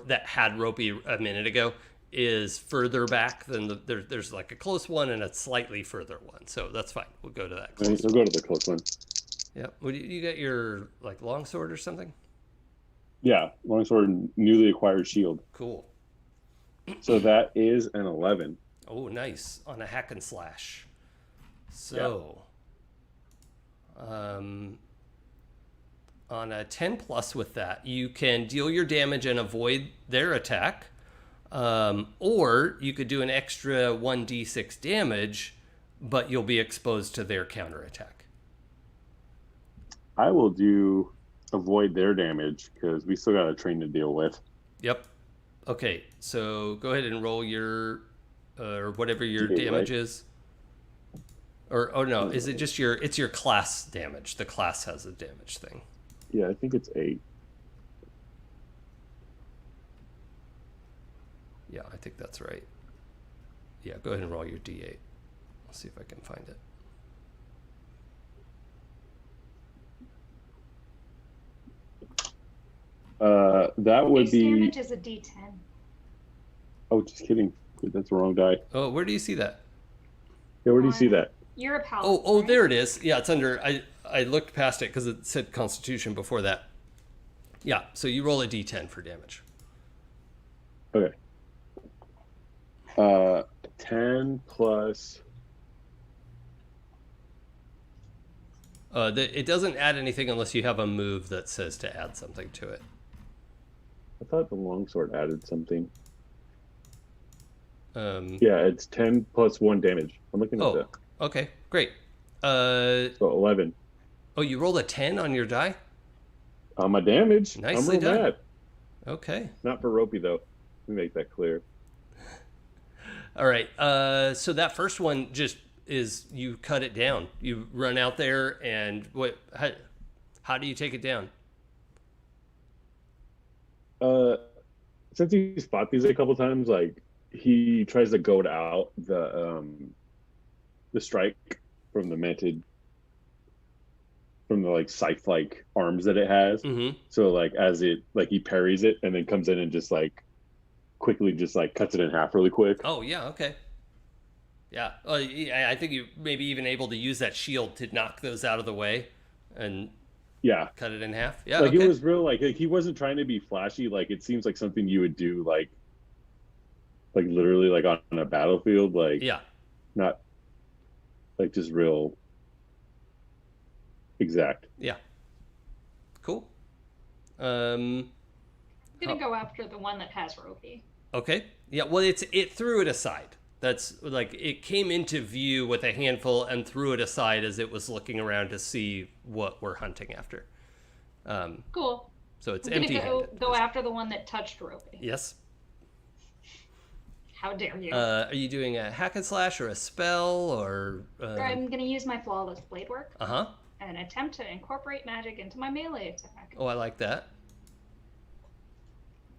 that had Ropey a minute ago is further back than there's like a close one and a slightly further one. So that's fine. We'll go to that. We'll go to the close one. Yep. You got your like longsword or something? Yeah, longsword, newly acquired shield. Cool. So that is an 11. Oh, nice. On a hack and slash. So, on a 10 plus with that, you can deal your damage and avoid their attack. Or you could do an extra 1d6 damage, but you'll be exposed to their counterattack. I will do avoid their damage because we still got a train to deal with. Yep. Okay, so go ahead and roll your, or whatever your damage is. Or oh no, is it just it's your class damage? The class has a damage thing. Yeah, I think it's 8. Yeah, I think that's right. Yeah, go ahead and roll your d8. I'll see if I can find it. That would Base be. damage is a D10. Oh, just kidding. That's the wrong die. Oh, where do you see that? Yeah, where do you see that? You're a paladin. Oh, right? there it is. Yeah, it's under. I looked past it because it said Constitution before that. Yeah, so you roll a d10 for damage. Okay. 10 plus. It doesn't add anything unless you have a move that says to add something to it. I thought the longsword added something. Um, Yeah, it's 10 plus 1 damage. I'm looking at oh, that. okay, great. So 11. Oh, you rolled a 10 on your die? On my damage. Nicely I'm real done. mad. Okay. Not for ropey though. Let me make that clear. All right. So that first one just is you cut it down. You run out there and how do you take it down? Since he's fought these a couple times, like he tries to goad out the strike from the manted, from the like scythe like arms that it has. Mm-hmm. So like as it like he parries it and then comes in and just like quickly just like cuts it in half really quick. Oh yeah, okay. Yeah. I think you maybe even able to use that shield to knock those out of the way and Yeah. cut it in half. Yeah. Like okay. it was real like he wasn't trying to be flashy. Like it seems like something you would do like literally like on a battlefield. Like Yeah. not like just real exact. Yeah. Cool. I'm gonna go after the one that has ropey. Okay. Yeah. Well, it threw it aside. That's like it came into view with a handful and threw it aside as it was looking around to see what we're hunting after. Cool. So it's I'm gonna empty-handed. go after the one that touched ropey. Yes. How dare you? Are you doing a hack and slash or a spell or? I'm gonna use my flawless blade work Uh-huh. and attempt to incorporate magic into my melee attack. Oh, I like that.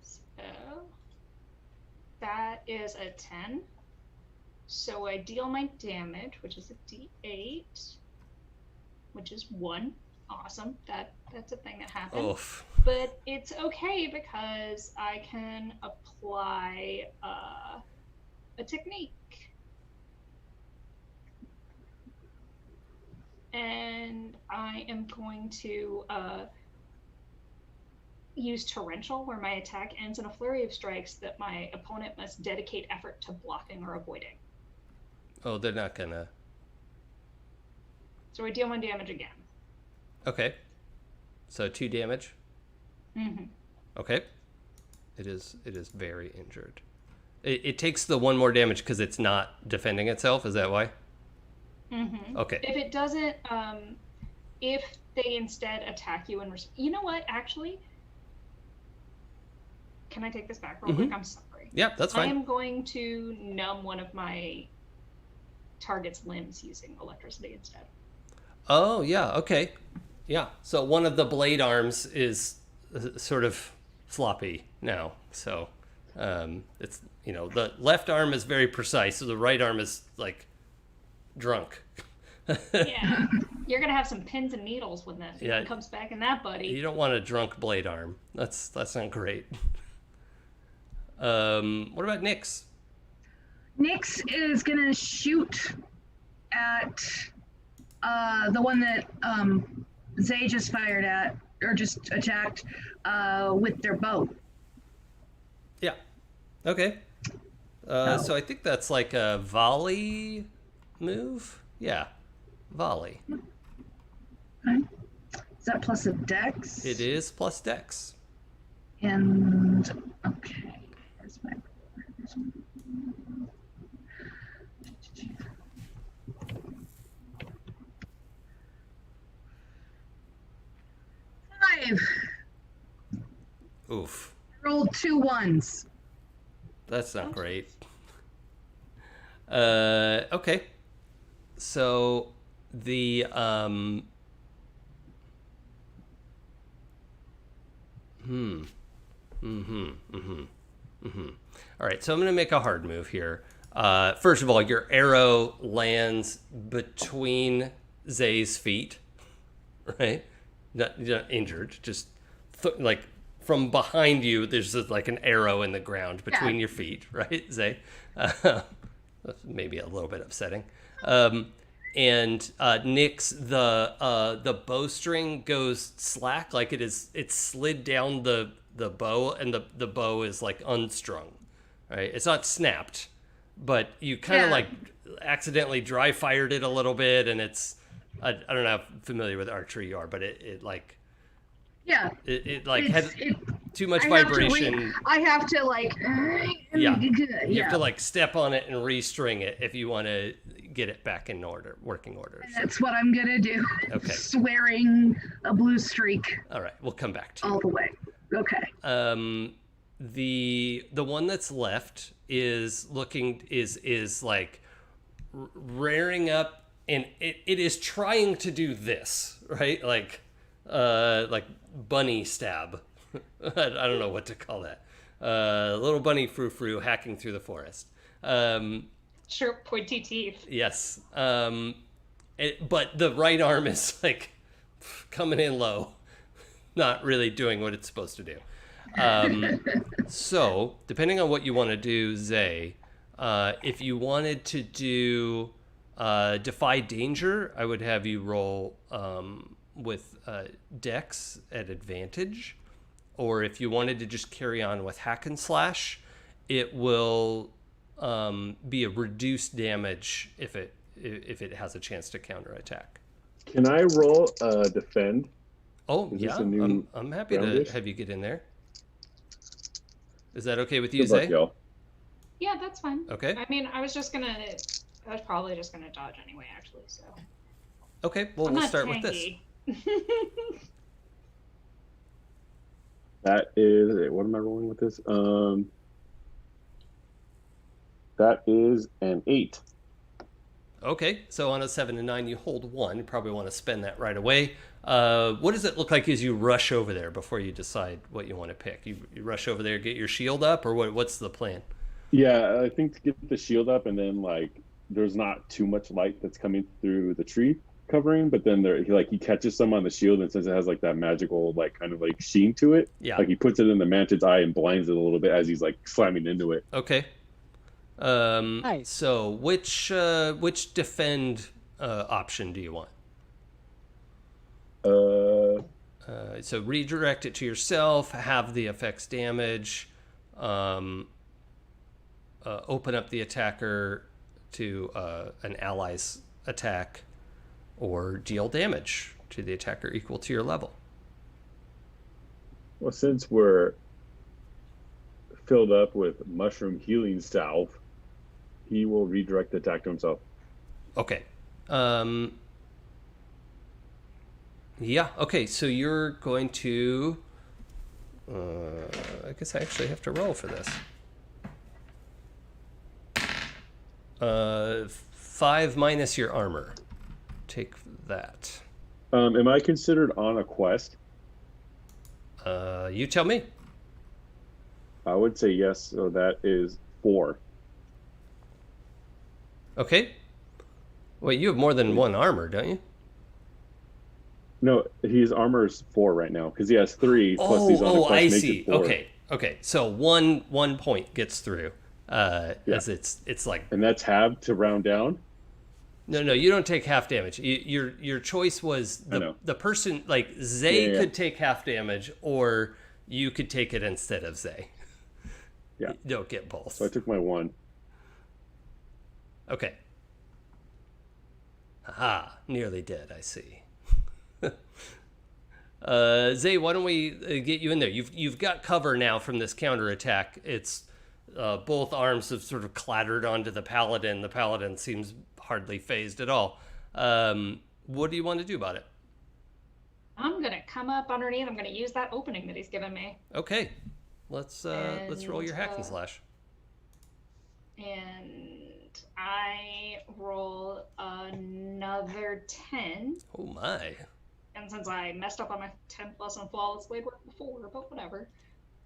So that is a 10. So I deal my damage, which is a d8, which is 1. Awesome. That's a thing that happens. Oof. But it's okay because I can apply a technique. And I am going to use torrential, where my attack ends in a flurry of strikes that my opponent must dedicate effort to blocking or avoiding. Oh, they're not gonna. So I deal my damage again. Okay. So 2 damage. Mm-hmm. Okay. It is very injured. It takes the 1 more damage because it's not defending itself. Is that why? Mm-hmm. Okay. If it doesn't, if they instead attack you and you know what? Actually, can I take this back real quick? I'm sorry. Yeah, that's fine. I am going to numb one of my target's limbs using electricity instead. Oh, yeah, okay. Yeah, so one of the blade arms is sort of floppy now. So it's, the left arm is very precise, so the right arm is like drunk. Yeah, you're going to have some pins and needles when that comes back in that, buddy. You don't want a drunk blade arm. That's not great. What about Nyx? Nyx is gonna shoot at the one that Zay just fired at, or just attacked, with their bow. Yeah. Okay. So I think that's like a volley move. Yeah. Volley. Okay. Is that plus a dex? It is plus dex. And okay. Where's my 5. Oof. Rolled 2 1s. That's not great. Okay. So the All right, so I'm going to make a hard move here. First of all, your arrow lands between Zay's feet, right? Not injured, just like from behind you, there's just like an arrow in the ground between your feet, right, Zay? That's maybe a little bit upsetting. And Nyx, the bowstring goes slack, like it's slid down the bow, and the bow is like unstrung, right? It's not snapped, but you kind of like accidentally dry fired it a little bit, and it's I don't know how familiar with archery you are, but it like it like had too much vibration. I have to like you have to like step on it and restring it if you want to get it back in working order. That's what I'm gonna do. Okay. Swearing a blue streak. All right, we'll come back to all the way. Okay. The one that's left is like rearing up, and it is trying to do this, right? Like bunny stab. I don't know what to call that. Little bunny frou-frou hacking through the forest. Sharp, pointy teeth. Yes. But the right arm is like coming in low, not really doing what it's supposed to do. So, depending on what you want to do, Zay, if you wanted to do Defy Danger, I would have you roll with Dex at advantage. Or if you wanted to just carry on with Hack and Slash, it will be a reduced damage if it has a chance to counterattack. Can I roll defend? Oh, yeah. I'm happy to have you get in there. Is that okay with you, Zay? Yeah, that's fine. Okay. I mean, I was probably just gonna dodge anyway, actually. So. Okay. Well, we'll start with this. That is, what am I rolling with this? That is an 8. Okay, so on a 7 and 9, you hold 1. You probably want to spend that right away. What does it look like as you rush over there before you decide what you want to pick? You rush over there, get your shield up, or what's the plan? Yeah, I think to get the shield up, and then like there's not too much light that's coming through the tree covering, but then he catches some on the shield, and since it has like that magical like kind of like sheen to it, like he puts it in the mantid's eye and blinds it a little bit as he's like slamming into it. Okay. Nice. So which defend option do you want? So redirect it to yourself, have the effects damage, open up the attacker to an ally's attack, or deal damage to the attacker equal to your level. Well, since we're filled up with mushroom healing salve, he will redirect the attack to himself. Okay. Yeah, okay, so you're going to... I guess I actually have to roll for this. 5 minus your armor. Take that. Am I considered on a quest? You tell me. I would say yes, so that is 4. Okay. Wait, you have more than 1 armor, don't you? No, his armor is 4 right now because he has 3 plus these on the quest. I see. Okay. So one point gets through. As it's like, and that's halved to round down. No, you don't take half damage. Your choice was the person, like Zay could take half damage, or you could take it instead of Zay. Yeah, you don't get both. So I took my 1. Okay. Aha, nearly dead. I see. Zay, why don't we get you in there? You've got cover now from this counterattack. It's both arms have sort of clattered onto the Paladin. The Paladin seems hardly phased at all. What do you want to do about it? I'm gonna come up underneath. I'm gonna use that opening that he's given me. Okay, let's roll your hack and slash. And I roll another 10. Oh my. And since I messed up on my 10 plus on Flawless Blade work before, but whatever.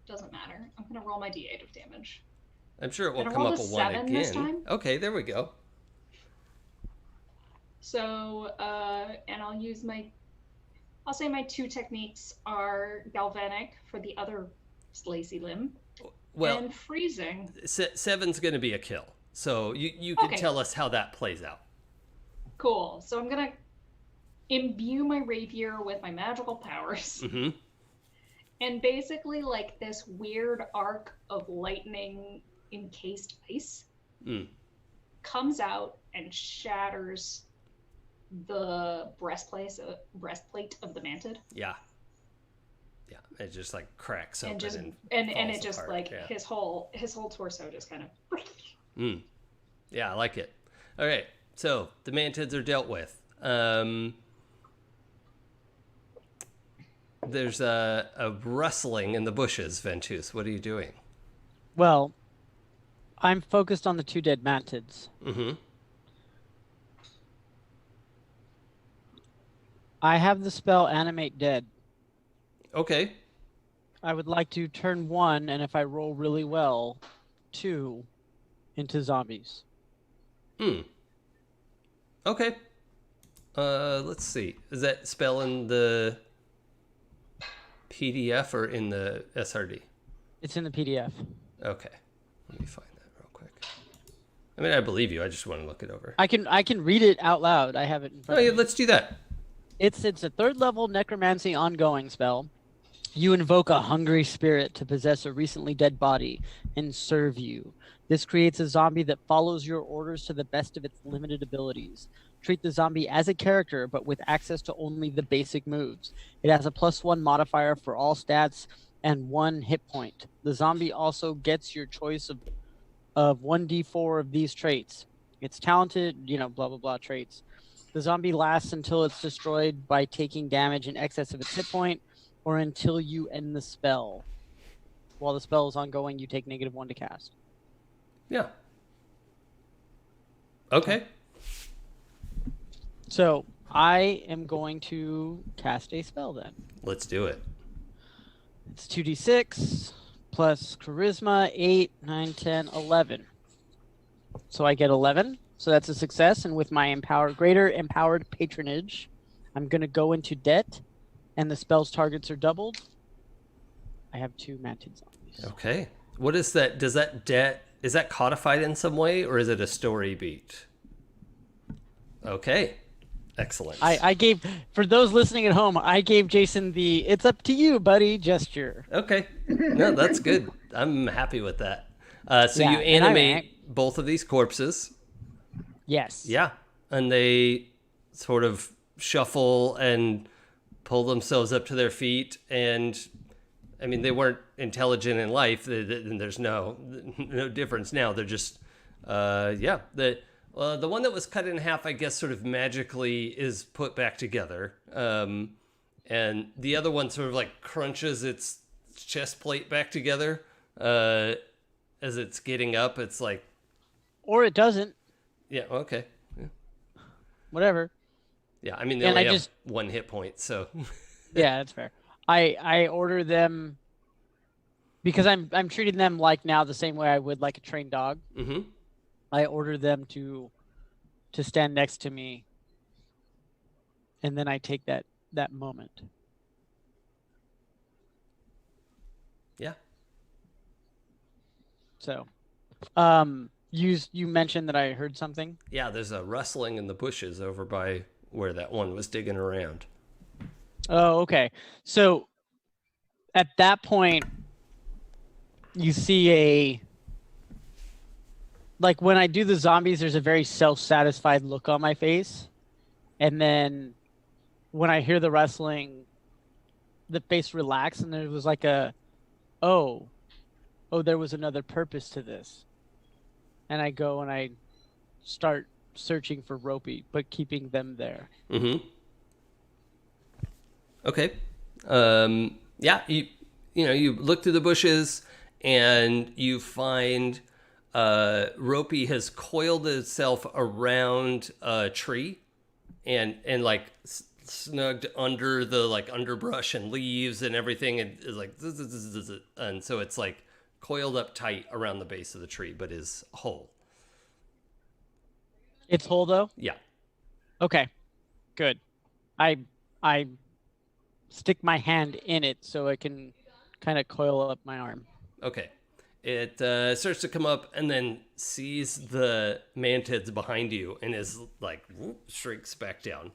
Doesn't matter. I'm going to roll my d8 of damage. I'm sure it will And I come up rolled a a 1 7 this again. time. Okay, there we go. So, and I'll say my 2 techniques are Galvanic for the other lacy limb, Well, and Freezing. 7's going to be a kill. So you can tell us how that plays out. Cool. So I'm going to imbue my rapier with my magical powers. Mm-hmm. And basically, like, this weird arc of lightning encased ice comes out and shatters the breastplate of the Mantid. Yeah. Yeah, it just like cracks open and falls it just apart. like Yeah. his whole torso just kind of. Yeah, I like it. Okay, so the Mantids are dealt with. There's a rustling in the bushes, Ventuz. What are you doing? Well, I'm focused on the 2 dead mantids. Mm-hmm. I have the spell Animate Dead. Okay. I would like to turn 1, and if I roll really well, 2 into zombies. Okay. Let's see. Is that spell in the PDF or in the SRD? It's in the PDF. Okay. Let me find that real quick. I mean, I believe you. I just want to look it over. I can read it out loud. I have it in front Oh, yeah, of me. let's do that. It's a 3rd level necromancy ongoing spell. You invoke a hungry spirit to possess a recently dead body and serve you. This creates a zombie that follows your orders to the best of its limited abilities. Treat the zombie as a character, but with access to only the basic moves. It has a +1 modifier for all stats and 1 hit point. The zombie also gets your choice of 1d4 of these traits. It's talented, blah, blah, blah traits. The zombie lasts until it's destroyed by taking damage in excess of its hit point, or until you end the spell. While the spell is ongoing, you take -1 to cast. Yeah. Okay. So I am going to cast a spell then. Let's do it. It's 2d6 plus charisma, 8, 9, 10, 11. So I get 11. So that's a success. And with my greater empowered patronage, I'm going to go into debt, and the spell's targets are doubled. I have 2 Mantid zombies. Okay. What is that? Does that debt, is that codified in some way, or is it a story beat? Okay. Excellent. I gave, for those listening at home, I gave Jason the "it's up to you, buddy" gesture. Okay. No, that's good. I'm happy with that. So Yeah, you and animate both of these corpses. Yes. Yeah. And they sort of shuffle and pull themselves up to their feet. And I mean, they weren't intelligent in life. And there's no difference now. They're just, yeah. The one that was cut in half, I guess, sort of magically is put back together. And the other one sort of like crunches its chest plate back together as it's getting up. It's like, Or it doesn't. yeah, okay. Yeah, Whatever. yeah, I mean, they And only I have just- 1 hit point, so. Yeah, that's fair. I order them because I'm treating them like now the same way I would like a trained dog. Mm-hmm. I order them to stand next to me, and then I take that moment. Yeah. So, you mentioned that I heard something. Yeah, there's a rustling in the bushes over by where that one was digging around. Oh, okay. So, at that point, you see like when I do the zombies, there's a very self-satisfied look on my face. And then when I hear the rustling, the face relaxed, and there was like oh, there was another purpose to this. And I go and I start searching for Ropey, but keeping them there. Mm-hmm. Okay. Yeah, you look through the bushes and you find Ropey has coiled itself around a tree and like snugged under the like underbrush and leaves and everything, and is like and so it's like coiled up tight around the base of the tree, but is whole. It's whole though? Yeah. Okay. Good. I stick my hand in it so I can kind of coil up my arm. Okay. It starts to come up and then sees the mantids behind you and is like shrinks back down.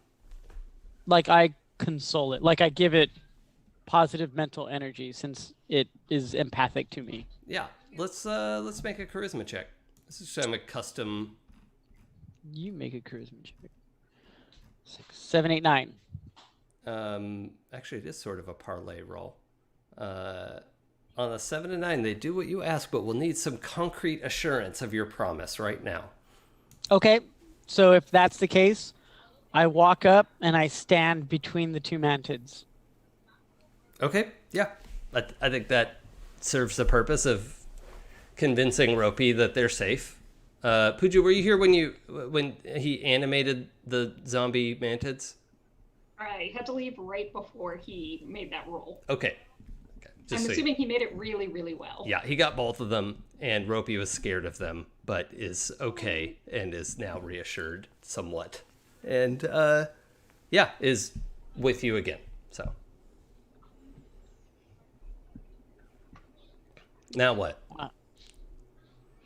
Like I console it. Like I give it positive mental energy since it is empathic to me. Yeah. Let's make a charisma check. This is a custom. You make a charisma check. 6, 7, 8, 9. Actually, it is sort of a parlay roll. On a 7 and 9, they do what you ask, but we'll need some concrete assurance of your promise right now. Okay, so if that's the case, I walk up and I stand between the two mantids. Okay, yeah. I think that serves the purpose of convincing Ropey that they're safe. Pooja, were you here when he animated the zombie mantids? I had to leave right before he made that roll. Okay. I'm assuming he made it really, really well. Yeah, he got both of them, and Ropey was scared of them, but is okay and is now reassured somewhat. And, yeah, is with you again, so. Now what?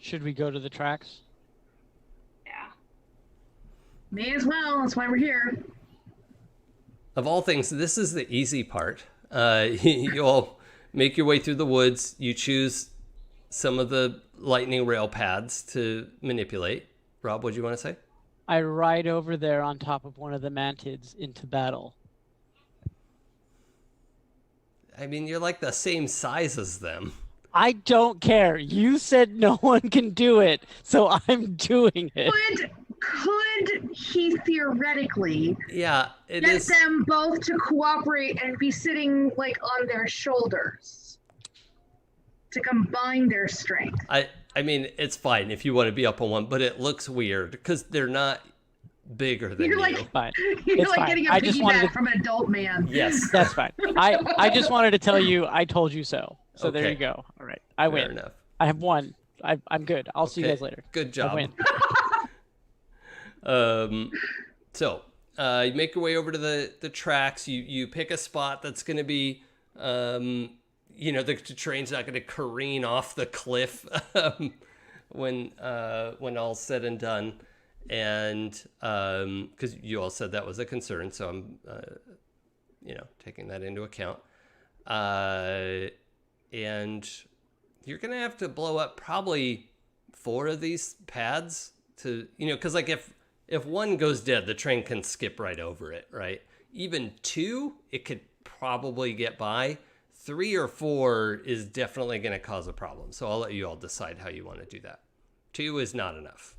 Should we go to the tracks? Yeah. May as well. That's why we're here. Of all things, this is the easy part. You all make your way through the woods. You choose some of the lightning rail paths to manipulate. Rob, what do you want to say? I ride over there on top of one of the mantids into battle. I mean, you're like the same size as them. I don't care. You said no one can do it, so I'm doing it. Could he theoretically get them both to cooperate and be sitting like on their shoulders to combine their strength? I mean, it's fine if you want to be up on one, but it looks weird because they're not bigger than you. Fine. You're It's like fine. getting a I just wanted piggyback from an adult man. Yes. That's fine. I just wanted to tell you I told you so. So there Okay. you go. All right. I Fair win. enough. I have won. I'm good. I'll see you Okay. guys later. Good I job. win. So you make your way over to the tracks. You pick a spot that's going to be, the train's not going to careen off the cliff when all's said and done. And because you all said that was a concern, so I'm, taking that into account. And you're going to have to blow up probably 4 of these pads to, because like if one goes dead, the train can skip right over it, right? Even 2, it could probably get by. 3 or 4 is definitely going to cause a problem. So I'll let you all decide how you want to do that. 2 is not enough.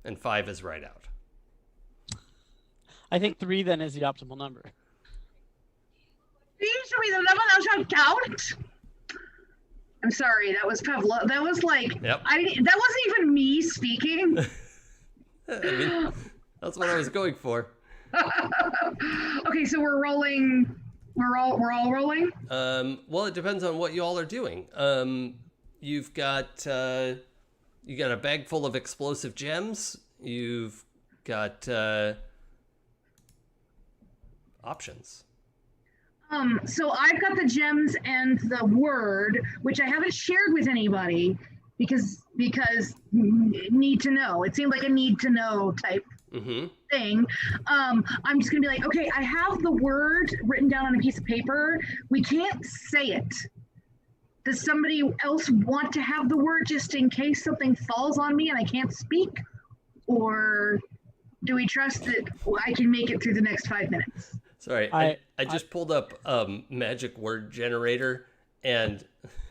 And 5 is right out. I think 3 then is the optimal number. 3 should be the number that shall count. I'm sorry, that was Pavlo. That was like, Yep. that wasn't even me speaking. I mean, that's what I was going for. Okay, so we're rolling. We're all rolling. Well, it depends on what you all are doing. You've got you got a bag full of explosive gems. You've got options. So I've got the gems and the word, which I haven't shared with anybody because need to know. It seemed like a need to know type thing. I'm just gonna be like, okay, I have the word written down on a piece of paper. We can't say it. Does somebody else want to have the word just in case something falls on me and I can't speak? Or do we trust that I can make it through the next 5 minutes? Sorry, I just pulled up magic word generator, and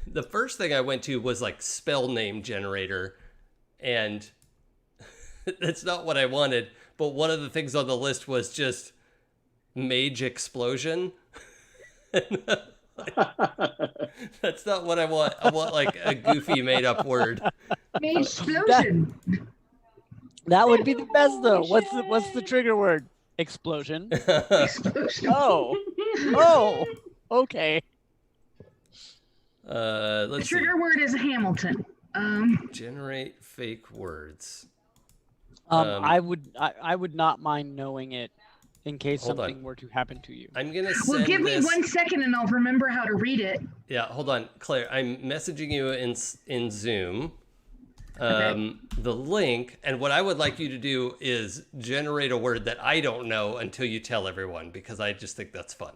the first thing I went to was like spell name generator, and that's not what I wanted. But one of the things on the list was just mage explosion. That's not what I want. I want like a goofy made up word. May explosion. That would be the best though. What's the trigger word? Explosion. Explosion. Oh, okay. The Let's trigger word is Hamilton. generate fake words. I would not mind knowing it in case Hold something on. were to happen to you. I'm gonna send Well, give me this. 1 second and I'll remember how to read it. Yeah, hold on, Claire. I'm messaging you in Zoom. Okay. The link, and what I would like you to do is generate a word that I don't know until you tell everyone, because I just think that's fun.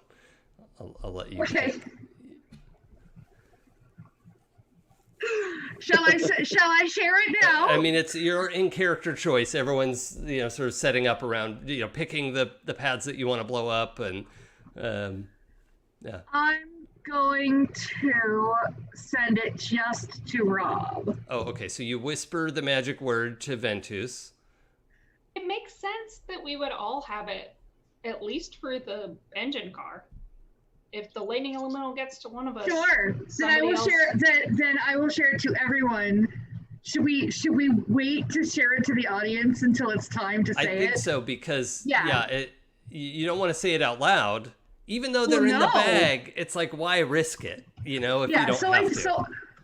I'll let you. Okay. Shall I share it now? I mean, it's your in character choice. Everyone's sort of setting up around picking the paths that you want to blow up, and yeah. I'm going to send it just to Rob. Oh, okay. So you whisper the magic word to Ventuz. It makes sense that we would all have it, at least for the engine car. If the lightning elemental gets to one of us, Sure. Then I will share that. Then I will share it to everyone. Should we wait to share it to the audience until it's time to say it? I think so, because Yeah. you don't want to say it out loud, even though they're in the bag. It's like, why risk it? If you don't have to.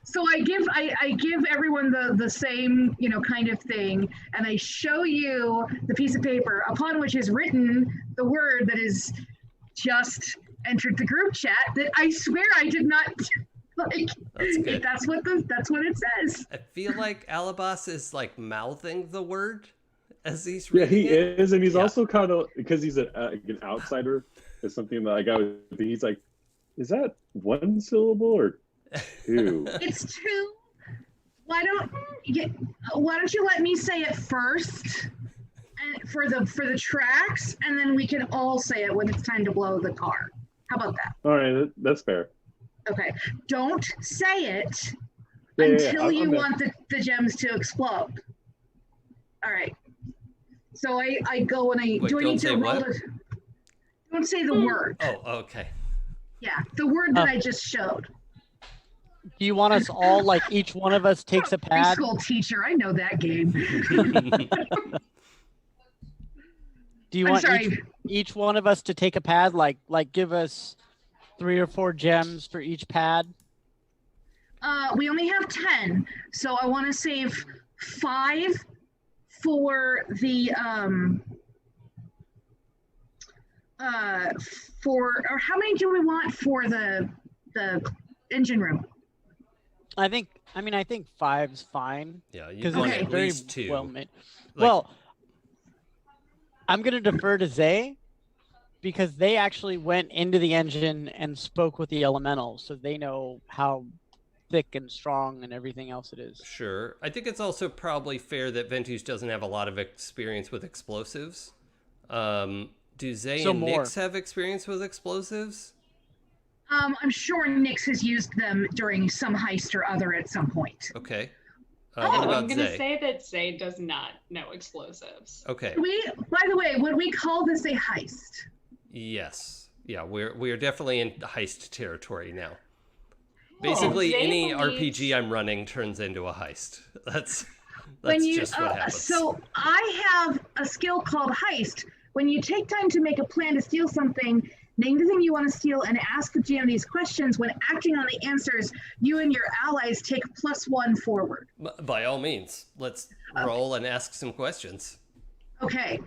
So I give everyone the same kind of thing, and I show you the piece of paper upon which is written the word that is just entered the group chat that I swear I did not like. That's good. That's what it says. I feel like Alaebas is like mouthing the word as he's Yeah, reading he it. is, and he's also kind of, because he's an outsider. It's something that I got. He's like, is that one syllable or two? It's two. Why don't you let me say it first, and for the tracks, and then we can all say it when it's time to blow the car. How about that? All right, that's fair. Okay. Don't say it Yeah, until you I'm want the gems to explode. All right. So I go and Wait, do I don't need say to roll what? it? Don't say the word. Oh, okay. Yeah, the word that I just showed. Do you want us all, like, each one of us takes a pad? Preschool teacher, I know that game. Do you I'm want sorry. each one of us to take a pad? Like give us 3 or 4 gems for each pad? We only have 10, so I want to save 5 for the or how many do we want for the engine room? I think 5's fine. Yeah, you Because want Okay. at very least 2. well made. Like- Well, I'm gonna defer to Zay because they actually went into the engine and spoke with the elementals, so they know how thick and strong and everything else it is. Sure. I think it's also probably fair that Ventuz doesn't have a lot of experience with explosives. Do Zay So and more. Nyx have experience with explosives? I'm sure Nyx has used them during some heist or other at some point. Okay. Oh, What I'm about gonna Zay? say that Zay does not know explosives. Okay. By the way, would we call this a heist? Yes. Yeah, we are definitely in heist territory now. Basically, Zay any believes- RPG I'm running turns into a heist. That's When you just what happens. so I have a skill called heist. When you take time to make a plan to steal something, name the thing you want to steal and ask the GM these questions. When acting on the answers, you and your allies take +1 forward. By all means, let's roll and ask some questions. Okay.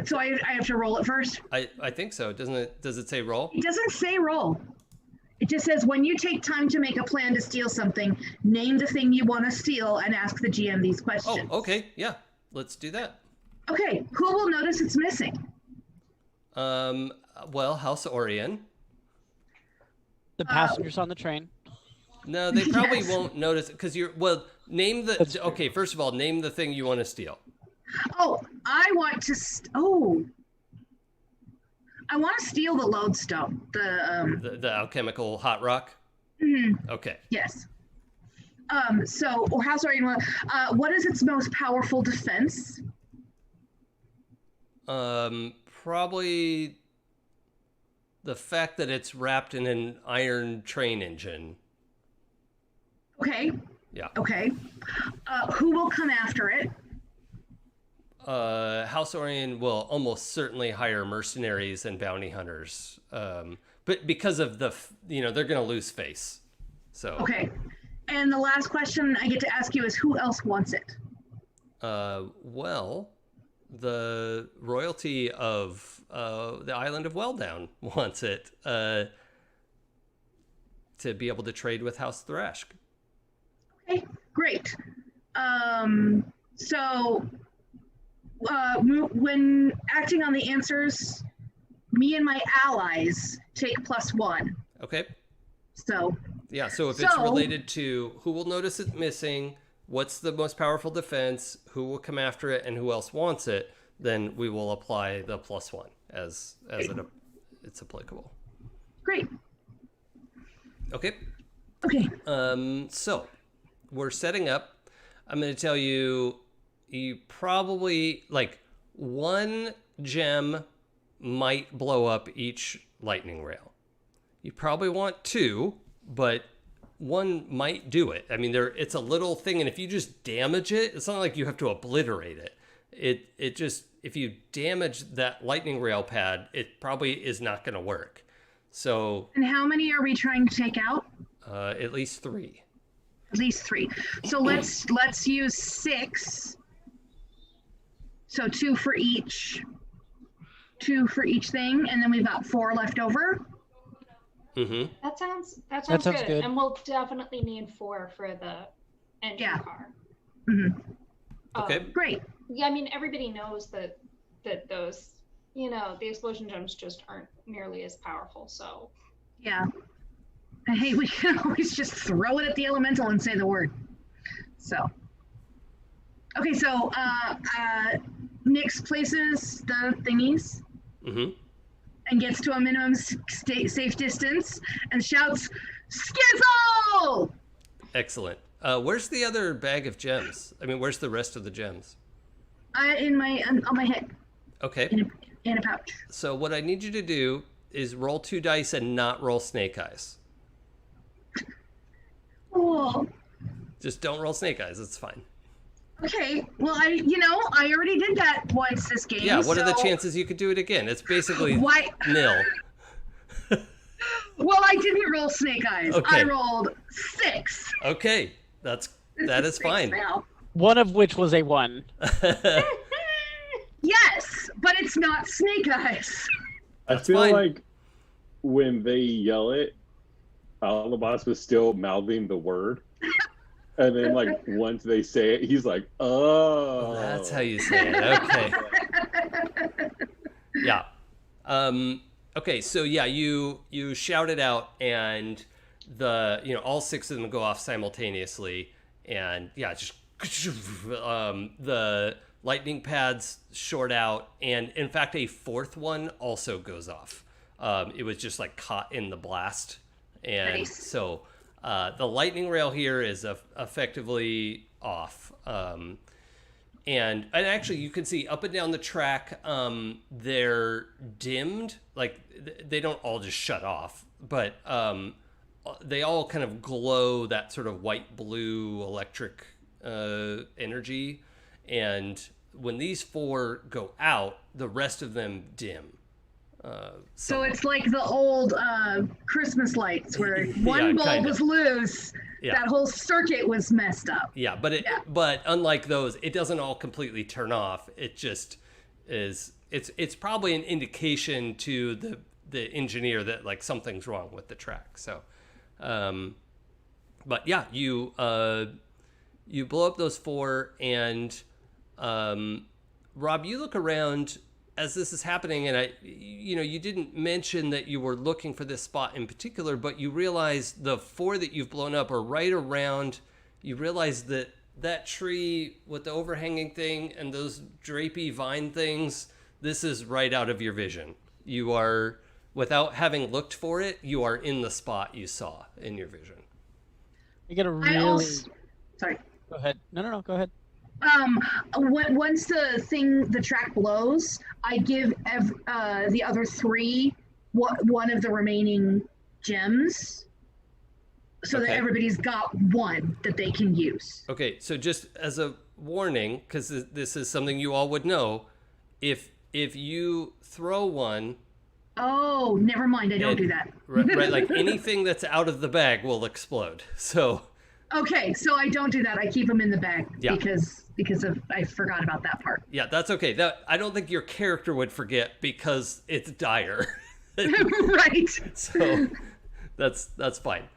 So I have to roll it first. I think so. Doesn't it? Does it say roll? It doesn't say roll. It just says when you take time to make a plan to steal something, name the thing you want to steal and ask the GM these Oh, questions. okay. Yeah, let's do that. Okay. Who will notice it's missing? Well, House Orion. The passengers on the train. No, they probably Yes. won't notice because name the. That's true. Okay, first of all, name the thing you want to steal. Oh, I want to. I want to steal the lodestone. The alchemical hot rock. Mhm, Okay. yes. So, or how sorry? What is its most powerful defense? Probably the fact that it's wrapped in an iron train engine. Okay. Yeah. Okay. Who will come after it? House Orion will almost certainly hire mercenaries and bounty hunters, but because of they're going to lose face. So Okay. And the last question I get to ask you is, who else wants it? Well, the royalty of the island of Welldown wants it to be able to trade with House Thrashk. Okay, great. When acting on the answers, me and my allies take +1. Okay. So Yeah, so if it's related to who will notice it missing, what's the most powerful defense, who will come after it, and who else wants it, then we will apply the +1 as it's applicable. Great. Okay. Okay. So we're setting up. I'm going to tell you probably like one gem might blow up each lightning rail. You probably want 2, but one might do it. I mean, it's a little thing, and if you just damage it, it's not like you have to obliterate it. It just, if you damage that lightning rail pad, it probably is not going to work. So. And how many are we trying to take out? At least 3. At least 3. So let's use 6. So 2 for each. 2 for each thing, and then we've got 4 left over. Mm-hmm. That sounds good. And we'll definitely need 4 for the engine car. Mm-hmm. Okay. Great. Yeah, I mean, everybody knows that those, the explosion gems just aren't nearly as powerful. So. Yeah. Hey, we can always just throw it at the elemental and say the word. So. Okay, so Nyx places the thingies. Mm-hmm. And gets to a minimum safe distance and shouts, "Skizzle!" Excellent. Where's the other bag of gems? I mean, where's the rest of the gems? On my head. Okay. In a pouch. So what I need you to do is roll 2 dice and not roll snake eyes. Oh. Just don't roll snake eyes. It's fine. Okay. Well, I already did that once this game. Yeah. What are the chances you could do it again? It's basically nil. Well, I didn't roll snake eyes. Okay. I rolled 6. Okay. That is fine. Now. One of which was a 1. Yes, but it's not snake eyes. I That's feel fine. like when they yell it, Alaebas was still mouthing the word. And then, like, once they say it, he's like, "Oh." That's how you say it. Okay. Yeah. Okay. So yeah, you shout it out, and all 6 of them go off simultaneously, and yeah, just the lightning pads short out, and in fact, a 4th one also goes off. It was just like caught in the blast, and Nice. so. The lightning rail here is effectively off. And actually, you can see up and down the track, they're dimmed. Like, they don't all just shut off, but they all kind of glow that sort of white-blue electric energy. And when these 4 go out, the rest of them dim. So it's like the old Christmas lights where one bulb kinda. was loose. Yeah. That whole circuit was messed up. Yeah, but unlike those, it doesn't all completely turn off. It just is. It's probably an indication to the engineer that like something's wrong with the track. So, but yeah, you blow up those 4, and Rob, you look around as this is happening, and you didn't mention that you were looking for this spot in particular, but you realize the 4 that you've blown up are right around. You realize that tree with the overhanging thing and those drapey vine things, this is right out of your vision. You are, without having looked for it, you are in the spot you saw in your vision. You get a really. Sorry. Go ahead. No. Go ahead. Once the track blows, I give the other 3 one of the remaining gems. so that Okay. everybody's got one that they can use. Okay, so just as a warning, because this is something you all would know, if you throw one, Oh, never mind. I don't and do that. right, like anything that's out of the bag will explode. So Okay, so I don't do that. I keep them in the bag Yeah. because of I forgot about that part. yeah, that's okay. That I don't think your character would forget because it's dire. Right. So that's fine.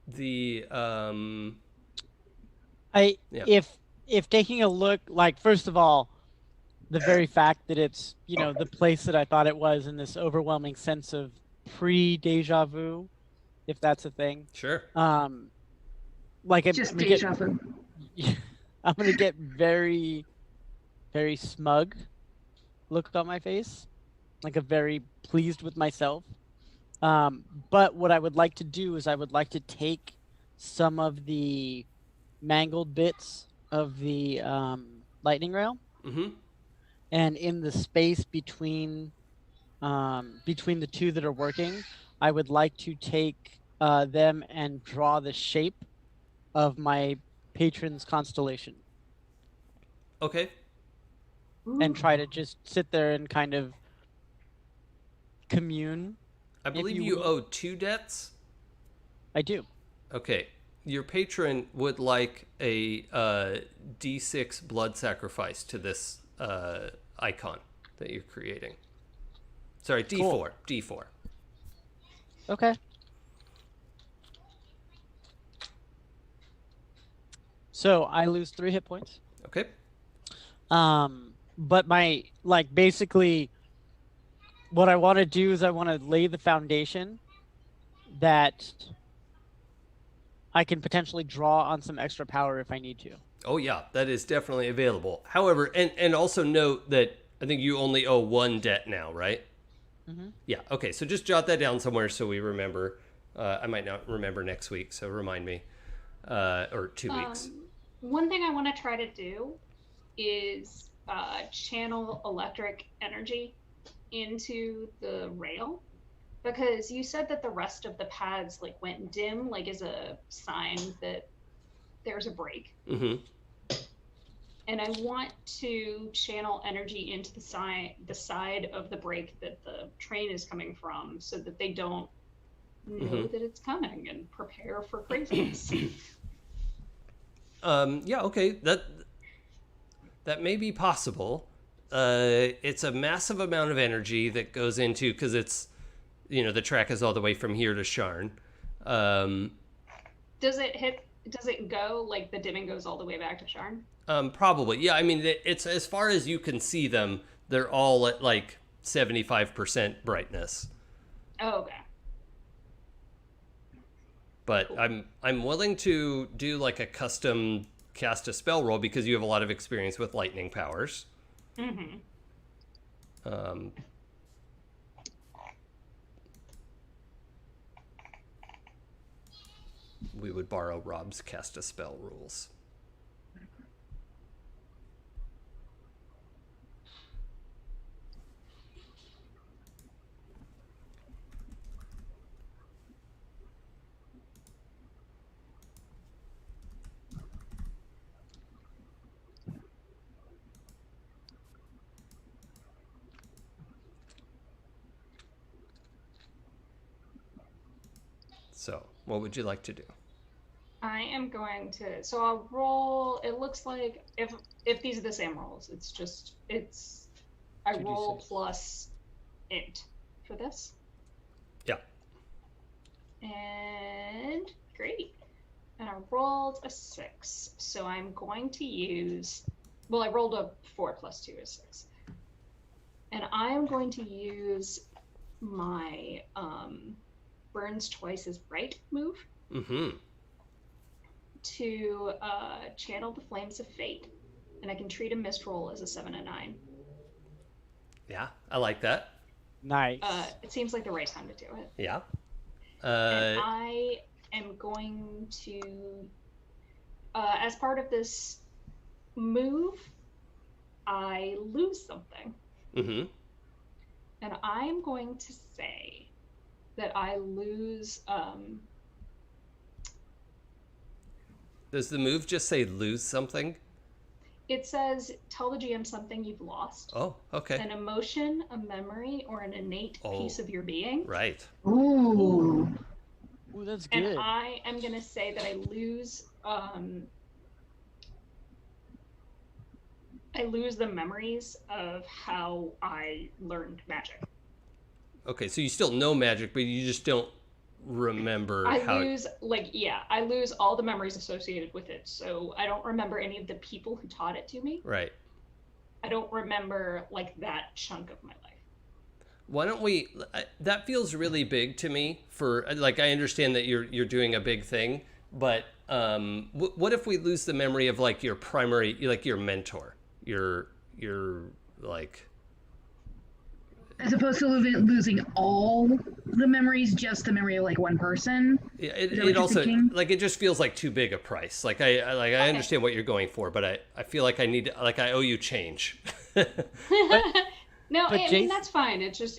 The I Yeah. if taking a look, like, first of all, the very fact that it's, the place that I thought it was, in this overwhelming sense of pre-deja vu, if that's a thing. Sure. Like I'm Just gonna deja vu. I'm gonna get very, very smug look on my face, like a very pleased with myself. But what I would like to do is I would like to take some of the mangled bits of the lightning rail, Mm-hmm. and in the space between the two that are working, I would like to take them and draw the shape of my patron's constellation, Okay. and try to just sit there and kind of commune. I If believe you you will. owe 2 debts. I do. Okay. Your patron would like a D6 blood sacrifice to this icon that you're creating. Sorry, D4. Cool. D4. Okay. So I lose 3 hit points. Okay. But basically, what I want to do is I want to lay the foundation that I can potentially draw on some extra power if I need to. Oh yeah, that is definitely available. However, and also note that I think you only owe 1 debt now, right? Mm-hmm. Yeah. Okay. So just jot that down somewhere so we remember. I might not remember next week, so remind me. Or 2 weeks. One thing I want to try to do is channel electric energy into the rail, because you said that the rest of the paths went dim, is a sign that there's a break. Mm-hmm. And I want to channel energy into the side of the break that the train is coming from, so that they don't know that it's coming and prepare for craziness. Yeah. Okay. That may be possible. It's a massive amount of energy that goes into, because it's, the track is all the way from here to Sharn. Does it go, the dimming goes all the way back to Sharn? Probably. Yeah. I mean, it's as far as you can see them, they're all at 75% brightness. Oh, okay. But I'm willing to do a custom cast a spell roll, because you have a lot of experience with lightning powers. Mm-hmm. We would borrow Rob's cast a spell rules. So, what would you like to do? I am going to. So I'll roll. It looks like if these are the same rolls, I roll 2d6 plus int for this. Yeah. And great. And I rolled a 6. So I'm going to use. Well, I rolled a 4 plus 2 is 6. And I am going to use my burns twice as bright move. Mm-hmm. To channel the flames of fate, and I can treat a mist roll as a 7 and 9. Yeah, I like that. Nice. It seems like the right time to do it. Yeah. And I am going to, as part of this move, I lose something. Mm-hmm. And I'm going to say that I lose. Does the move just say lose something? It says tell the GM something you've lost. Oh, okay. An emotion, a memory, or an innate piece of your being. Right. Ooh. Ooh, that's good. And I am going to say that I lose the memories of how I learned magic. Okay, so you still know magic, but you just don't remember I how... lose all the memories associated with it. So I don't remember any of the people who taught it to me. Right. I don't remember like that chunk of my life. Why don't we... That feels really big to me for... Like, I understand that you're doing a big thing, but what if we lose the memory of, like, your primary... Like, your mentor? Your like... As opposed to losing all the memories, just the memory of like one person. Yeah, it also thinking? Like it just feels like too big a price. Like I understand what you're going for, but I feel like I need like I owe you change. No, But I mean that's fine. It's just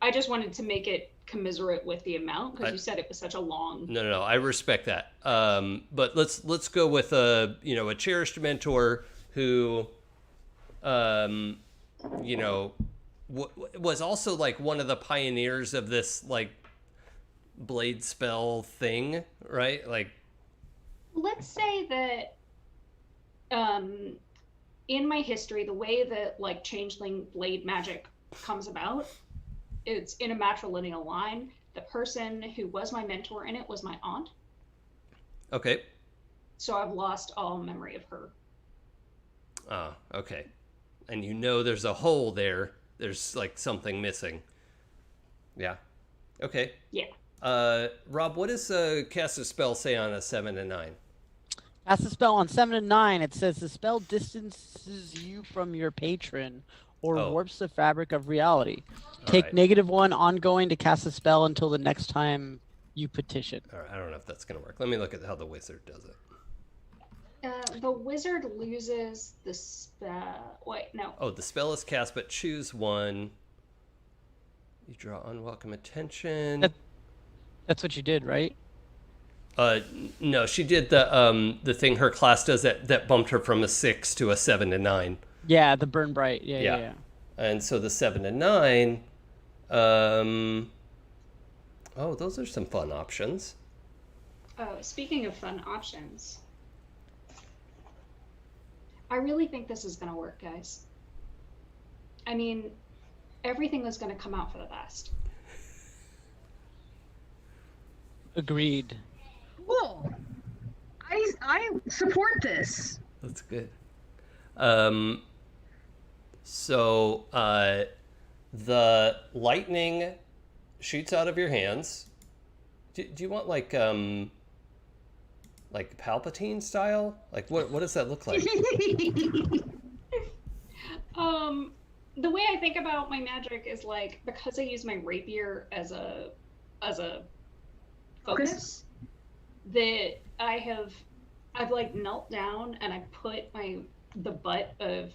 I just wanted to make it commiserate with the amount because you said it was such a long. No, I respect that. But let's go with a cherished mentor who, was also like one of the pioneers of this like blade spell thing, right? Like, let's say that in my history, the way that like changeling blade magic comes about, it's in a matrilineal line. The person who was my mentor in it was my aunt. Okay. So I've lost all memory of her. Ah, okay. And there's a hole there. There's like something missing. Yeah. Okay. Yeah. Rob, what does cast a spell say on a 7 and 9? Cast a spell on 7 and 9. It says the spell distances you from your patron or warps the fabric of reality. Take -1 ongoing to cast a spell until the next time you petition. All right, I don't know if that's going to work. Let me look at how the wizard does it. The wizard loses the spell. Wait, no. Oh, the spell is cast, but choose one. You draw unwelcome attention. That's what you did, right? No, she did the thing her class does that bumped her from a 6 to a 7 to 9. Yeah, the burn bright. Yeah. And so the 7 to 9. Those are some fun options. Oh, speaking of fun options. I really think this is going to work, guys. I mean, everything was going to come out for the best. Agreed. Cool. I support this. That's good. So the lightning shoots out of your hands. Do you want like Palpatine style? Like what does that look like? The way I think about my magic is like because I use my rapier as a focus, that I've like knelt down and I put the butt of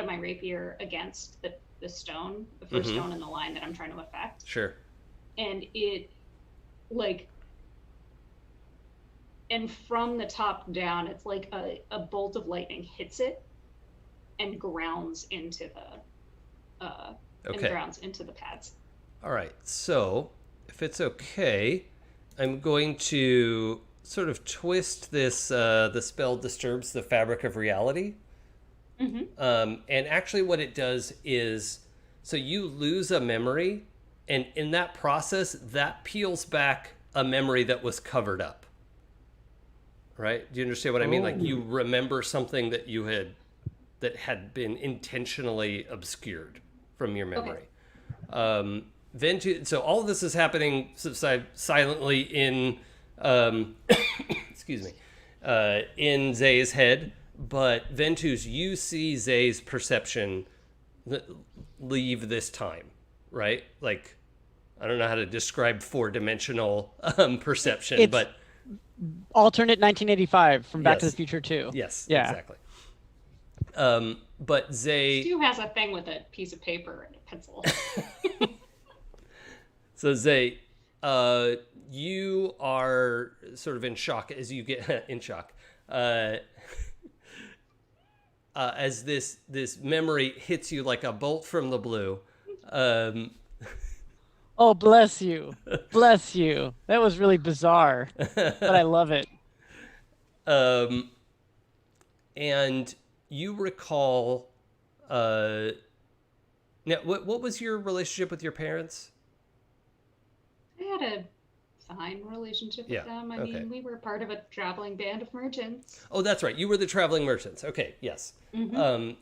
my rapier against the stone, the first stone in the line that I'm trying to affect. Sure. And it like and from the top down, it's like a bolt of lightning hits it and grounds into the pads. All right. So, if it's okay, I'm going to sort of twist this. The spell disturbs the fabric of reality. And actually, what it does is, so you lose a memory, and in that process, that peels back a memory that was covered up. Right? Do you understand what I mean? Like you remember something that that had been intentionally obscured from your memory. Ventuz, so all of this is happening silently in, excuse me, in Zay's head. But Ventuz, you see Zay's perception leave this time, right? Like, I don't know how to describe 4-dimensional perception, but alternate 1985 from Back to the Future 2. Yes, yeah. Exactly. But Zay... Stu has a thing with a piece of paper and a pencil. So Zay, you are sort of in shock as you get in shock. As this memory hits you like a bolt from the blue. Oh, bless you. Bless you. That was really bizarre, but I love it. And you recall, now, what was your relationship with your parents? I had a fine relationship with them. I mean, we were part of a traveling band of merchants. Oh, that's right. You were the traveling merchants. Okay, yes.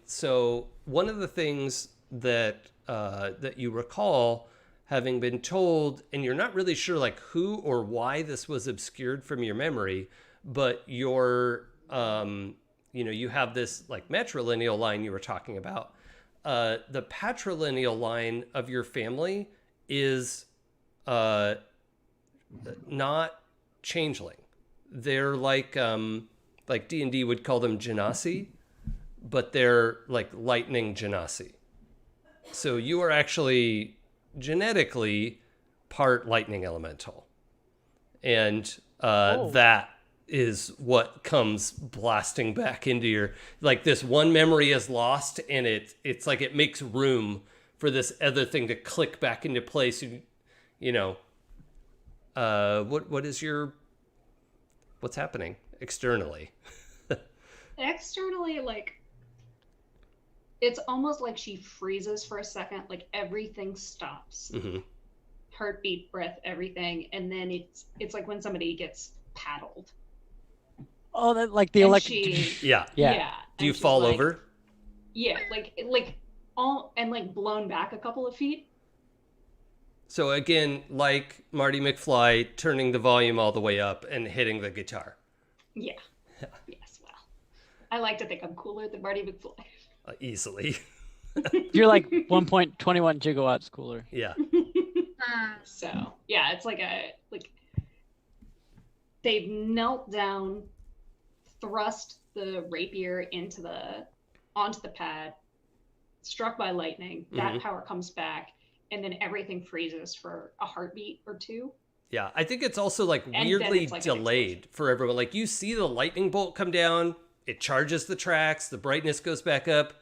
So one of the things that that you recall having been told, and you're not really sure like who or why this was obscured from your memory, but your you have this like matrilineal line you were talking about. The patrilineal line of your family is not changeling. They're like D&D would call them genasi, but they're like lightning genasi. So you are actually genetically part lightning elemental. And that is what comes blasting back into your, like this one memory is lost, and it's like it makes room for this other thing to click back into place. What's happening externally? Externally, like, it's almost like she freezes for a second, like everything stops. Heartbeat, breath, everything, and then it's like when somebody gets paddled. Oh, that like the electric. Yeah. Do you fall over? Yeah, like all and like blown back a couple of feet. So again, like Marty McFly turning the volume all the way up and hitting the guitar. Yeah. Yes, well, I like to think I'm cooler than Marty McFly. Easily. You're like 1.21 gigawatts cooler. Yeah. So yeah, it's like they've knelt down, thrust the rapier onto the pad, struck by lightning. That power comes back, and then everything freezes for a heartbeat or two. Yeah, I think it's also like weirdly like delayed for everyone. Like you see the lightning bolt come down, it charges the tracks, the brightness goes back up,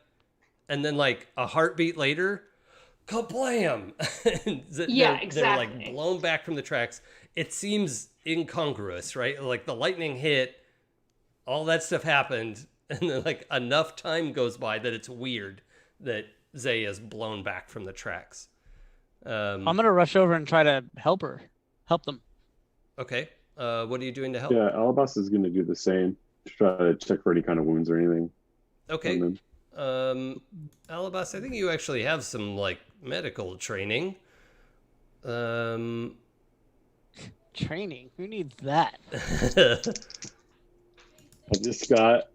and then like a heartbeat later, kablam! Yeah, exactly. They're like blown back from the tracks. It seems incongruous, right? Like the lightning hit, all that stuff happened, and then like enough time goes by that it's weird that Zay is blown back from the tracks. I'm gonna rush over and try to help them. Okay. What are you doing to help? Yeah, Alaebas is going to do the same to try to check for any kind of wounds or anything. Okay. Alaebas, I think you actually have some like medical training. Training? Who needs that? I just got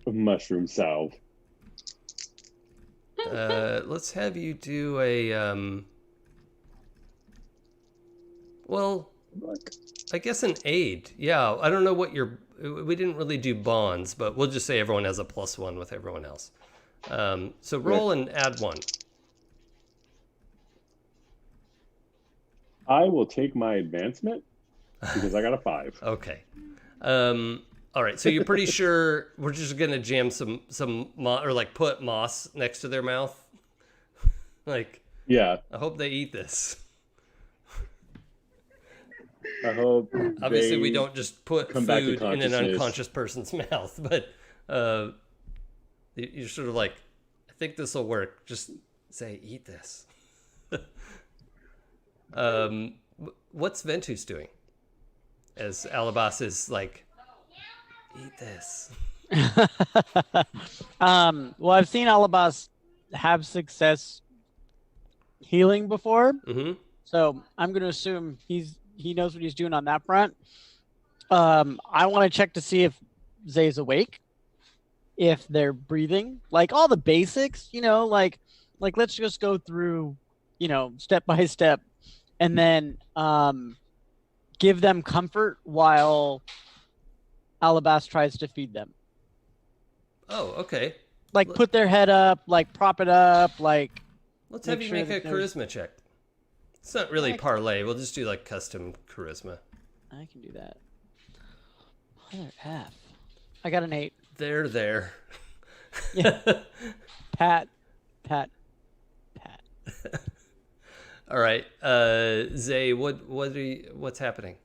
a mushroom salve. Let's have you do a well, I guess an aid. Yeah, I don't know what we didn't really do bonds, but we'll just say everyone has a +1 with everyone else. So roll and add 1. I will take my advancement because I got a 5. Okay. All right. So you're pretty sure we're just gonna jam some or like put moss next to their mouth. Like, yeah. I hope they eat this. I hope. Obviously, we don't just put food in an unconscious person's mouth, but you're sort of like, I think this will work. Just say, eat this. What's Ventuz doing? As Alaebas is like, eat this. Well, I've seen Alaebas have success healing before, so I'm going to assume he knows what he's doing on that front. I want to check to see if Zay's awake, if they're breathing, like all the basics, like let's just go through, step by step, and then give them comfort while Alaebas tries to feed them. Oh, okay. Like put their head up, like prop it up, like. Let's have you make a charisma check. It's not really parlay. We'll just do like custom charisma. I can do that. Mother F. I got an 8. There. Yeah. Pat. All right, Zay, what's happening?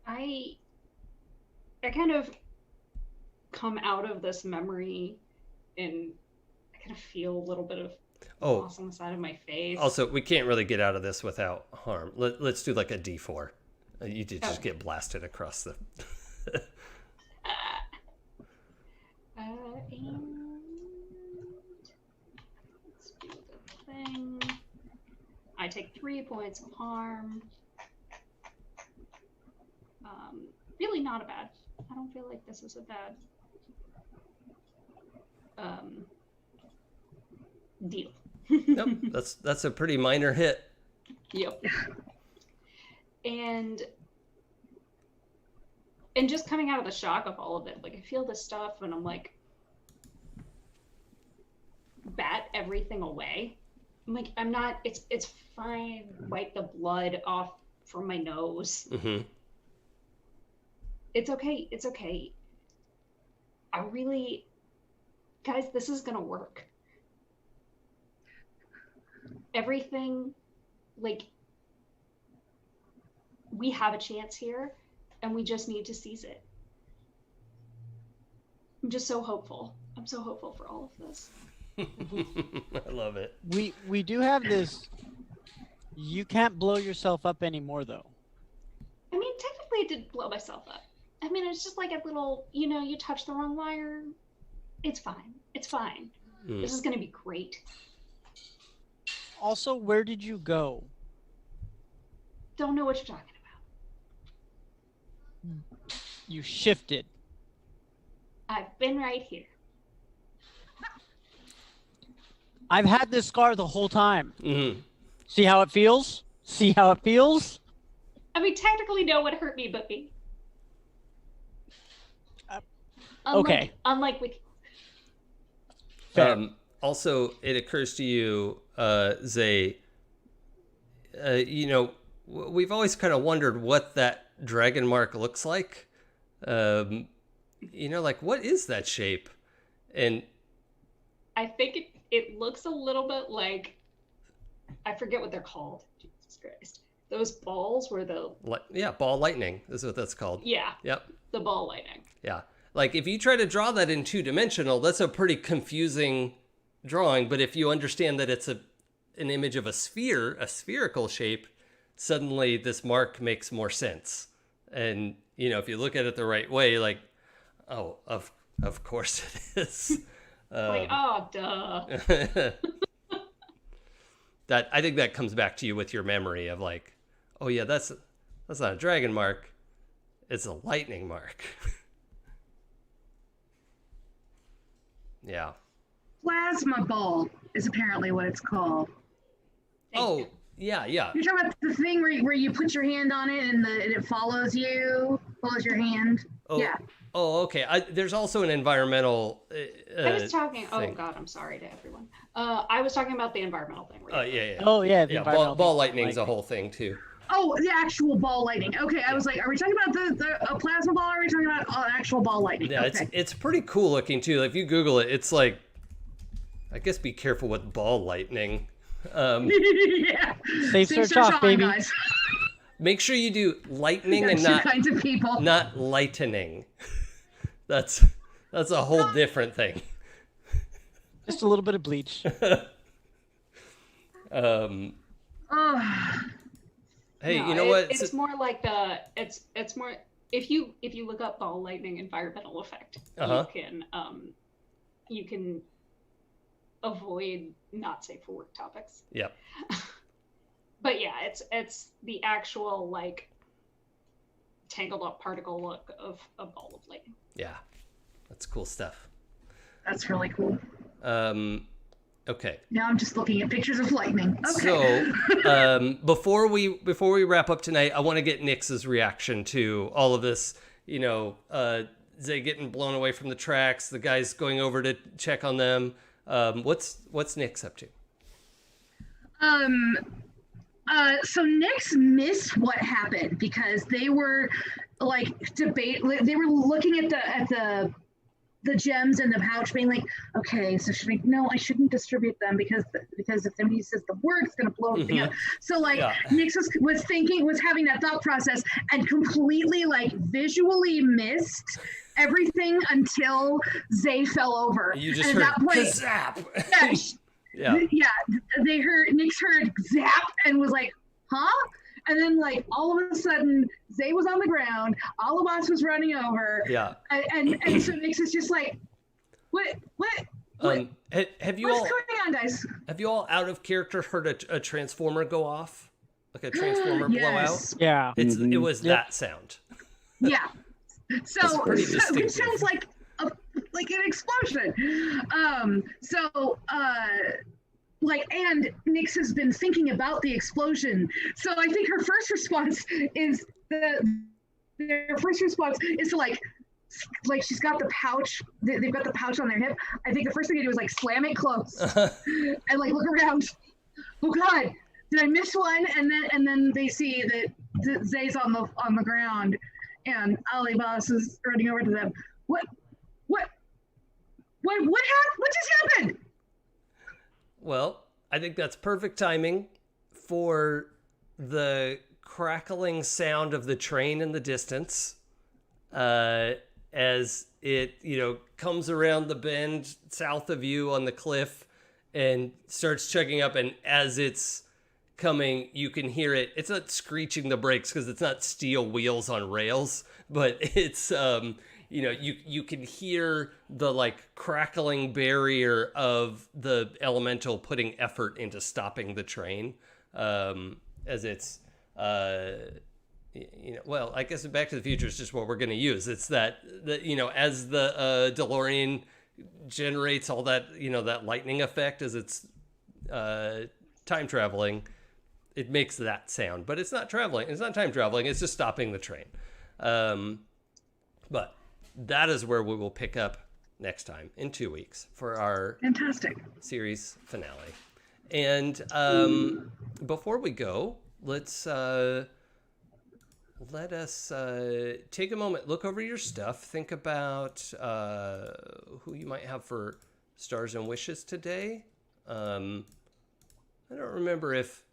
I kind of come out of this memory and I kind of feel a little bit of loss on the side of my face. Also, we can't really get out of this without harm. Let's do like a D4. You did just get blasted across the... and let's do the thing. I take 3 points of harm. Really not a bad. I don't feel like this is a bad deal. Nope, that's a pretty minor hit. Yep. And just coming out of the shock of all of it, like I feel this stuff and I'm like, bat everything away. I'm like, I'm not, it's fine. Wipe the blood off from my nose. Mm-hmm. It's okay. I really, guys, this is gonna work. Everything, like, we have a chance here and we just need to seize it. I'm just so hopeful. I'm so hopeful for all of this. I love it. We do have this. You can't blow yourself up anymore, though. I mean, technically I did blow myself up. I mean, it's just like a little, you touch the wrong wire. It's fine. It's fine. This is going to be great. Also, where did you go? Don't know what you're talking about. You shifted. I've been right here. I've had this scar the whole time. Mm-hmm. See how it feels? See how it feels? I mean, technically no one hurt me but me. Okay. Unlike we... Also, it occurs to you, Zay, we've always kind of wondered what that dragon mark looks like. Like, what is that shape? And I think it looks a little bit like, I forget what they're called. Jesus Christ. Those balls were the... ball lightning is what that's called. Yeah. Yep. The ball lightning. Yeah. Like, if you try to draw that in 2-dimensional, that's a pretty confusing drawing. But if you understand that it's an image of a sphere, a spherical shape, suddenly this mark makes more sense. And, if you look at it the right way, like, oh, of course it is. Duh. I think that comes back to you with your memory of like, oh yeah, that's not a dragon mark. It's a lightning mark. Yeah. Plasma ball is apparently what it's called. Oh, yeah. You're talking about the thing where you put your hand on it and it follows your hand. Oh, yeah. Oh, okay. There's also an environmental. I was talking. thing. Oh God, I'm sorry to everyone. I was talking about the environmental thing. Yeah. Oh yeah. The Ball lightning's a whole thing too. Oh, the actual ball lightning. Okay, I was like, are we talking about the plasma ball? Or are we talking about actual ball lightning? Yeah, okay. it's pretty cool looking too. If you Google it, it's like, I guess be careful with ball lightning. Yeah. Safe search off, baby. Guys. Make sure you do lightning and two kinds of people. not lightening. That's a whole different thing. Just a little bit of bleach. Hey, no, you know what? It's more like it's more if you look up ball lightning environmental effect, you can avoid not safe for work topics. Yep. But yeah, it's the actual like tangled up particle look of a ball of lightning. Yeah, that's cool stuff. That's really cool. Okay. Now I'm just looking at pictures of lightning. Okay. So, before we wrap up tonight, I want to get Nyx's reaction to all of this. Zay getting blown away from the tracks, the guys going over to check on them. What's Nyx up to? So Nyx missed what happened because they were like they were looking at the gems in the pouch, being like, okay, so I shouldn't distribute them because if somebody says the word, it's gonna blow everything up. So like Nyx was having that thought process and completely like visually missed everything until Zay fell over. You just and heard at that point, zap. Nyx heard zap and was like, huh? And then, like, all of a sudden, Zay was on the ground, Alaebas was running over. Yeah. And so Nyx is just like, what? Have you what's all going on, guys? Have you all out of character heard a transformer go off? Like a transformer blowout? Yeah. It was that sound. Yeah. So pretty it distinctive. sounds like an explosion. And Nyx has been thinking about the explosion. So I think her first response is to like she's got the pouch. They've got the pouch on their hip. I think the first thing they do is like slam it close and like look around. Oh God, did I miss one? And then they see that Zay's on the ground, and Alaebas is running over to them. What just happened? Well, I think that's perfect timing for the crackling sound of the train in the distance as it, comes around the bend south of you on the cliff and starts chugging up. And as it's coming, you can hear it. It's not screeching the brakes because it's not steel wheels on rails, but it's... you can hear the like crackling barrier of the elemental putting effort into stopping the train as it's, well, I guess Back to the Future is just what we're going to use. It's that as the DeLorean generates all that, that lightning effect as it's time traveling, it makes that sound, but it's not traveling. It's not time traveling. It's just stopping the train. But that is where we will pick up next time in 2 weeks for our fantastic series finale. And before we go, let us take a moment, look over your stuff, think about who you might have for stars and wishes today. I don't remember if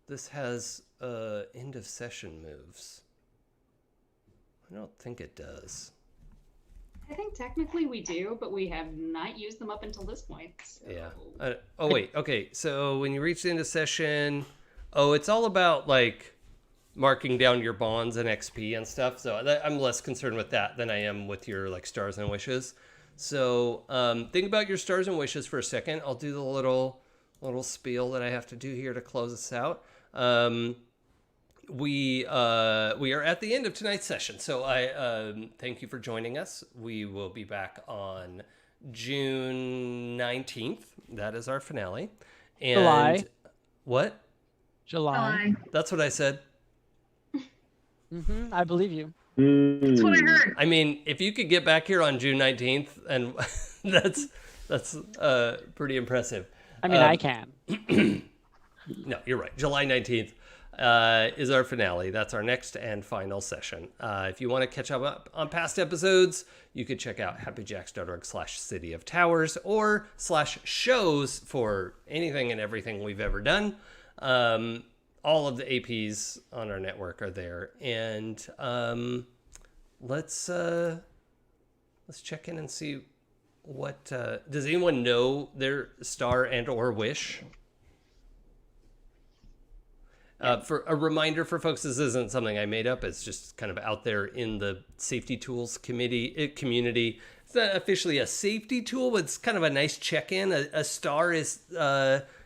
this has end of session moves. I don't think it does. I think technically we do, but we have not used them up until this point. So. Yeah. Wait. Okay. So when you reach the end of session, it's all about like marking down your bonds and XP and stuff. So I'm less concerned with that than I am with your like stars and wishes. So think about your stars and wishes for a second. I'll do the little spiel that I have to do here to close us out. We are at the end of tonight's session, so I thank you for joining us. We will be back on June 19th. That is our finale. And July. What? July. That's what I said. I believe you. That's what I heard. I mean, if you could get back here on June 19th, and that's pretty impressive. I mean, I can. No, you're right. July 19th. Is our finale. That's our next and final session. If you want to catch up on past episodes, you could check out happyjacks.org/City of Towers or /shows for anything and everything we've ever done. All of the APs on our network are there. And let's check in and see what... does anyone know their star and or wish? For a reminder for folks, this isn't something I made up. It's just kind of out there in the safety tools community. It's not officially a safety tool, but it's kind of a nice check-in. A star is,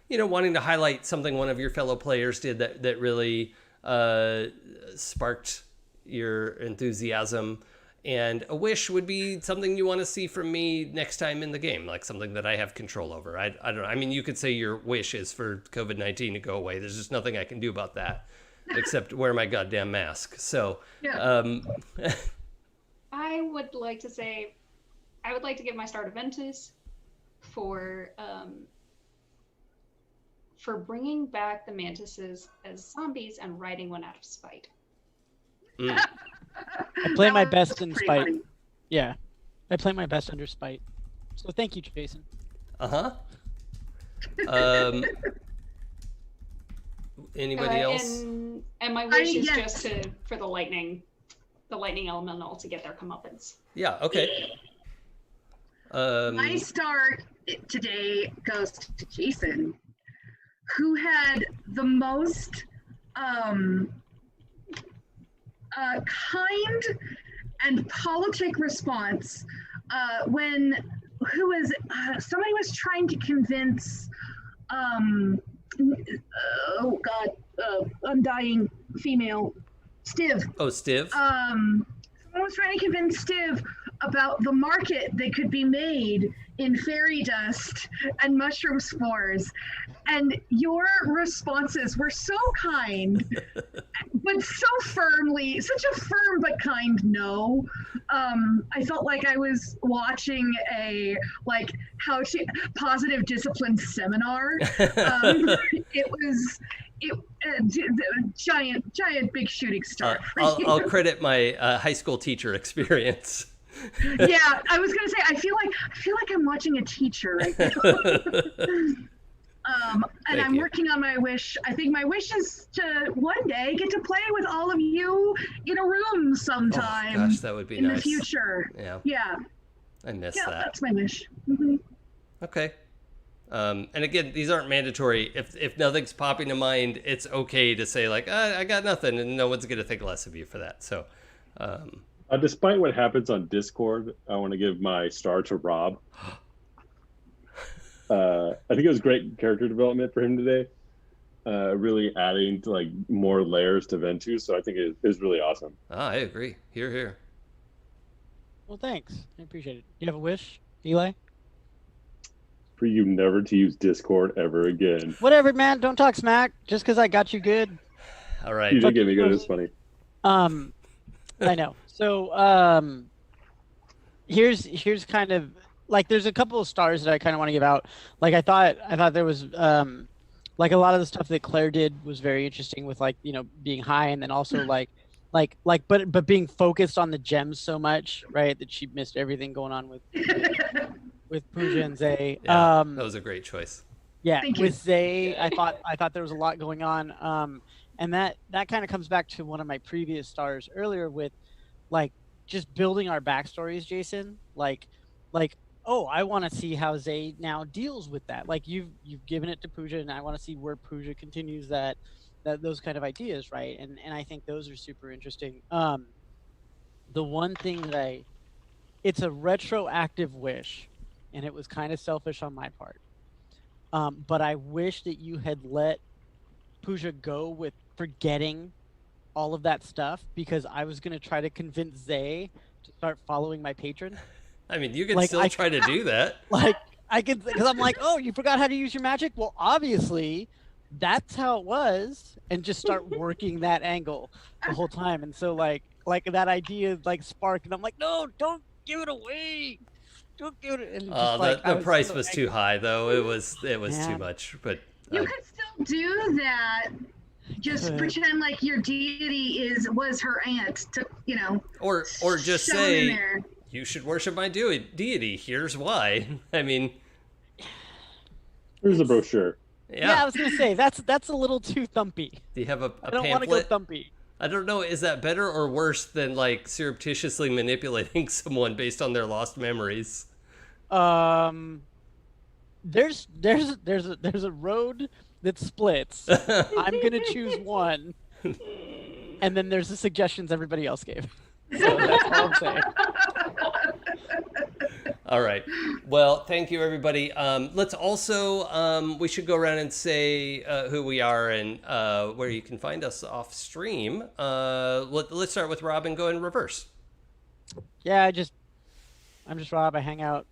wanting to highlight something one of your fellow players did that really sparked your enthusiasm. And a wish would be something you want to see from me next time in the game, like something that I have control over. I don't know. I mean, you could say your wish is for COVID-19 to go away. There's just nothing I can do about that except wear my goddamn mask. So, yeah. I would like to say, I would like to give my star to Ventuz for for bringing back the mantises as zombies and riding one out of spite. Mm. I play my best in pretty spite. funny. Yeah, I play my best under spite. So thank you, Jason. Anybody else? And my wish is yes. just for the lightning elemental to get their comeuppance. Yeah. Okay. My star today goes to Jason, who had the most kind and politic response when somebody was trying to convince undying female Stiv. Oh, Stiv. Someone was trying to convince Stiv about the market that could be made in fairy dust and mushroom spores. And your responses were so kind, but so firmly, such a firm but kind no. I felt like I was watching a how to positive discipline seminar. It was giant big shooting star. I'll credit my high school teacher experience. Yeah, I was gonna say I feel like I'm watching a teacher right now. And I'm working on my wish. I think my wish is to one day get to play with all of you in a room sometime. Oh, gosh, that would be in nice. the future. Yeah. I miss that. That's my wish. Mm-hmm. Okay. And again, these aren't mandatory. If nothing's popping to mind, it's okay to say like, I got nothing, and no one's gonna think less of you for that. So, despite what happens on Discord, I want to give my star to Rob. I think it was great character development for him today. Really adding to like more layers to Ventuz, so I think it is really awesome. I agree. Here. Well, thanks. I appreciate it. You have a wish, Eli? For you never to use Discord ever again. Whatever, man. Don't talk smack. Just because I got you good. All right. You did get me good. It's funny. I know. So here's kind of like there's a couple of stars that I kind of want to give out. Like I thought there was like a lot of the stuff that Claire did was very interesting with like, you know, being high and then also but being focused on the gems so much, right, that she missed everything going on with Pooja and Zay. Yeah, that was a great choice. Yeah, Thank with you. Zay, I thought there was a lot going on. And that kind of comes back to one of my previous stars earlier with like just building our backstories, Jason. Like oh, I want to see how Zay now deals with that. Like you've given it to Pooja, and I want to see where Pooja continues that those kind of ideas, right? And I think those are super interesting. The one thing that it's a retroactive wish, and it was kind of selfish on my part. But I wish that you had let Pooja go with forgetting all of that stuff, because I was going to try to convince Zay to start following my patron. I mean, you can still try to do that. Like, I could, because I'm like, oh, you forgot how to use your magic? Well, obviously, that's how it was, and just start working that angle the whole time. And so, like that idea, like, sparked, and I'm like, no, don't give it away. Don't give it. And just, the price was too high, though. It was too much. But You could still do that. Just pretend like your deity was her aunt, to or just shove say, in there. you should worship my deity. Here's why. I mean, Here's a brochure. Yeah, I was gonna say that's a little too thumpy. Do you have a I don't pamphlet? want to go thumpy. I don't know. Is that better or worse than like surreptitiously manipulating someone based on their lost memories? There's a road that splits. I'm gonna choose one, and then there's the suggestions everybody else gave. So that's all I'm saying. All right. Well, thank you, everybody. Let's also, we should go around and say who we are and where you can find us off stream. Let's start with Rob and go in reverse. Yeah, I'm just Rob. I hang out.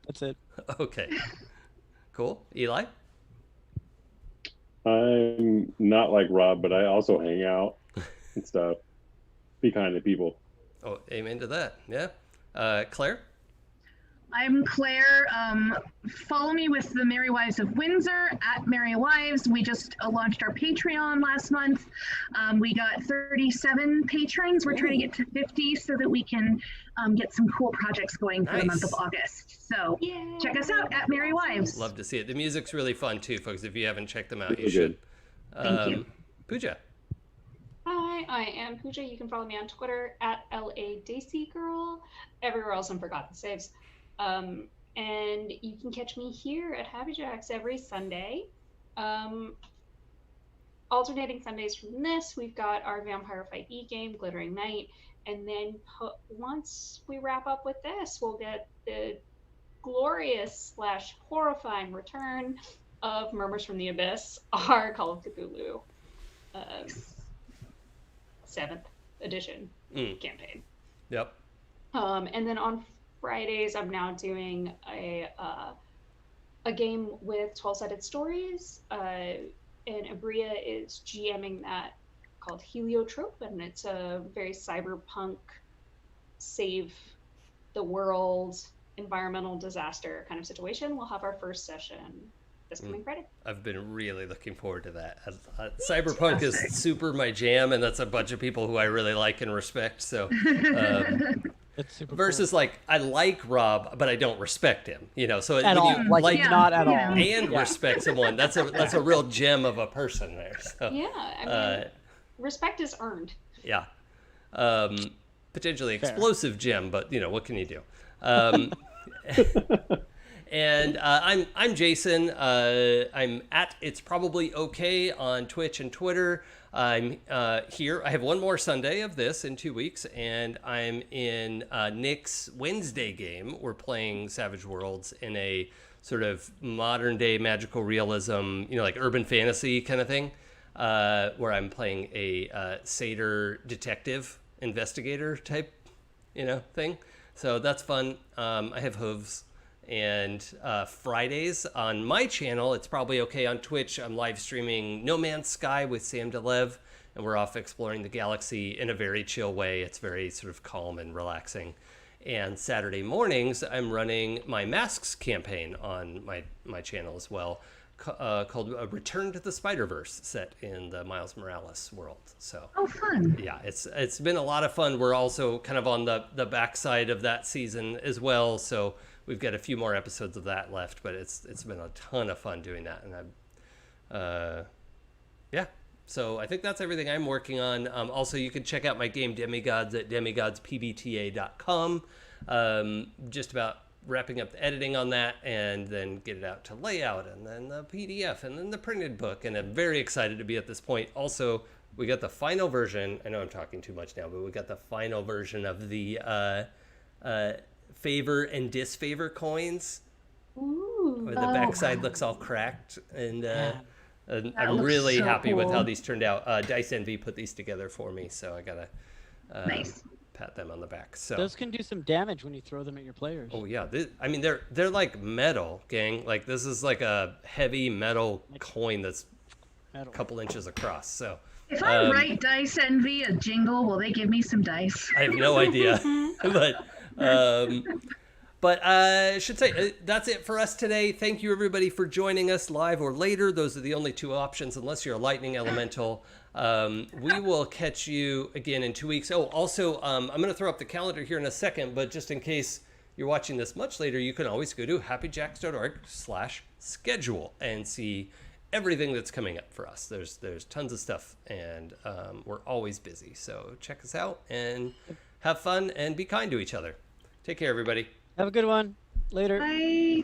That's it. Okay. Cool. Eli? I'm not like Rob, but I also hang out and stuff. Be kind to people. Oh, amen to that. Yeah. Claire? I'm Claire. Follow me with the Merry Wives of Windsor at Merry Wives. We just launched our Patreon last month. We got 37 patrons. We're trying to get to 50 so that we can get some cool projects going for the month of August. So check us out at Merry Wives. Love to see it. The music's really fun too, folks. If you haven't checked them out, you Really should. Thank you. Pooja. Hi, I am Pooja. You can follow me on Twitter at LADacyGirl. Everywhere else I'm Forgotten Saves. And you can catch me here at Happy Jacks every Sunday. Alternating Sundays from this, we've got our Vampire Fight E game, Glittering Night. And then once we wrap up with this, we'll get the glorious / horrifying return of Murmurs from the Abyss, our Call of Cthulhu 7th edition campaign. Yep. And then on Fridays, I'm now doing a game with 12-sided stories, and Abria is GMing that, called Heliotrope, and it's a very cyberpunk, save the world, environmental disaster kind of situation. We'll have our first session this coming Friday. I've been really looking forward to that. Cyberpunk is super my jam, and that's a bunch of people who I really like and respect. So, It's super versus cool. like I like Rob, but I don't respect him. You know, so At when all. you Like, not at all. and Yeah. respect someone, that's a real gem of a person there. So Yeah, I mean, respect is earned. yeah, potentially Fair. explosive gem, but you know what can you do? And I'm Jason. I'm at It's Probably Okay on Twitch and Twitter. I'm here. I have one more Sunday of this in 2 weeks, and I'm in Nick's Wednesday game. We're playing Savage Worlds in a sort of modern day magical realism, you know, like urban fantasy kind of thing, where I'm playing a satyr detective investigator type, you know, thing. So that's fun. I have hooves. And Fridays on my channel, It's Probably Okay on Twitch, I'm live streaming No Man's Sky with Sam DeLev, and we're off exploring the galaxy in a very chill way. It's very sort of calm and relaxing. And Saturday mornings, I'm running my Masks campaign on my channel as well, called Return to the Spider-Verse, set in the Miles Morales world. So fun. yeah, it's been a lot of fun. We're also kind of on the backside of that season as well, so we've got a few more episodes of that left, but it's been a ton of fun doing that. And yeah, so I think that's everything I'm working on. Also, you can check out my game Demigods at demigodspbta.com. Just about wrapping up the editing on that, and then get it out to layout, and then the PDF, and then the printed book. And I'm very excited to be at this point. Also, we got the final version. I know I'm talking too much now, but we got the final version of the favor and disfavor coins. Ooh. Where the backside looks all cracked, and I'm looks really so happy with how cool. these turned out. Dice Envy put these together for me, so I gotta Nice. pat them on the back. So Those can do some damage when you throw them at your players. oh yeah, I mean they're like metal, gang. Like this is like a heavy metal coin that's a couple inches across. So If I write Dice Envy a jingle, will they give me some dice? I have no idea, but I should say that's it for us today. Thank you everybody for joining us live or later. Those are the only two options, unless you're a lightning elemental. We will catch you again in 2 weeks. Oh, also, I'm going to throw up the calendar here in a second, but just in case you're watching this much later, you can always go to happyjacks.org/schedule and see everything that's coming up for us. There's tons of stuff, and we're always busy. So check us out and have fun and be kind to each other. Take care, everybody. Have a good one. Later. Bye.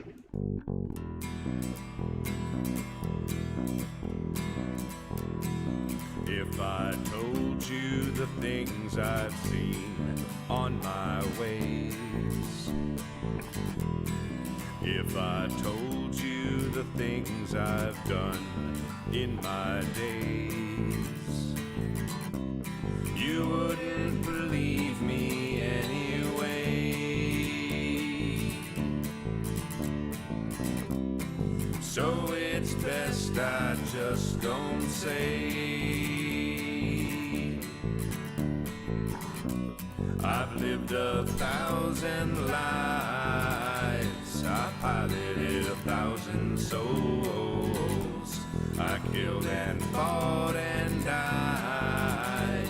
If I told you the things I've seen on my ways, if I told you the things I've done in my days, you wouldn't believe me anyway. So it's best I just don't say. I've lived 1,000 lives. souls. I killed and fought and died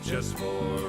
just for